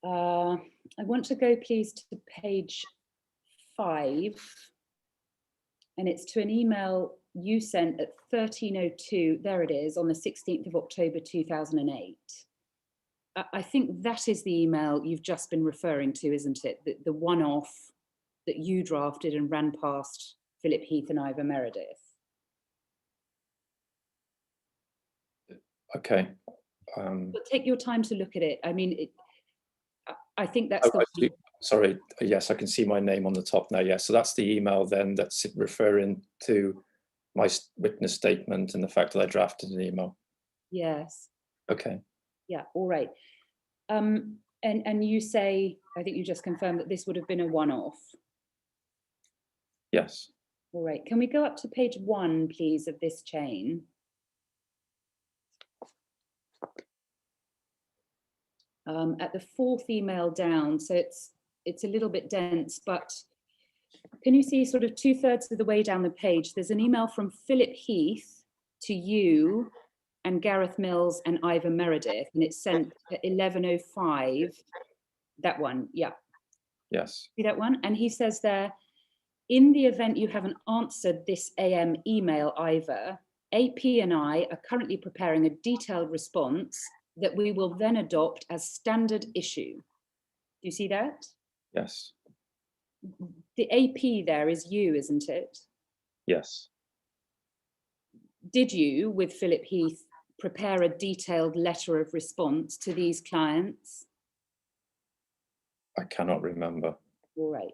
I want to go, please, to page 5. And it's to an email you sent at 13:02, there it is, on the 16th of October 2008. I think that is the email you've just been referring to, isn't it? The one-off that you drafted and ran past Philip Heath and Ivor Meredith. Okay. But take your time to look at it. I mean, I think that's the one. Sorry, yes, I can see my name on the top now. Yes, so that's the email then that's referring to my witness statement and the fact that I drafted an email. Yes. Okay. Yeah, all right. And you say, I think you just confirmed that this would have been a one-off. Yes. All right. Can we go up to page 1, please, of this chain? At the 4th email down, so it's a little bit dense, but can you see sort of 2/3 of the way down the page, there's an email from Philip Heath to you and Gareth Mills and Ivor Meredith, and it's sent at 11:05. That one, yeah. Yes. See that one? And he says there, in the event you haven't answered this AM email, Ivor, AP and I are currently preparing a detailed response that we will then adopt as standard issue. Do you see that? Yes. The AP there is you, isn't it? Yes. Did you, with Philip Heath, prepare a detailed letter of response to these clients? I cannot remember. All right.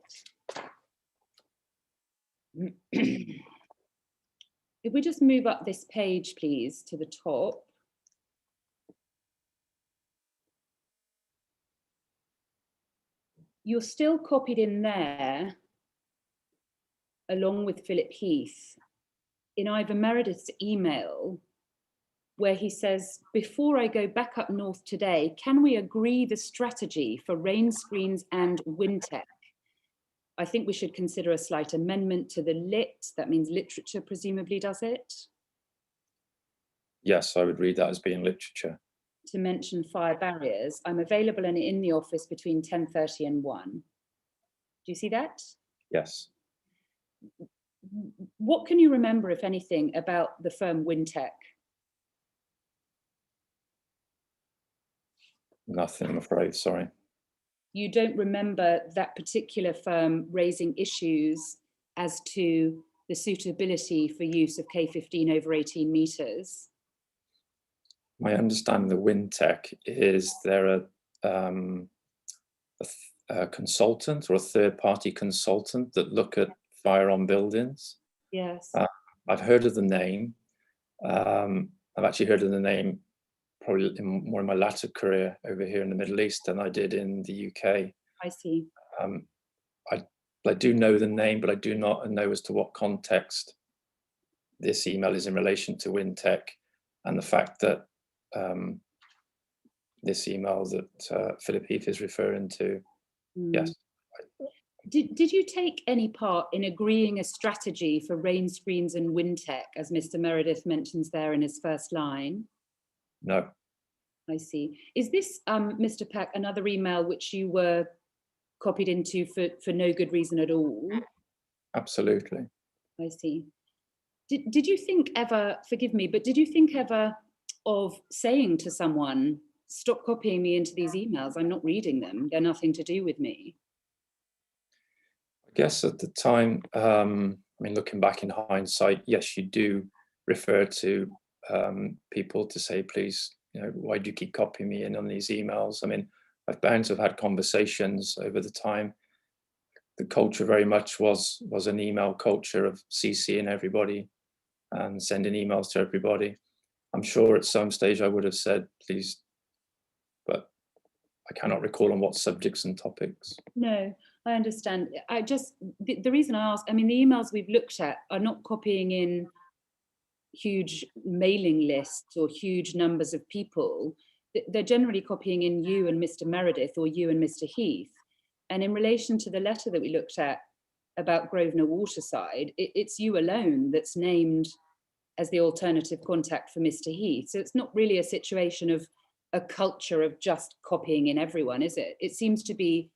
If we just move up this page, please, to the top. You're still copied in there, along with Philip Heath, in Ivor Meredith's email, where he says, before I go back up north today, can we agree the strategy for rain screens and Wintec? I think we should consider a slight amendment to the lit. That means literature presumably does it. Yes, I would read that as being literature. To mention fire barriers. I'm available and in the office between 10:30 and 1. Do you see that? Yes. What can you remember, if anything, about the firm Wintec? Nothing, I'm afraid, sorry. You don't remember that particular firm raising issues as to the suitability for use of K15 over 18 meters? My understanding of Wintec is they're a consultant or a third-party consultant that look at fire on buildings. Yes. I've heard of the name. I've actually heard of the name probably more in my latter career over here in the Middle East than I did in the UK. I see. I do know the name, but I do not know as to what context this email is in relation to Wintec, and the fact that this email that Philip Heath is referring to. Yes. Did you take any part in agreeing a strategy for rain screens and Wintec, as Mr. Meredith mentions there in his first line? No. I see. Is this, Mr. Pack, another email which you were copied into for no good reason at all? Absolutely. I see. Did you think ever, forgive me, but did you think ever of saying to someone, stop copying me into these emails, I'm not reading them, they're nothing to do with me? I guess at the time, I mean, looking back in hindsight, yes, you do refer to people to say, please, you know, why do you keep copying me in on these emails? I mean, I've bound to have had conversations over the time. The culture very much was an email culture of CCing everybody and sending emails to everybody. I'm sure at some stage I would have said, please, but I cannot recall on what subjects and topics. No, I understand. I just, the reason I ask, I mean, the emails we've looked at are not copying in huge mailing lists or huge numbers of people, they're generally copying in you and Mr. Meredith or you and Mr. Heath. And in relation to the letter that we looked at about Grosvenor Waterside, it's you alone that's named as the alternative contact for Mr. Heath. So it's not really a situation of a culture of just copying in everyone, is it? It seems to be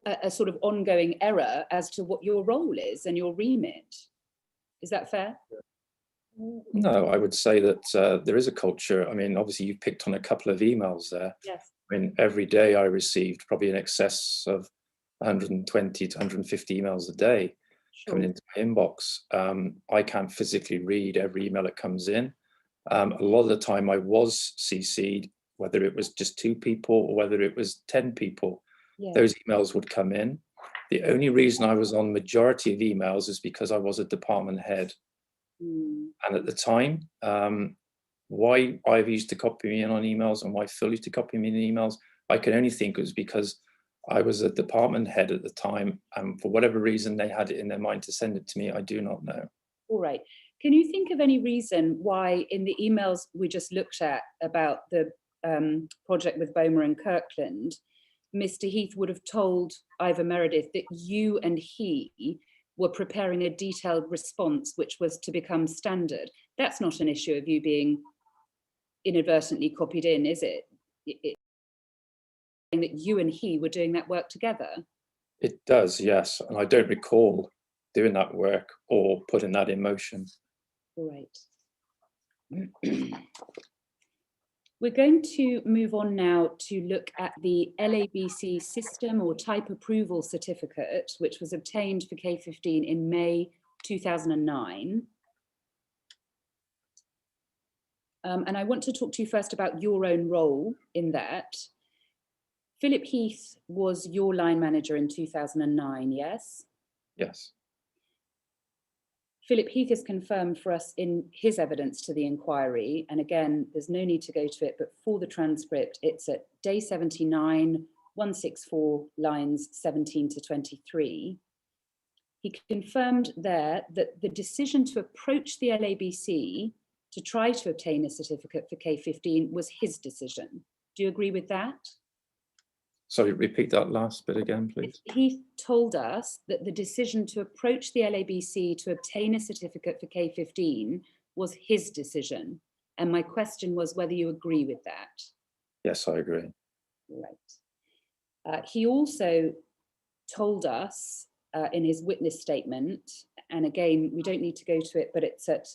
a sort of ongoing error as to what your role is and your remit. Is that fair? No, I would say that there is a culture. I mean, obviously you picked on a couple of emails there. Yes. I mean, every day I received probably in excess of 120 to 150 emails a day coming into my inbox. I can't physically read every email that comes in. A lot of the time I was CC'd, whether it was just 2 people or whether it was 10 people, those emails would come in. The only reason I was on majority of emails is because I was a department head. And at the time, why Ivy used to copy me in on emails and why Phil used to copy me in emails, I can only think it was because I was a department head at the time, and for whatever reason they had it in their mind to send it to me. I do not know. All right. Can you think of any reason why in the emails we just looked at about the project with Bomer and Kirkland, Mr. Heath would have told Ivor Meredith that you and he were preparing a detailed response which was to become standard? That's not an issue of you being inadvertently copied in, is it? That you and he were doing that work together? It does, yes. And I don't recall doing that work or putting that in motion. All right. We're going to move on now to look at the LABC system or type approval certificate, which was obtained for K15 in May 2009. And I want to talk to you first about your own role in that. Philip Heath was your line manager in 2009, yes? Yes. Philip Heath is confirmed for us in his evidence to the inquiry. And again, there's no need to go to it, but for the transcript, it's at day 79, 164, lines 17 to 23. He confirmed there that the decision to approach the LABC to try to obtain a certificate for K15 was his decision. Do you agree with that? Sorry, repeat that last bit again, please. He told us that the decision to approach the LABC to obtain a certificate for K15 was his decision. And my question was whether you agree with that. Yes, I agree. Right. He also told us in his witness statement, and again, we don't need to go to it, but it's at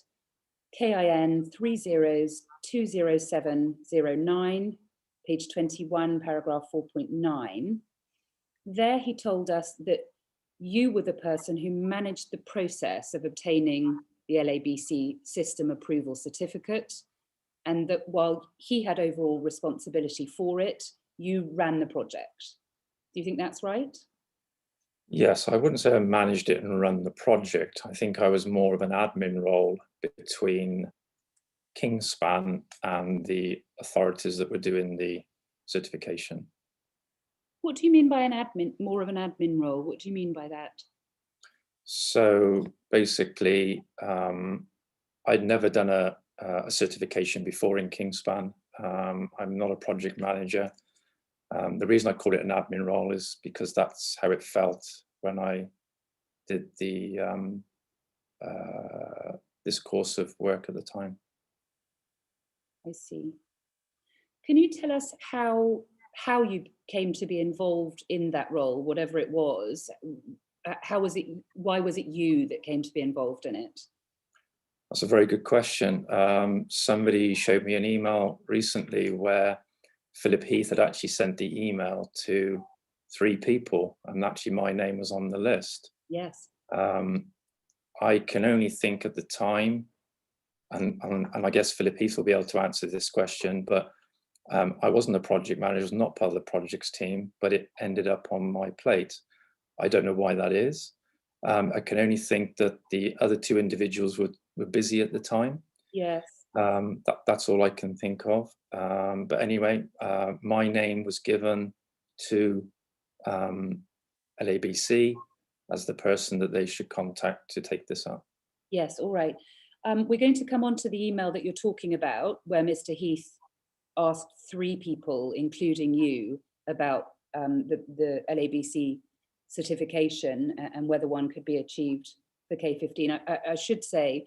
KIN 30020709, page 21, paragraph 4.9. There he told us that you were the person who managed the process of obtaining the LABC system approval certificate, and that while he had overall responsibility for it, you ran the project. Do you think that's right? Yes, I wouldn't say I managed it and run the project. I think I was more of an admin role between Kingspan and the authorities that were doing the certification. What do you mean by an admin, more of an admin role? What do you mean by that? So basically, I'd never done a certification before in Kingspan. I'm not a project manager. The reason I call it an admin role is because that's how it felt when I did the this course of work at the time. I see. Can you tell us how you came to be involved in that role, whatever it was? How was it? Why was it you that came to be involved in it? That's a very good question. Somebody showed me an email recently where Philip Heath had actually sent the email to 3 people, and actually my name was on the list. Yes. I can only think at the time, and I guess Philip Heath will be able to answer this question, but I wasn't a project manager, I was not part of the projects team, but it ended up on my plate. I don't know why that is. I can only think that the other 2 individuals were busy at the time. Yes. That's all I can think of. But anyway, my name was given to LABC as the person that they should contact to take this up. Yes, all right. We're going to come on to the email that you're talking about, where Mr. Heath asked 3 people, including you, about the LABC certification and whether one could be achieved for K15. I should say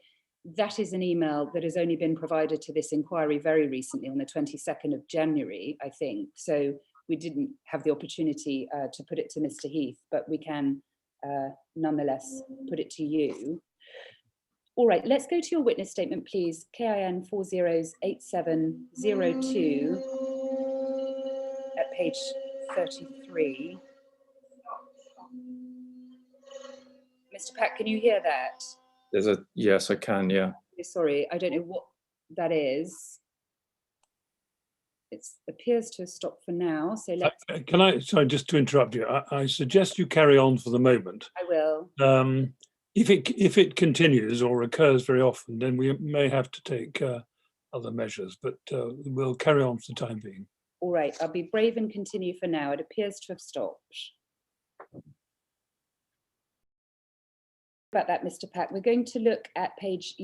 that is an email that has only been provided to this inquiry very recently, on the 22nd of January, I think. So we didn't have the opportunity to put it to Mr. Heath, but we can nonetheless put it to you. All right, let's go to your witness statement, please. KIN 408702 at page 33. Mr. Pack, can you hear that? There's a, yes, I can, yeah. Sorry, I don't know what that is. It appears to have stopped for now, so let's... Can I, sorry, just to interrupt you, I suggest you carry on for the moment. I will. If it continues or occurs very often, then we may have to take other measures, but we'll carry on for the time being. All right, I'll be brave and continue for now. It appears to have stopped. About that, Mr. Pack, we're going to look at page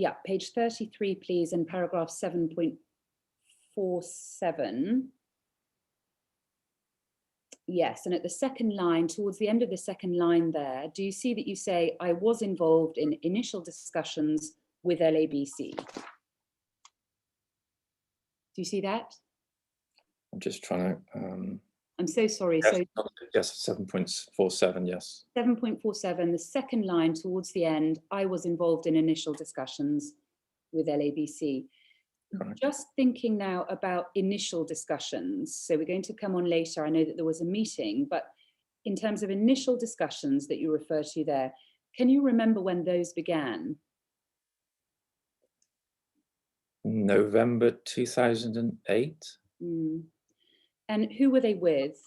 33, please, in paragraph 7.47. Yes, and at the second line, towards the end of the second line there, do you see that you say, I was involved in initial discussions with LABC? Do you see that? I'm just trying to... I'm so sorry. Yes, So yes, 7.47, yes. 7.47, the second line towards the end, I was involved in initial discussions with LABC. Correct. Just thinking now about initial discussions. So we're going to come on later. I know that there was a meeting, but in terms of initial discussions that you refer to there, can you remember when those began? November 2008. Mm. And who were they with?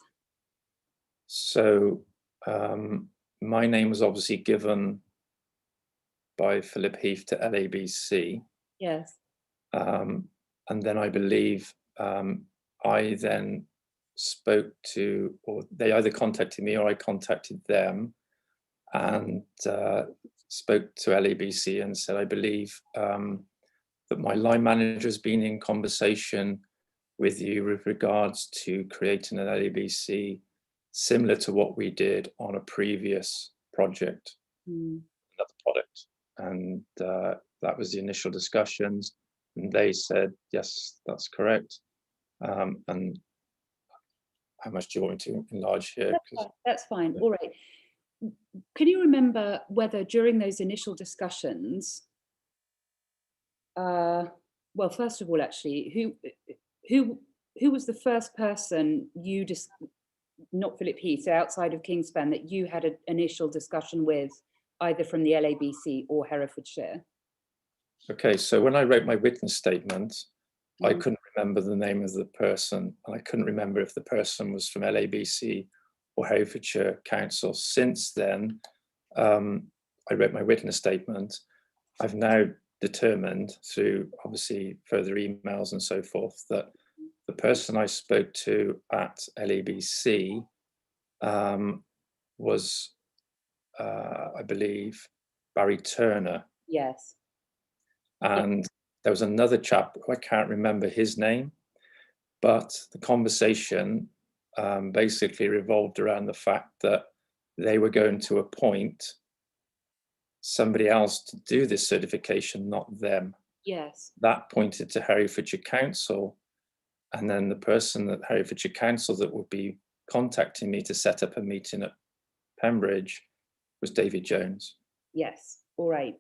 So my name was obviously given by Philip Heath to LABC. Yes. And then I believe I then spoke to, or they either contacted me or I contacted them and spoke to LABC and said, I believe that my line manager has been in conversation with you with regards to creating an LABC similar to what we did on a previous project, another product. And that was the initial discussions. And they said, yes, that's correct. And how much do you want me to enlarge here? That's fine. All right. Can you remember whether during those initial discussions, well, first of all, actually, who was the first person you just, not Philip Heath, so outside of Kingspan, that you had an initial discussion with, either from the LABC or Herefordshire? Okay, so when I wrote my witness statement, I couldn't remember the name of the person, and I couldn't remember if the person was from LABC or Herefordshire Council. Since then, I wrote my witness statement. I've now determined through obviously further emails and so forth that the person I spoke to at LABC was, I believe, Barry Turner. Yes. And there was another chap, I can't remember his name, but the conversation basically revolved around the fact that they were going to appoint somebody else to do this certification, not them. Yes. That pointed to Herefordshire Council, and then the person at Herefordshire Council that would be contacting me to set up a meeting at Pembridge was David Jones. Yes, all right.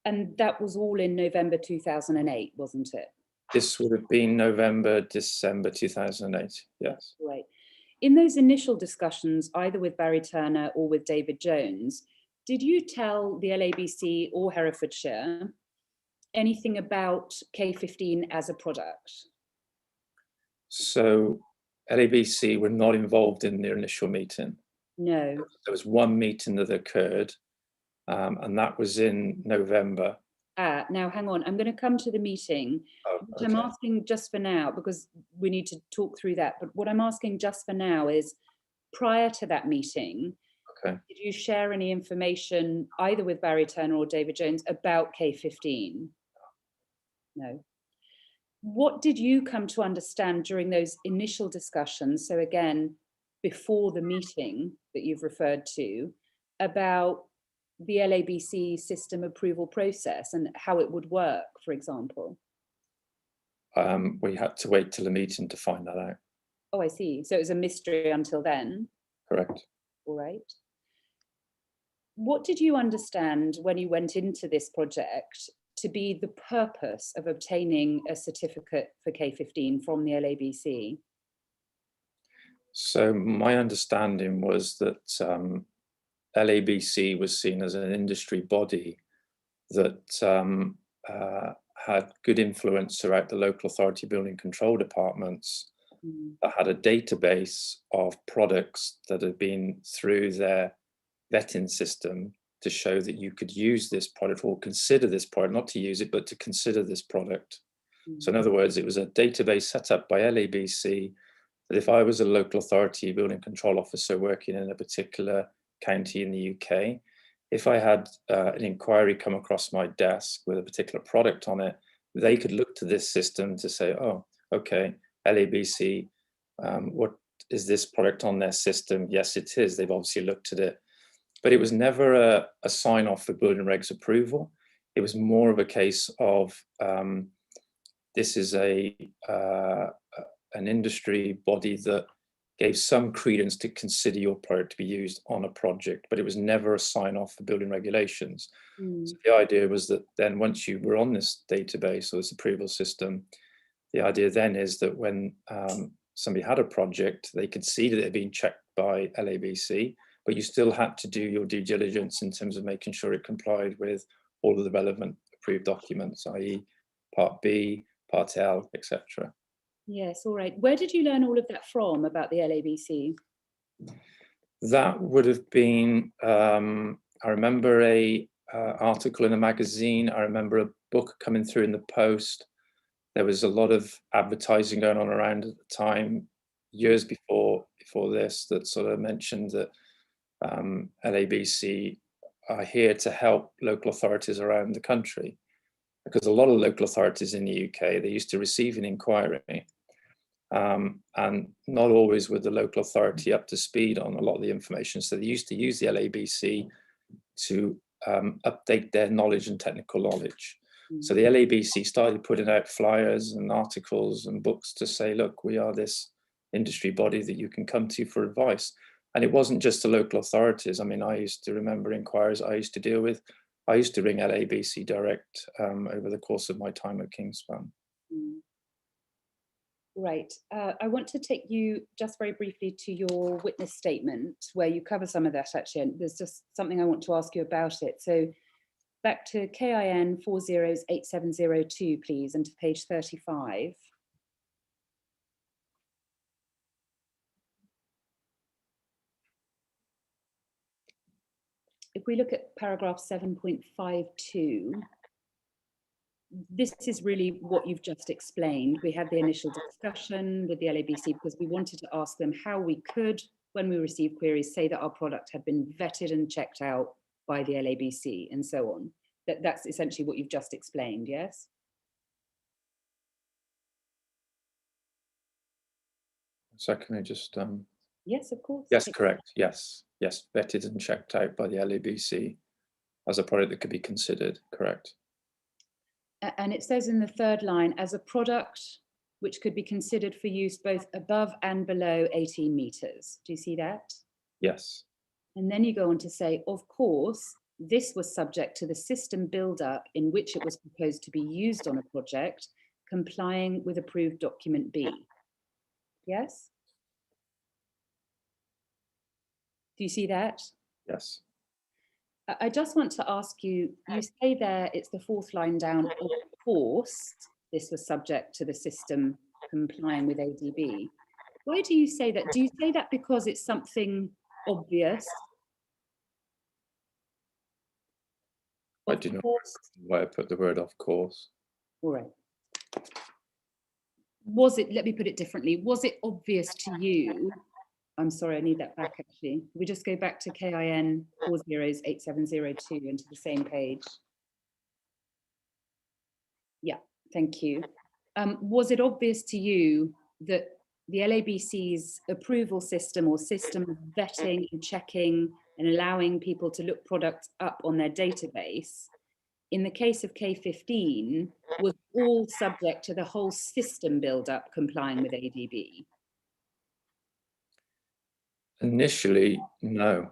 And that was all in November 2008, wasn't it? This would have been November, December 2008, yes. Right. In those initial discussions, either with Barry Turner or with David Jones, did you tell the LABC or Herefordshire anything about K15 as a product? So LABC were not involved in the initial meeting. No. There was one meeting that occurred, and that was in November. Now, hang on, I'm going to come to the meeting. Okay. I'm asking just for now, because we need to talk through that, but what I'm asking just for now is, prior to that meeting, Okay. Did you share any information either with Barry Turner or David Jones about K15? No. What did you come to understand during those initial discussions, so again, before the meeting that you've referred to, about the LABC system approval process and how it would work, for example? We had to wait till the meeting to find that out. Oh, I see. So it was a mystery until then. Correct. All right. What did you understand when you went into this project to be the purpose of obtaining a certificate for K15 from the LABC? So my understanding was that LABC was seen as an industry body that had good influence throughout the local authority building control departments, that had a database of products that had been through their vetting system to show that you could use this product or consider this product, not to use it, but to consider this product. So in other words, it was a database set up by LABC that if I was a local authority building control officer working in a particular county in the UK, if I had an inquiry come across my desk with a particular product on it, they could look to this system to say, oh, okay, LABC, what is this product on their system? Yes, it is. They've obviously looked at it. But it was never a sign off for building regs approval. It was more of a case of this is an industry body that gave some credence to consider your product to be used on a project, but it was never a sign off for building regulations. So the idea was that then once you were on this database or this approval system, the idea then is that when somebody had a project, they could see that it had been checked by LABC, but you still had to do your due diligence in terms of making sure it complied with all of the relevant approved documents, i.e. Part B, Part L, etc. Yes, all right. Where did you learn all of that from about the LABC? That would have been, I remember a article in a magazine. I remember a book coming through in the post. There was a lot of advertising going on around at the time, years before this, that sort of mentioned that LABC are here to help local authorities around the country, because a lot of local authorities in the UK, they used to receive an inquiry and not always were the local authority up to speed on a lot of the information. So they used to use the LABC to update their knowledge and technical knowledge. So the LABC started putting out flyers and articles and books to say, look, we are this industry body that you can come to for advice. And it wasn't just the local authorities. I mean, I used to remember inquiries I used to deal with. I used to ring LABC direct over the course of my time at Kingspan. Right. I want to take you just very briefly to your witness statement where you cover some of that actually. And there's just something I want to ask you about it. So back to KIN 408702, please, and to page 35. If we look at paragraph 7.52, this is really what you've just explained. We had the initial discussion with the LABC because we wanted to ask them how we could, when we receive queries, say that our product had been vetted and checked out by the LABC and so on. That's essentially what you've just explained, yes? So can I just... Yes, of course. Yes, correct. Yes, yes, vetted and checked out by the LABC as a product that could be considered, correct. And it says in the third line, as a product which could be considered for use both above and below 18 meters. Do you see that? Yes. And then you go on to say, of course, this was subject to the system build-up in which it was proposed to be used on a project, complying with approved document B. Yes? Do you see that? Yes. I just want to ask you, you say there, it's the fourth line down, of course, this was subject to the system complying with ADB. Why do you say that? Do you say that because it's something obvious? I do not know why I put the word of course. All right. Was it, let me put it differently, was it obvious to you I'm sorry, I need that back actually. We just go back to KIN 408702 into the same page. Yeah, thank you. Was it obvious to you that the LABC's approval system or system of vetting and checking and allowing people to look products up on their database, in the case of K15, was all subject to the whole system build-up complying with ADB? Initially, no.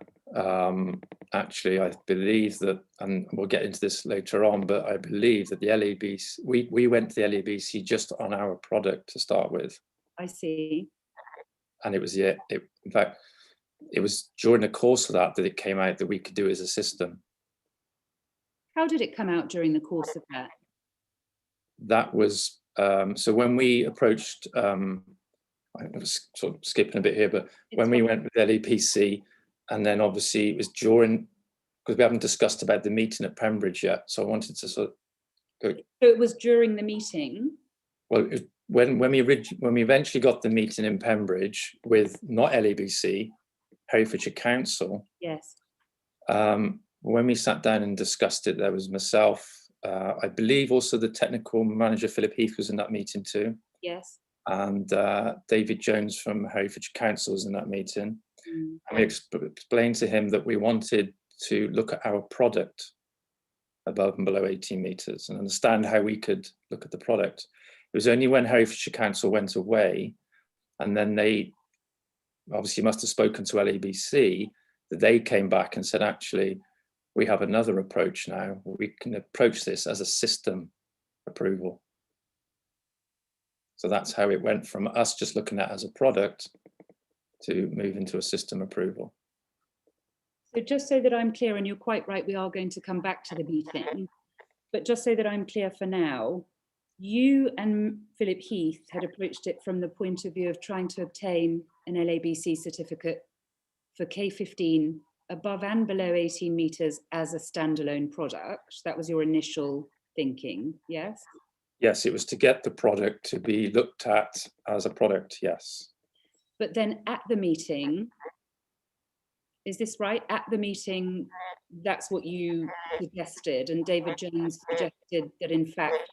Actually, I believe that, and we'll get into this later on, but I believe that the LABC, we went to the LABC just on our product to start with. I see. And it was, in fact, it was during the course of that it came out that we could do it as a system. How did it come out during the course of that? That was, so when we approached, I was sort of skipping a bit here, but when we went with LAPC, and then obviously it was during, because we haven't discussed about the meeting at Pembridge yet, so I wanted to sort of go. So it was during the meeting? Well, when we eventually got the meeting in Pembridge with not LABC, Herefordshire Council. Yes. When we sat down and discussed it, there was myself, I believe also the technical manager, Philip Heath, was in that meeting too. Yes. And David Jones from Herefordshire Council was in that meeting. Mm. And we explained to him that we wanted to look at our product above and below 18 metres and understand how we could look at the product. It was only when Herefordshire Council went away, and then they obviously must have spoken to LABC, that they came back and said, actually, we have another approach now. We can approach this as a system approval. So that's how it went from us just looking at it as a product to move into a system approval. So just so that I'm clear, and you're quite right, we are going to come back to the meeting, but just so that I'm clear for now, you and Philip Heath had approached it from the point of view of trying to obtain an LABC certificate for K15 above and below 18 metres as a standalone product. That was your initial thinking, yes? Yes, it was to get the product to be looked at as a product, yes. But then at the meeting, is this right? At the meeting, that's what you suggested, and David Jones suggested that in fact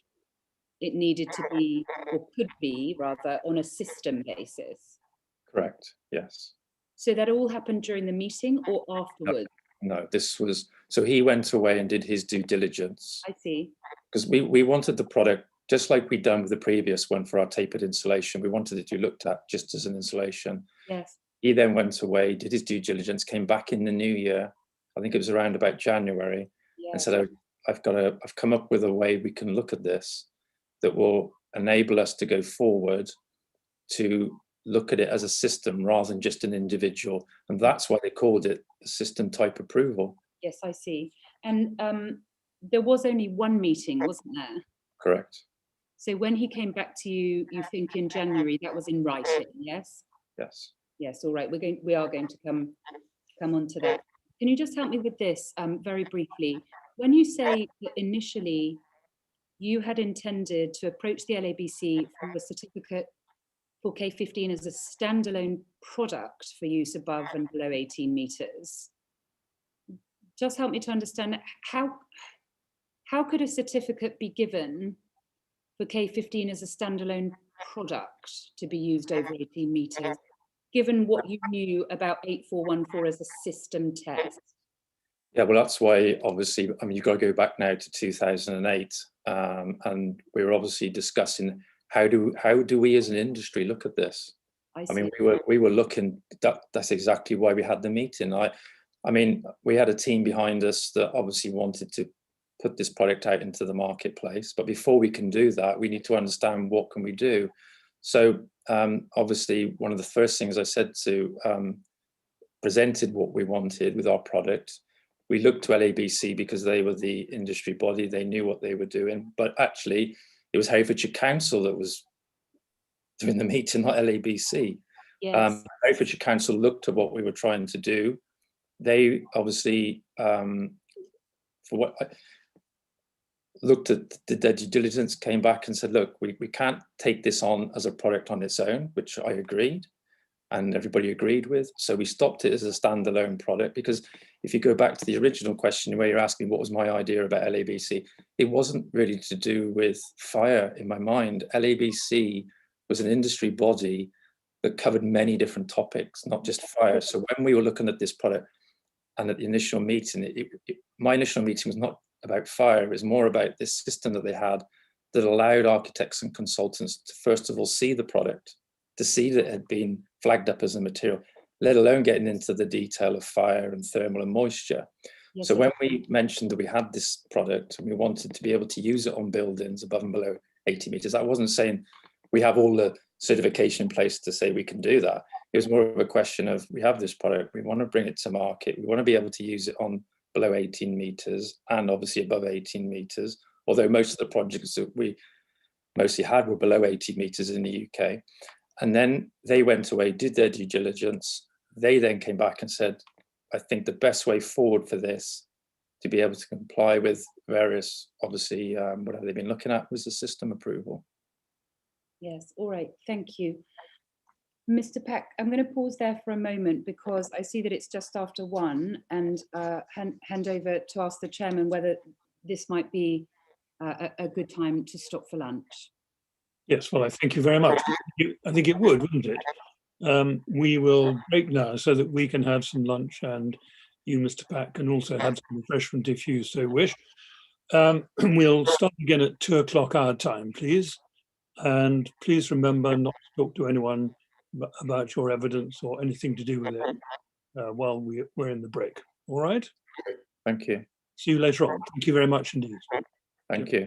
it needed to be, or could be rather, on a system basis. Correct, yes. So that all happened during the meeting or afterwards? No, this was, so he went away and did his due diligence. I see. Because we wanted the product, just like we'd done with the previous one for our tapered insulation, we wanted it to be looked at just as an insulation. Yes. He then went away, did his due diligence, came back in the new year, I think it was around about January, Yes. and said, I've come up with a way we can look at this that will enable us to go forward to look at it as a system rather than just an individual. And that's why they called it a system type approval. Yes, I see. And there was only one meeting, wasn't there? Correct. So when he came back to you, you think in January, that was in writing, yes? Yes. Yes, all right. We are going to come on to that. Can you just help me with this very briefly? When you say that initially you had intended to approach the LABC for a certificate for K15 as a standalone product for use above and below 18 metres, just help me to understand how could a certificate be given for K15 as a standalone product to be used over 18 metres, given what you knew about 8414 as a system test? Yeah, well, that's why, obviously, I mean, you've got to go back now to 2008, and we were obviously discussing how do we as an industry look at this? I mean, we were looking, that's exactly why we had the meeting. I mean, we had a team behind us that obviously wanted to put this product out into the marketplace, but before we can do that, we need to understand what can we do. So obviously, one of the first things I said to presented what we wanted with our product. We looked to LABC because they were the industry body, they knew what they were doing, but actually it was Herefordshire Council that was doing the meeting, not LABC. Yes. Herefordshire Council looked at what we were trying to do. They obviously, looked at the due diligence, came back and said, look, we can't take this on as a product on its own, which I agreed. and everybody agreed with. So we stopped it as a standalone product, because if you go back to the original question where you're asking what was my idea about LABC, it wasn't really to do with fire in my mind. LABC was an industry body that covered many different topics, not just fire. So when we were looking at this product and at the initial meeting, my initial meeting was not about fire, it was more about this system that they had that allowed architects and consultants to first of all see the product, to see that it had been flagged up as a material, let alone getting into the detail of fire and thermal and moisture. Yes, So when we mentioned that we had this product and we wanted to be able to use it on buildings above and below 80 meters, I wasn't saying we have all the certification in place to say we can do that. It was more of a question of, we have this product, we want to bring it to market, we want to be able to use it on below 18 meters and obviously above 18 meters, although most of the projects that we mostly had were below 80 meters in the UK. And then they went away, did their due diligence. They then came back and said, I think the best way forward for this, to be able to comply with various, obviously, what have they been looking at, was the system approval. Yes, all right, thank you. Mr. Peck, I'm going to pause there for a moment because I see that it's just after 1, and hand over to ask the chairman whether this might be a good time to stop for lunch. Yes, well, I thank you very much. I think it would, wouldn't it? We will break now so that we can have some lunch, and you, Mr. Pack, can also have some refreshment if you so wish. We'll start again at 2 o'clock our time, please. And please remember not to talk to anyone about your evidence or anything to do with it while we're in the break. All right? Thank you. See you later on. Thank you very much indeed. Thank you.